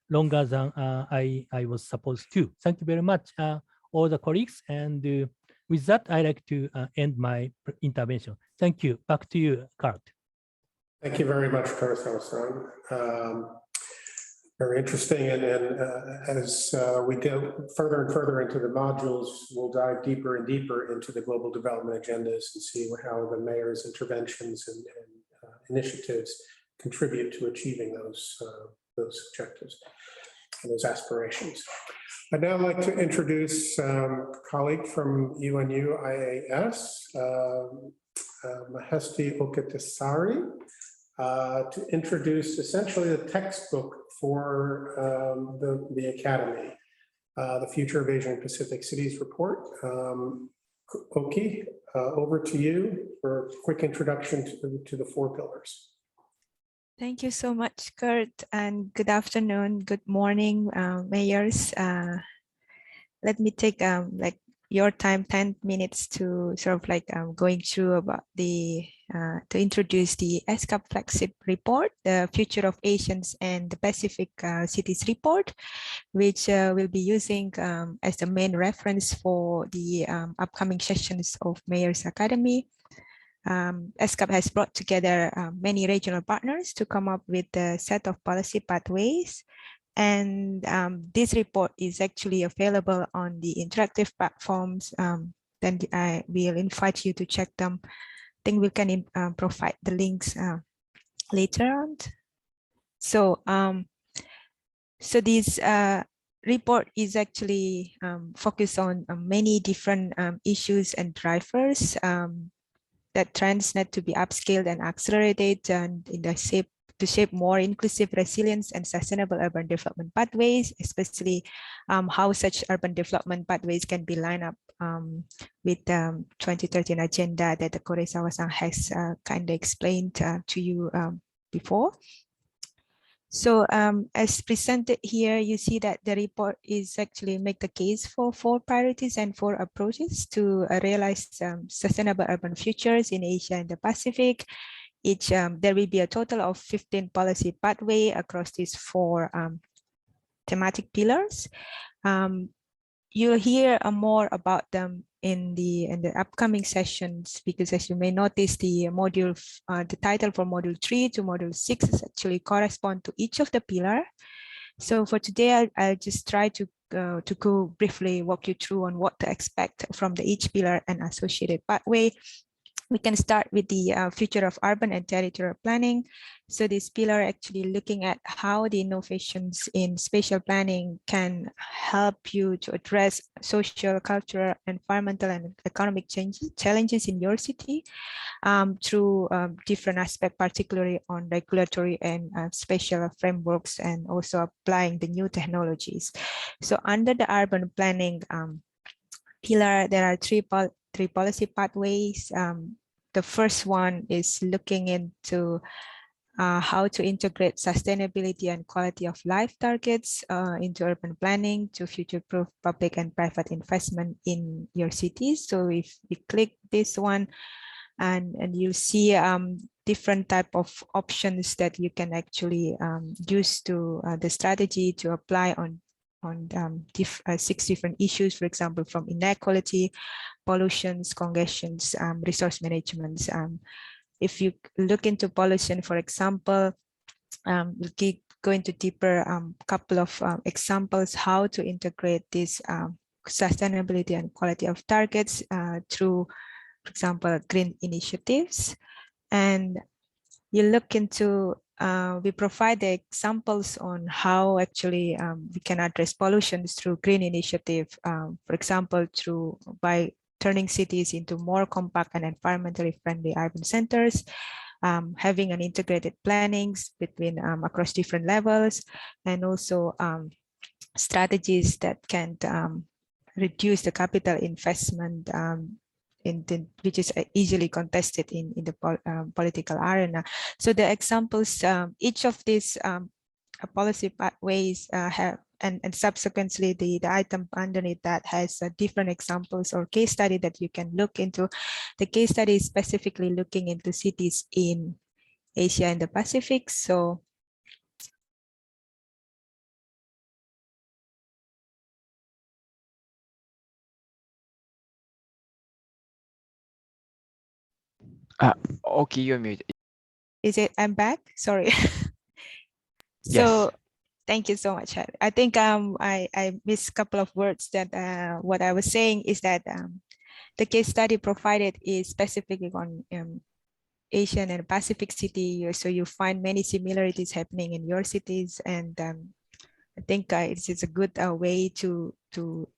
longer than I was supposed to. Thank you very much, all the colleagues. And with that, I'd like to end my intervention. Thank you. Back to you, Kurt. Thank you very much, Kurosawa-san. Very interesting, and as we go further and further into the modules, we'll dive deeper and deeper into the global development agendas and see how the mayor's interventions and initiatives contribute to achieving those objectives and those aspirations. I'd now like to introduce a colleague from UNU IAS, Mahesti Okatasari, to introduce essentially a textbook for the Academy, the Future of Asian Pacific Cities Report. Oki, over to you for a quick introduction to the 4 pillars. Thank you so much, Kurt, and good afternoon, good morning, mayors. Let me take like your time, 10 minutes to sort of like going through about the to introduce the ESCAP flagship report, the Future of Asians and the Pacific Cities Report, which we'll be using as the main reference for the upcoming sessions of Mayor's Academy. ESCAP has brought together many regional partners to come up with a set of policy pathways. And this report is actually available on the interactive platforms. Then I will invite you to check them. I think we can provide the links later on. So, so this report is actually focused on many different issues and drivers that trends need to be upscaled and accelerated and in the shape to shape more inclusive, resilience, and sustainable urban development pathways, especially how such urban development pathways can be lined up with the 2013 agenda that the Kurosawa-san has kind of explained to you before. So as presented here, you see that the report is actually make the case for 4 priorities and 4 approaches to realize sustainable urban futures in Asia and the Pacific. Each, there will be a total of 15 policy pathway across these 4 thematic pillars. You'll hear more about them in the upcoming sessions, because as you may notice, the module, the title for module 3 to module 6 is actually correspond to each of the pillar. So for today, I'll just try to go briefly walk you through on what to expect from the each pillar and associated pathway. we can start with the future of urban and territorial planning. So this pillar actually looking at how the innovations in spatial planning can help you to address social, cultural, environmental, and economic challenges in your city through different aspects, particularly on regulatory and spatial frameworks, and also applying the new technologies. So under the urban planning pillar, there are three policy pathways. The first one is looking into how to integrate sustainability and quality of life targets into urban planning to future-proof public and private investment in your cities. So if we click this one, and you'll see different type of options that you can actually use to the strategy to apply on 6 different issues, for example, from inequality, pollutions, congestions, resource management. If you look into pollution, for example, we'll go into deeper couple of examples how to integrate this sustainability and quality of targets through, for example, green initiatives. And you look into, we provide the examples on how actually we can address pollution through green initiative, for example, by turning cities into more compact and environmentally friendly urban centers, having an integrated plannings between across different levels, and also strategies that can reduce the capital investment which is easily contested in the political arena. So the examples, each of these policy pathways have, and subsequently the item underneath that has different examples or case study that you can look into. The case study is specifically looking into cities in Asia and the Pacific. So okay, you're muted. is it? I'm back. Sorry. Yes. So thank you so much. I think I missed a couple of words that what I was saying is that the case study provided is specifically on Asian and Pacific city. So you find many similarities happening in your cities, and I think it's a good way to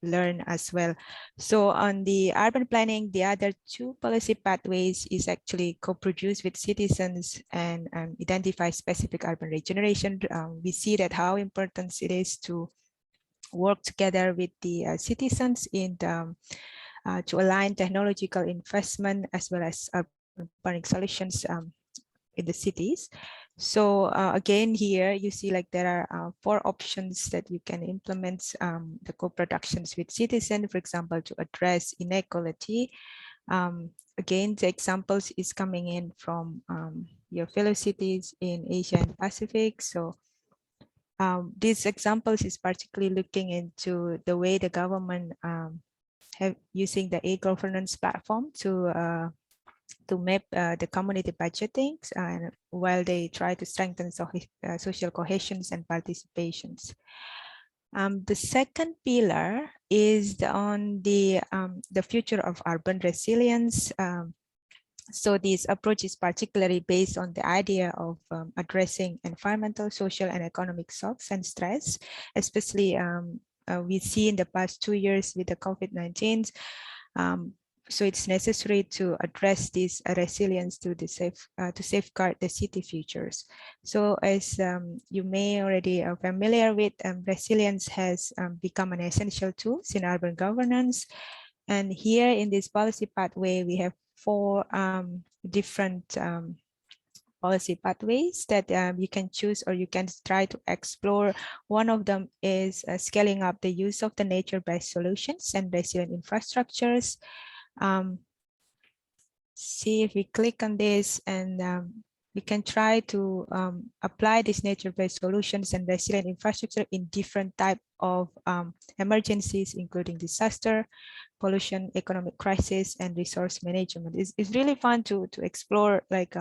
learn as well. So on the urban planning, the other 2 policy pathways is actually co-produce with citizens and identify specific urban regeneration. We see that how important it is to work together with the citizens in the, to align technological investment as well as urban planning solutions in the cities. So again, here you see like there are 4 options that you can implement the co-productions with citizens, for example, to address inequality. Again, the examples is coming in from your fellow cities in Asia and Pacific. So these examples is particularly looking into the way the government using the e-governance platform to map the community budgeting while they try to strengthen social cohesions and participations. The second pillar is on the future of urban resilience. So this approach is particularly based on the idea of addressing environmental, social, and economic shocks and stress, especially we see in the past 2 years with the COVID-19. So it's necessary to address this resilience to safeguard the city futures. So as you may already are familiar with, resilience has become an essential tool in urban governance. And here in this policy pathway, we have 4 different policy pathways that you can choose, or you can try to explore. One of them is scaling up the use of the nature-based solutions and resilient infrastructures. See if we click on this, and we can try to apply these nature-based solutions and resilient infrastructure in different type of emergencies, including disaster, pollution, economic crisis, and resource management. It's really fun to explore like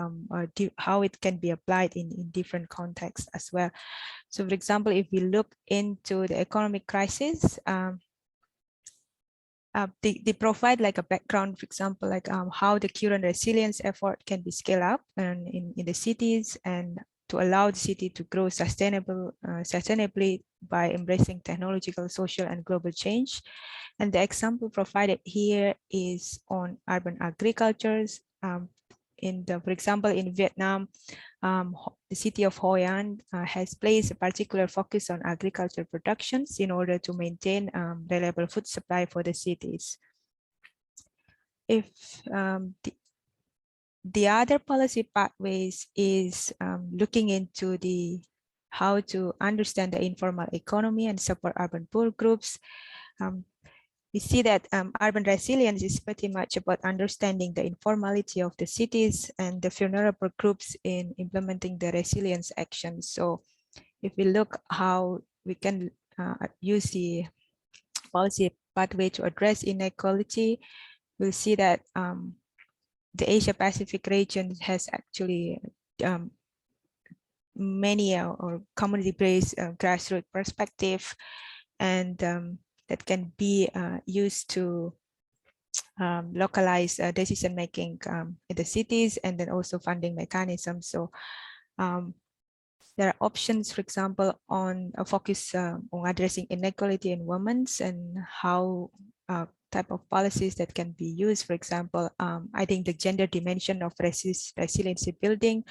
how it can be applied in different contexts as well. So for example, if we look into the economic crisis, they provide like a background, for example, like how the current resilience effort can be scaled up and in the cities, and to allow the city to grow sustainably by embracing technological, social, and global change. And the example provided here is on urban agricultures. For example, in Vietnam, the city of Hoi An has placed a particular focus on agricultural productions in order to maintain reliable food supply for the cities. If the other policy pathways is looking into how to understand the informal economy and support urban poor groups. We see that urban resilience is pretty much about understanding the informality of the cities and the vulnerable groups in implementing the resilience actions. So if we look how we can use the policy pathway to address inequality, we'll see that the Asia Pacific region has actually many or community-based grassroots perspective, and that can be used to localize decision-making in the cities, and then also funding mechanisms. So there are options, for example, on a focus on addressing inequality in women's and how type of policies that can be used. For example, I think the gender dimension of resiliency building,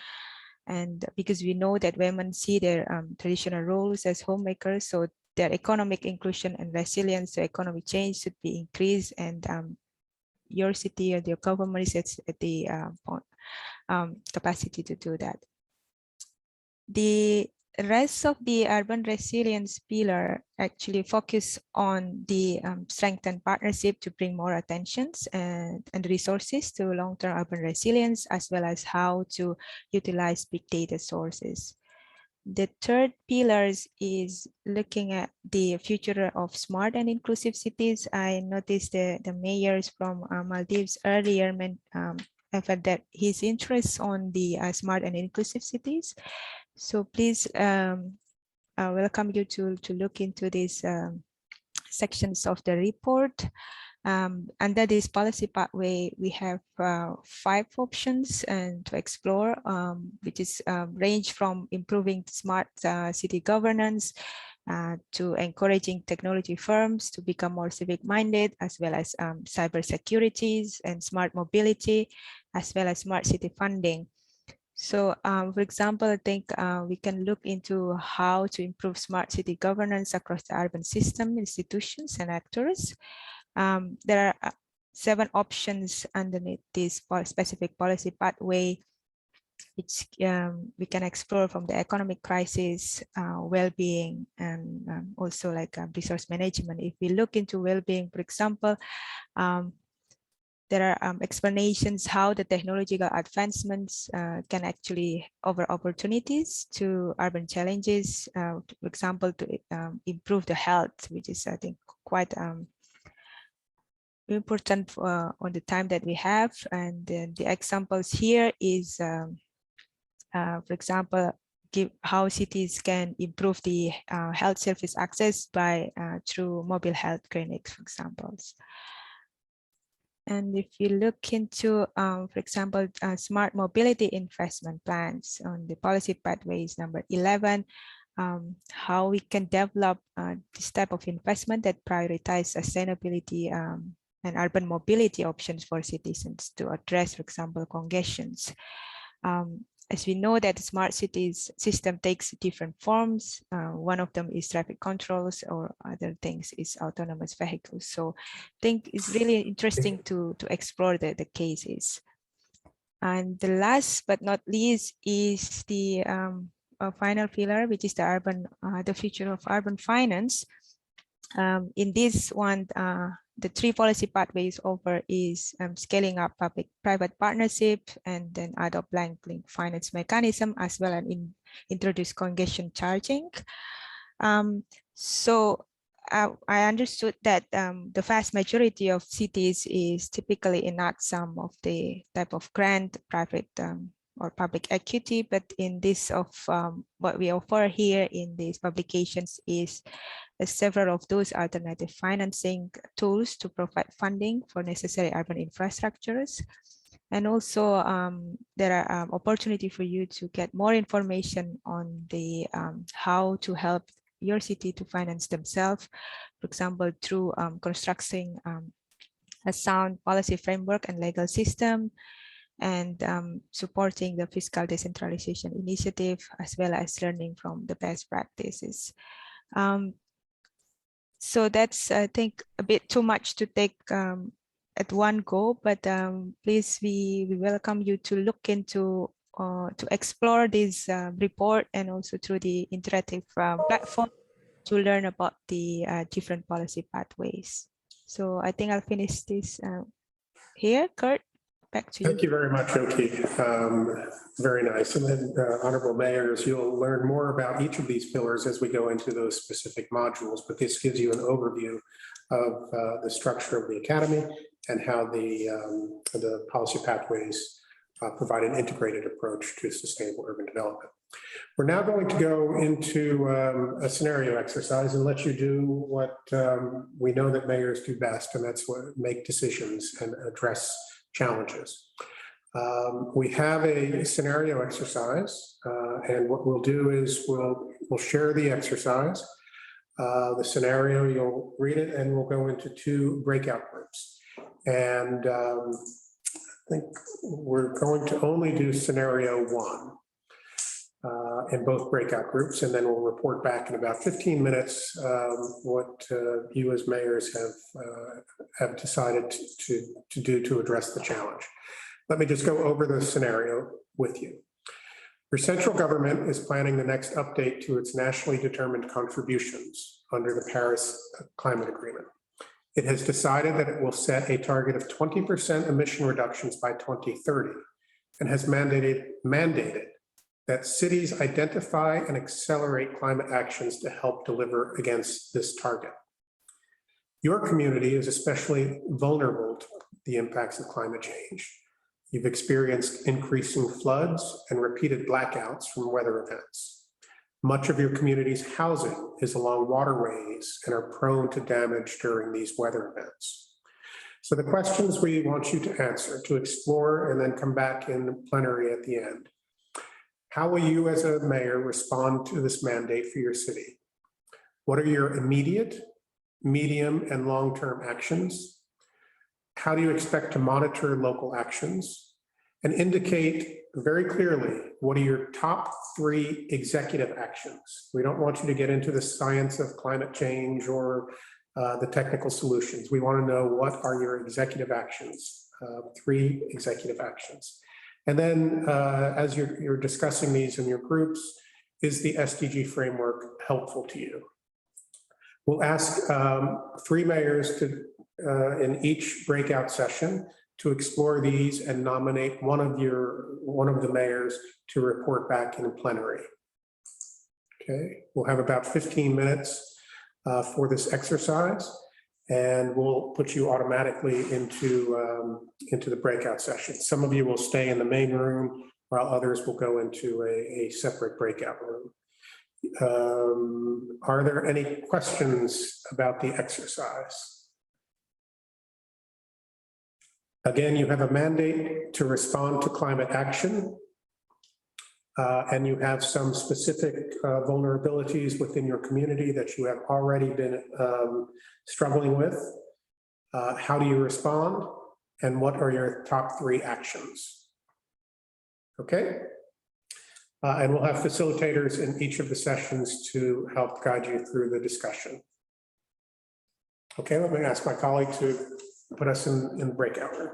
and because we know that women see their traditional roles as homemakers, so their economic inclusion and resilience to economic change should be increased, and your city or your government is at the capacity to do that. The rest of the urban resilience pillar actually focus on the strengthened partnership to bring more attentions and resources to long-term urban resilience, as well as how to utilize big data sources. The third pillars is looking at the future of smart and inclusive cities. I noticed the mayors from Maldives earlier have that his interest on the smart and inclusive cities. So please welcome you to look into these sections of the report. Under this policy pathway, we have 5 options and to explore, which is range from improving smart city governance to encouraging technology firms to become more civic-minded, as well as cyber securities and smart mobility, as well as smart city funding. So, for example, I think we can look into how to improve smart city governance across the urban system, institutions, and actors. There are 7 options underneath this specific policy pathway, which we can explore from the economic crisis, well-being, and also like resource management. If we look into well-being, for example, there are explanations how the technological advancements can actually offer opportunities to urban challenges, for example, to improve the health, which is, I think, quite important on the time that we have. And the examples here is, for example, how cities can improve the health service access by through mobile health clinics, for example. And if you look into, for example, smart mobility investment plans on the policy pathways number 11, how we can develop this type of investment that prioritize sustainability and urban mobility options for citizens to address, for example, congestions. As we know that the smart cities system takes different forms. One of them is traffic controls, or other things is autonomous vehicles. So I think it's really interesting to explore the cases. And the last but not least is the final pillar, which is the future of urban finance. In this one, the 3 policy pathways offer is scaling up public-private partnership, and then adopt blank-link finance mechanism, as well as introduce congestion charging. So I understood that the vast majority of cities is typically enact some of the type of grant, private or public equity, but in this of what we offer here in these publications is several of those alternative financing tools to provide funding for necessary urban infrastructures. And also there are opportunity for you to get more information on the how to help your city to finance themselves, for example, through constructing a sound policy framework and legal system, and supporting the fiscal decentralization initiative, as well as learning from the best practices. So that's, I think, a bit too much to take at one go, but please, we welcome you to look into, to explore this report, and also through the interactive platform to learn about the different policy pathways. So I think I'll finish this here. Kurt, back to you. Thank you very much, Oki. Very nice. And then, honorable mayors, you'll learn more about each of these pillars as we go into those specific modules, but this gives you an overview of the structure of the academy and how the policy pathways provide an integrated approach to sustainable urban development. We're now going to go into a scenario exercise and let you do what we know that mayors do best, and that's what make decisions and address challenges. We have a scenario exercise, and what we'll do is we'll share the exercise, the scenario, you'll read it, and we'll go into 2 breakout groups. And I think we're going to only do scenario 1 in both breakout groups, and then we'll report back in about 15 minutes what you as mayors have decided to do to address the challenge. Let me just go over the scenario with you. Your central government is planning the next update to its nationally determined contributions under the Paris Climate Agreement. It has decided that it will set a target of 20% emission reductions by 2030 and has mandated that cities identify and accelerate climate actions to help deliver against this target. Your community is especially vulnerable to the impacts of climate change. You've experienced increasing floods and repeated blackouts from weather events. Much of your community's housing is along waterways and are prone to damage during these weather events. So the questions we want you to answer, to explore, and then come back in plenary at the end. How will you as a mayor respond to this mandate for your city? What are your immediate, medium, and long-term actions? How do you expect to monitor local actions? And indicate very clearly, what are your top 3 executive actions? We don't want you to get into the science of climate change or the technical solutions. We want to know, what are your executive actions, 3 executive actions. And then as you're discussing these in your groups, is the SDG framework helpful to you? We'll ask 3 mayors to, in each breakout session, to explore these and nominate one of the mayors to report back in plenary. Okay, we'll have about 15 minutes for this exercise, and we'll put you automatically into the breakout session. Some of you will stay in the main room, while others will go into a separate breakout room. Are there any questions about the exercise? Again, you have a mandate to respond to climate action, and you have some specific vulnerabilities within your community that you have already been struggling with. How do you respond? And what are your top 3 actions? Okay. And we'll have facilitators in each of the sessions to help guide you through the discussion. Okay, let me ask my colleague to put us in the breakout room.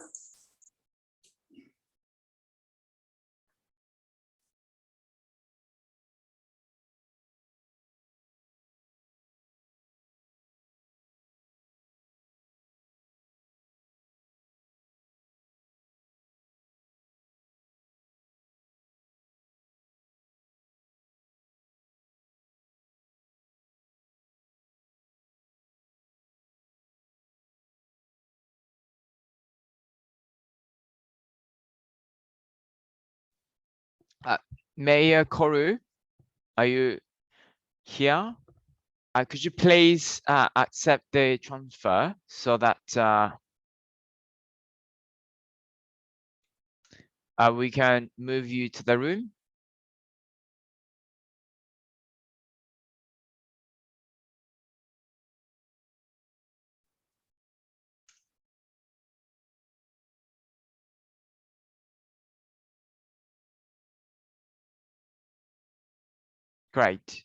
Mayor Koru, are you here? Could you please accept the transfer so that we can move you to the room? Great.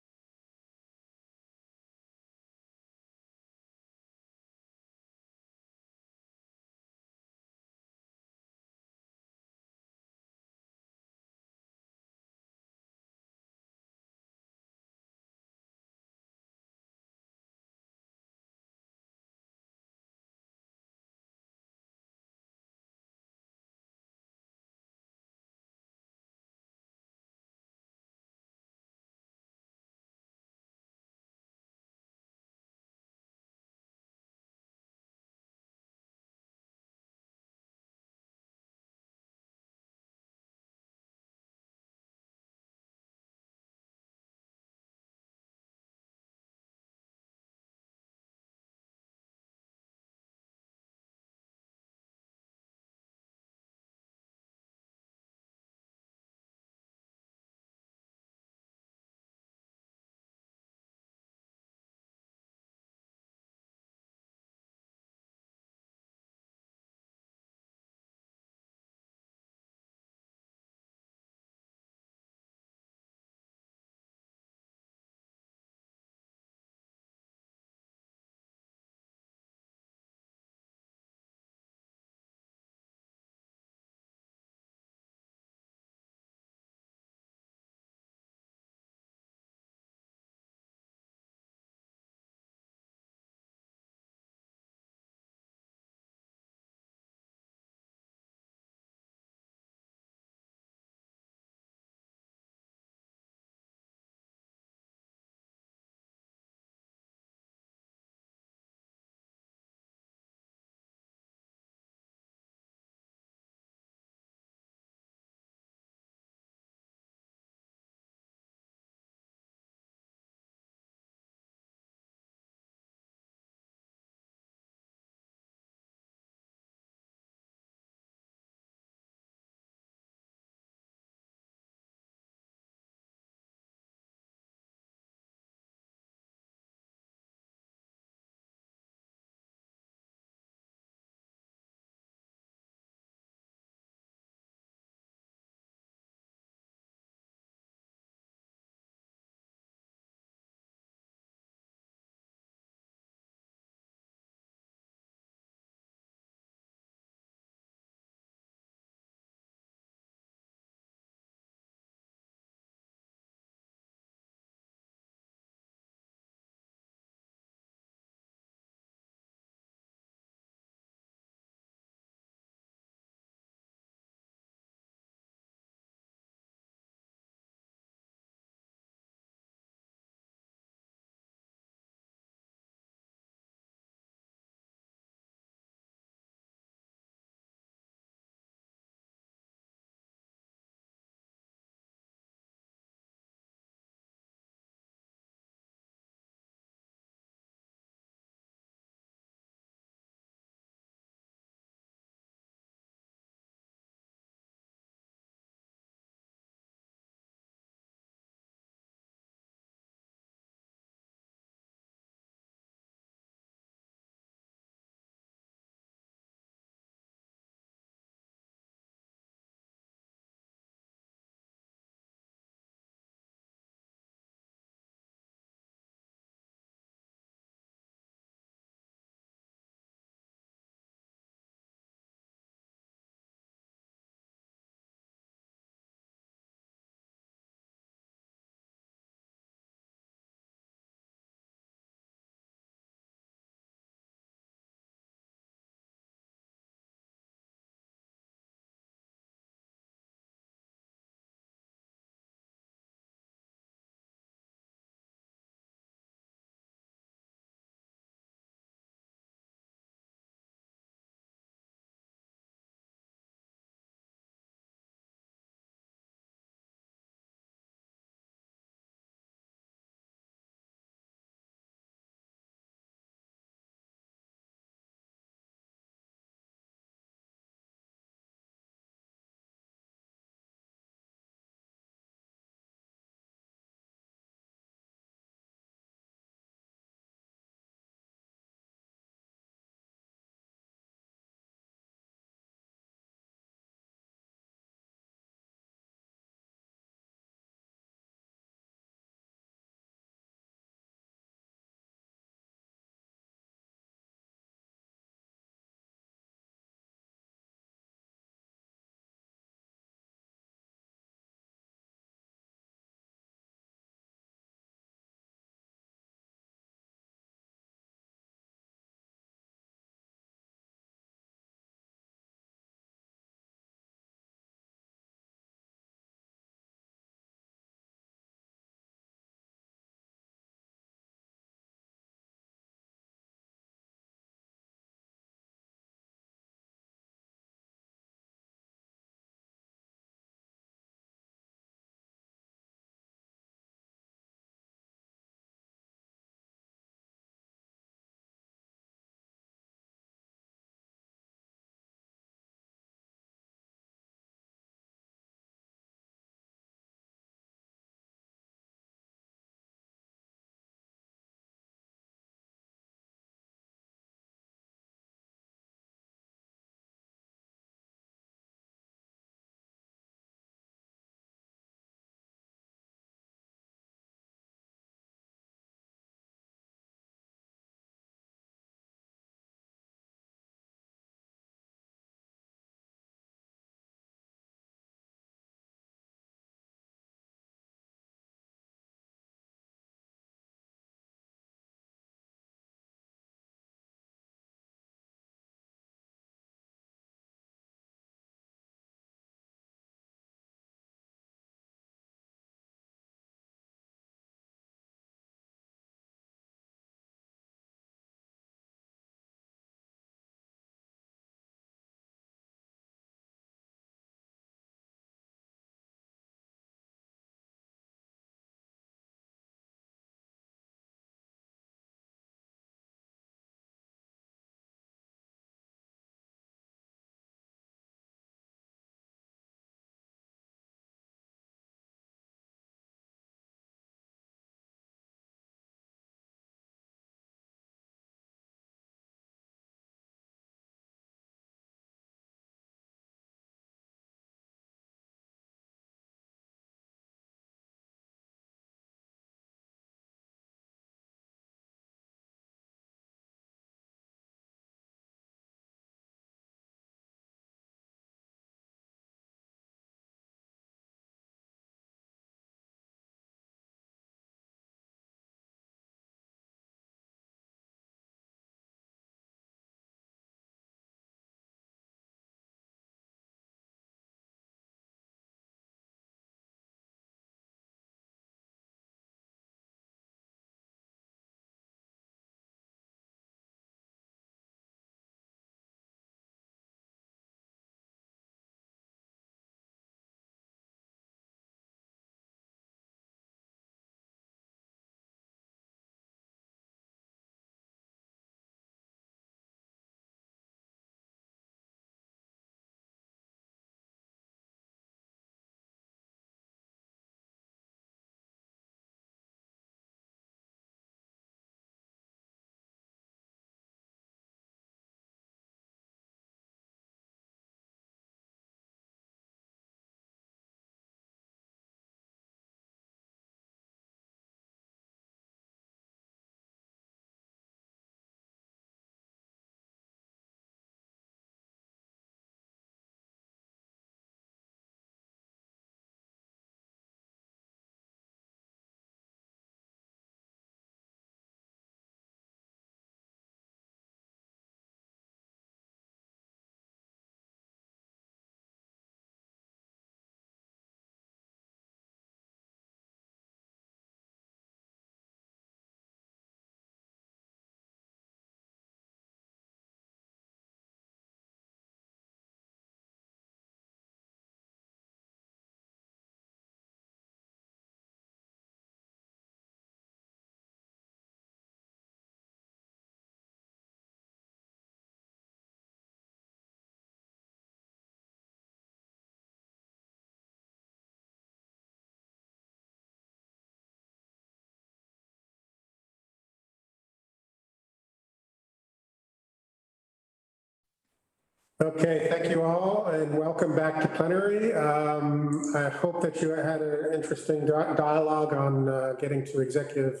Okay, thank you all and welcome back to plenary. I hope that you had an interesting dialogue on getting to executive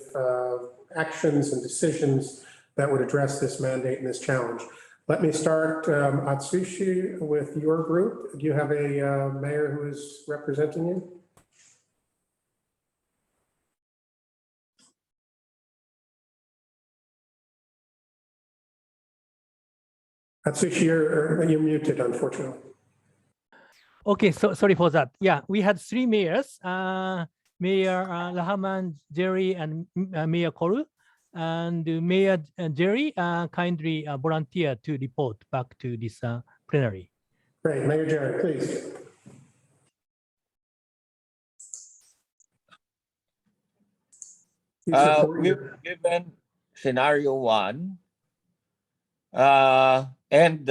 actions and decisions that would address this mandate and this challenge. Let me start, Atsushi, with your group. Do you have a mayor who is representing you? Atsushi, you're muted, unfortunately. Okay, so sorry for that. Yeah, we had 3 mayors, Mayor Rahman, Jerry, and Mayor Koru. And Mayor Jerry kindly volunteer to report back to this plenary. Great, Mayor Jerry, please. We've given scenario 1. And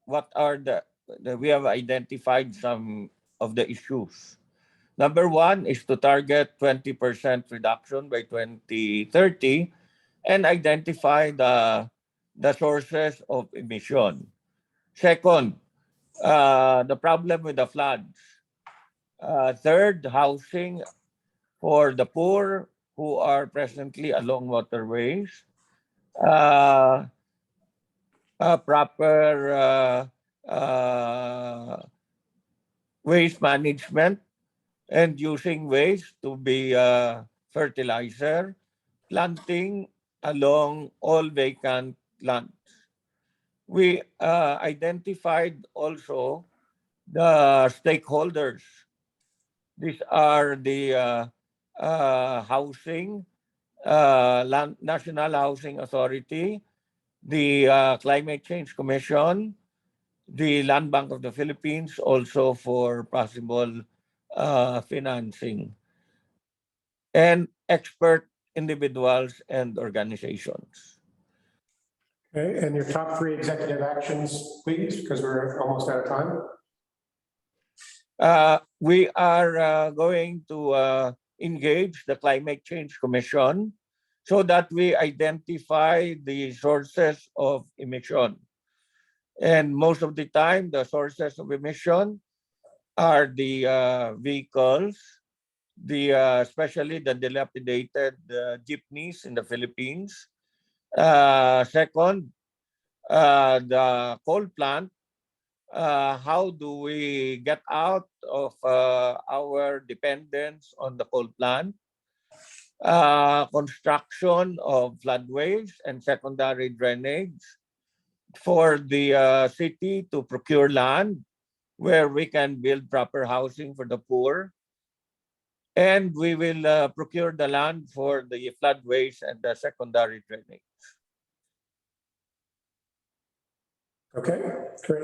what are we have identified some of the issues. Number 1 is to target 20% reduction by 2030 and identify the sources of emission. Second, the problem with the floods. Third, housing for the poor who are presently along waterways. Proper waste management and using waste to be fertilizer, planting along all vacant lands. We identified also the stakeholders. These are the housing, National Housing Authority, the Climate Change Commission, the Land Bank of the Philippines, also for possible financing, and expert individuals and organizations. Okay, and your top 3 executive actions, please, because we're almost out of time. We are going to engage the Climate Change Commission so that we identify the sources of emission. And most of the time, the sources of emission are the vehicles, especially the dilapidated jeepneys in the Philippines. Second, the coal plant. How do we get out of our dependence on the coal plant? Construction of floodways and secondary drainage for the city to procure land where we can build proper housing for the poor. And we will procure the land for the floodways and the secondary drainage. Okay, great.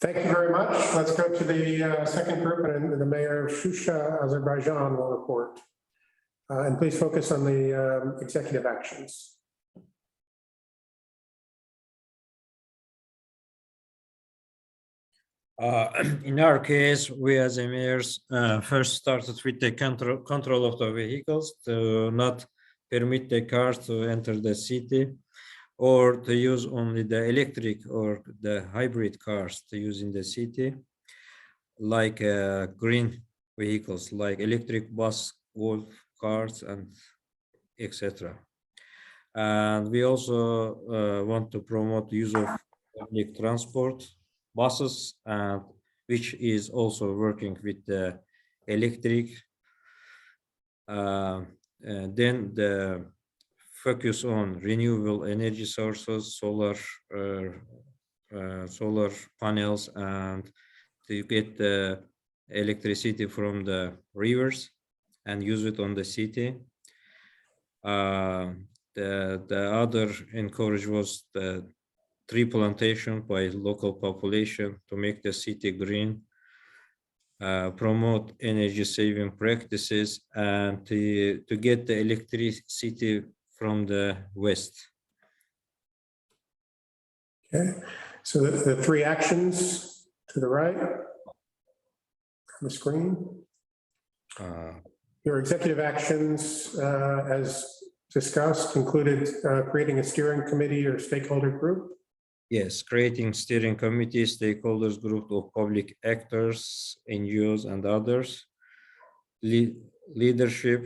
Thank you very much. Let's go to the second group, and the mayor of Shusha, Azerbaijan, will report. And please focus on the executive actions. In our case, we as emirs first started with the control of the vehicles to not permit the cars to enter the city, or to use only the electric or the hybrid cars to use in the city, like green vehicles, like electric bus, golf cars, and etc. And we also want to promote the use of public transport, buses, which is also working with the electric. Then the focus on renewable energy sources, solar panels, and to get the electricity from the rivers and use it on the city. The other encourage was the tree plantation by local population to make the city green, promote energy saving practices, and to get the electricity from the west. Okay, so the 3 actions to the right on the screen. Your executive actions, as discussed, included creating a steering committee or stakeholder group. yes, creating steering committees, stakeholders, group of public actors, NGOs, and others, leadership,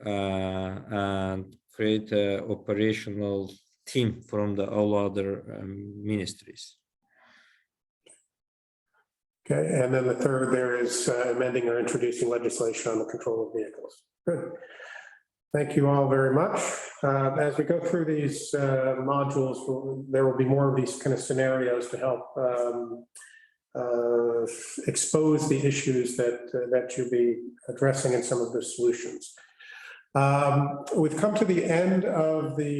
and create an operational team from all other ministries. Okay, and then the third there is amending or introducing legislation on the control of vehicles. Good. Thank you all very much. As we go through these modules, there will be more of these kind of scenarios to help expose the issues that you'll be addressing in some of the solutions. We've come to the end of the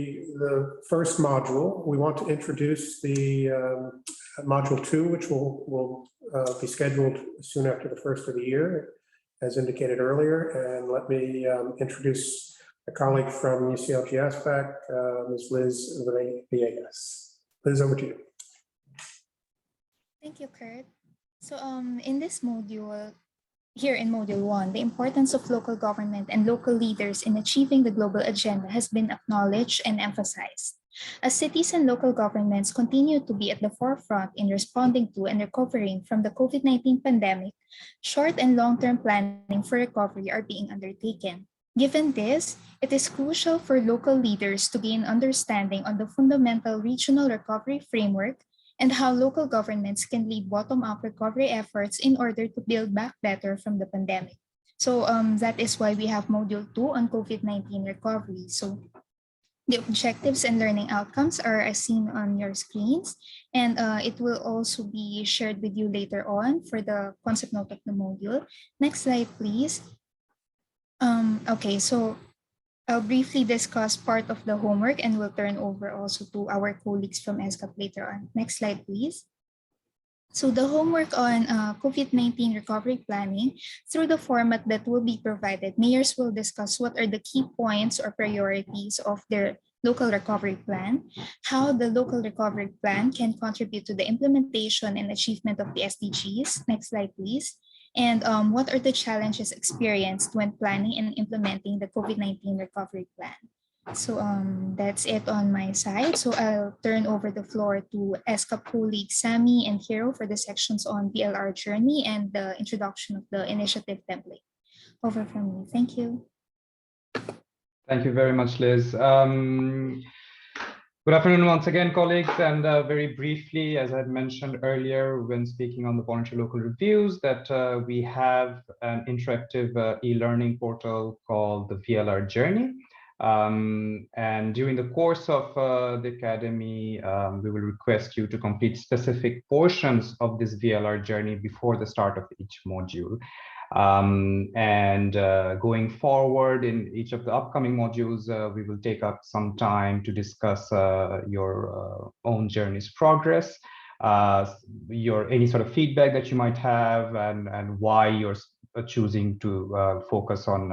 first module. We want to introduce the module 2, which will be scheduled soon after the first of the year, as indicated earlier. And let me introduce a colleague from UCLG ASPAC, Ms. Liz Villegas. Liz, over to you. Thank you, Kurt. So in this module, here in Module 1, the importance of local government and local leaders in achieving the global agenda has been acknowledged and emphasized. As cities and local governments continue to be at the forefront in responding to and recovering from the COVID-19 pandemic, short and long-term planning for recovery are being undertaken. Given this, it is crucial for local leaders to gain understanding on the fundamental regional recovery framework and how local governments can lead bottom-up recovery efforts in order to build back better from the pandemic. So that is why we have Module 2 on COVID-19 recovery. So the objectives and learning outcomes are as seen on your screens, and it will also be shared with you later on for the concept note of the module. Next slide, please. Okay, so I'll briefly discuss part of the homework and we'll turn over also to our colleagues from ESCAP later on. Next slide, please. So the homework on COVID-19 recovery planning, through the format that will be provided, mayors will discuss what are the key points or priorities of their local recovery plan, how the local recovery plan can contribute to the implementation and achievement of the SDGs. Next slide, please. And what are the challenges experienced when planning and implementing the COVID-19 recovery plan? So that's it on my side. So I'll turn over the floor to ESCAP colleagues Sammy and Hiro for the sections on Vlr Journey and the introduction of the initiative template. Over from me. Thank you. Thank you very much, Liz. Good afternoon once again, colleagues, and very briefly, as I had mentioned earlier when speaking on the voluntary local reviews, that we have an interactive e-learning portal called the Vlr Journey. And during the course of the Academy, we will request you to complete specific portions of this Vlr Journey before the start of each module. Going forward in each of the upcoming modules, we will take up some time to discuss your own journey's progress, any sort of feedback that you might have, and why you're choosing to focus on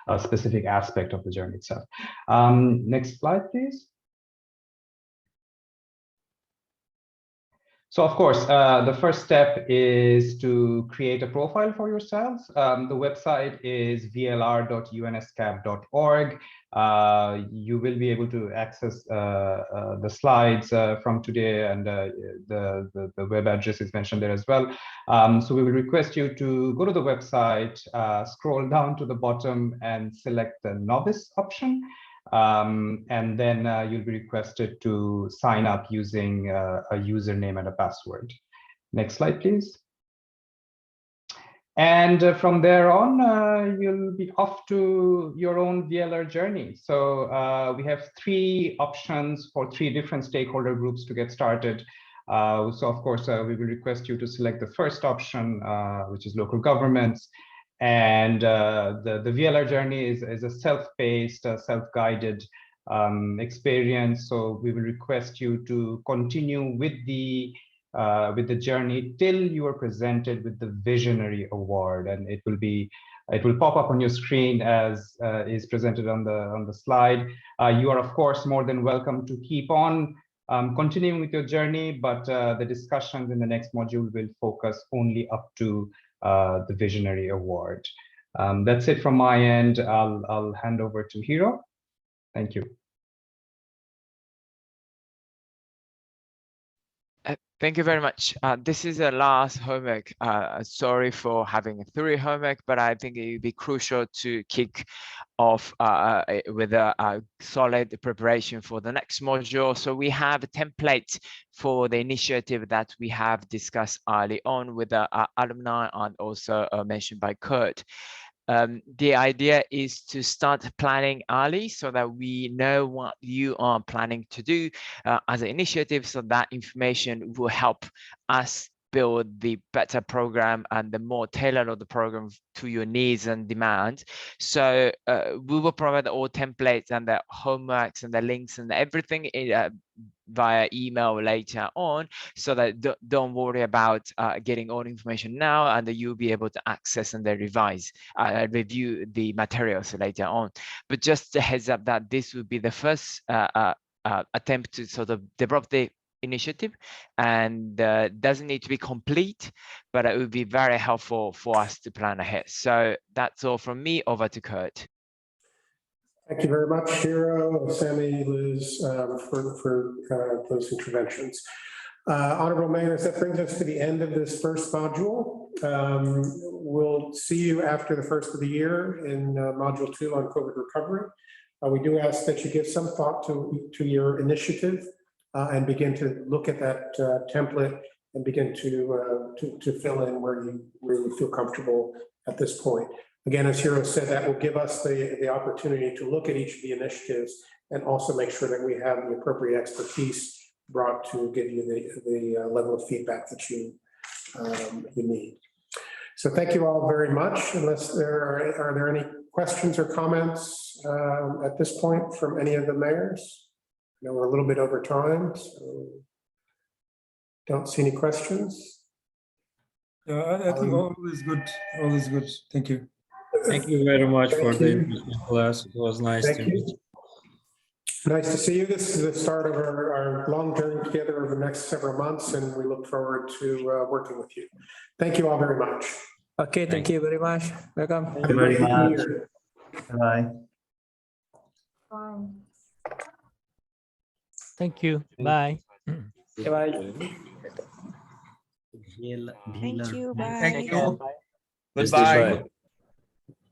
a specific aspect of the journey itself. Next slide, please. So, of course, the first step is to create a profile for yourselves. The website is vlr.unescap.org. You will be able to access the slides from today, and the web address is mentioned there as well. So we will request you to go to the website, scroll down to the bottom and select the novice option. And then you'll be requested to sign up using a username and a password. Next slide, please. And from there on, you'll be off to your own Vlr journey. So we have 3 options for 3 different stakeholder groups to get started. So of course, we will request you to select the first option, which is local governments. And the Vlr journey is a self-paced, self-guided experience. So we will request you to continue with the journey till you are presented with the Visionary Award, and it will pop up on your screen as is presented on the slide. You are of course more than welcome to keep on continuing with your journey, but the discussions in the next module will focus only up to the Visionary Award. That's it from my end. I'll hand over to Hiro. Thank you. Thank you very much. This is the last homework. Sorry for having 3 homework, but I think it would be crucial to kick off with a solid preparation for the next module. So we have a template for the initiative that we have discussed early on with the alumni and also mentioned by Kurt. The idea is to start planning early so that we know what you are planning to do as an initiative, so that information will help us build the better program and the more tailored of the program to your needs and demands. So we will provide all templates and the homeworks and the links and everything via email later on, so that don't worry about getting all information now, and you'll be able to access and then review the materials later on. But just a heads up that this will be the first attempt to sort of develop the initiative, and doesn't need to be complete, but it would be very helpful for us to plan ahead. So that's all from me. Over to Kurt. Thank you very much, Hiro, Sammy, Liz, for those interventions. Honorable Mayors, that brings us to the end of this first module. We'll see you after the first of the year in Module 2 on COVID recovery. We do ask that you give some thought to your initiative and begin to look at that template and begin to fill in where you feel comfortable at this point. Again, as Hiro said, that will give us the opportunity to look at each of the initiatives and also make sure that we have the appropriate expertise brought to give you the level of feedback that you need. So thank you all very much. Unless are there any questions or comments at this point from any of the mayors? I know we're a little bit over time, so don't see any questions. Yeah, I think all is good. All is good. Thank you. Thank you very much for the interesting class. It was nice to meet you. Nice to see you. This is the start of our long journey together over the next several months, and we look forward to working with you. Thank you all very much. Okay, thank you very much. Welcome. Thank you very much. Bye. Thank you. Bye. Bye. Thank you. Bye. Thank you. Goodbye.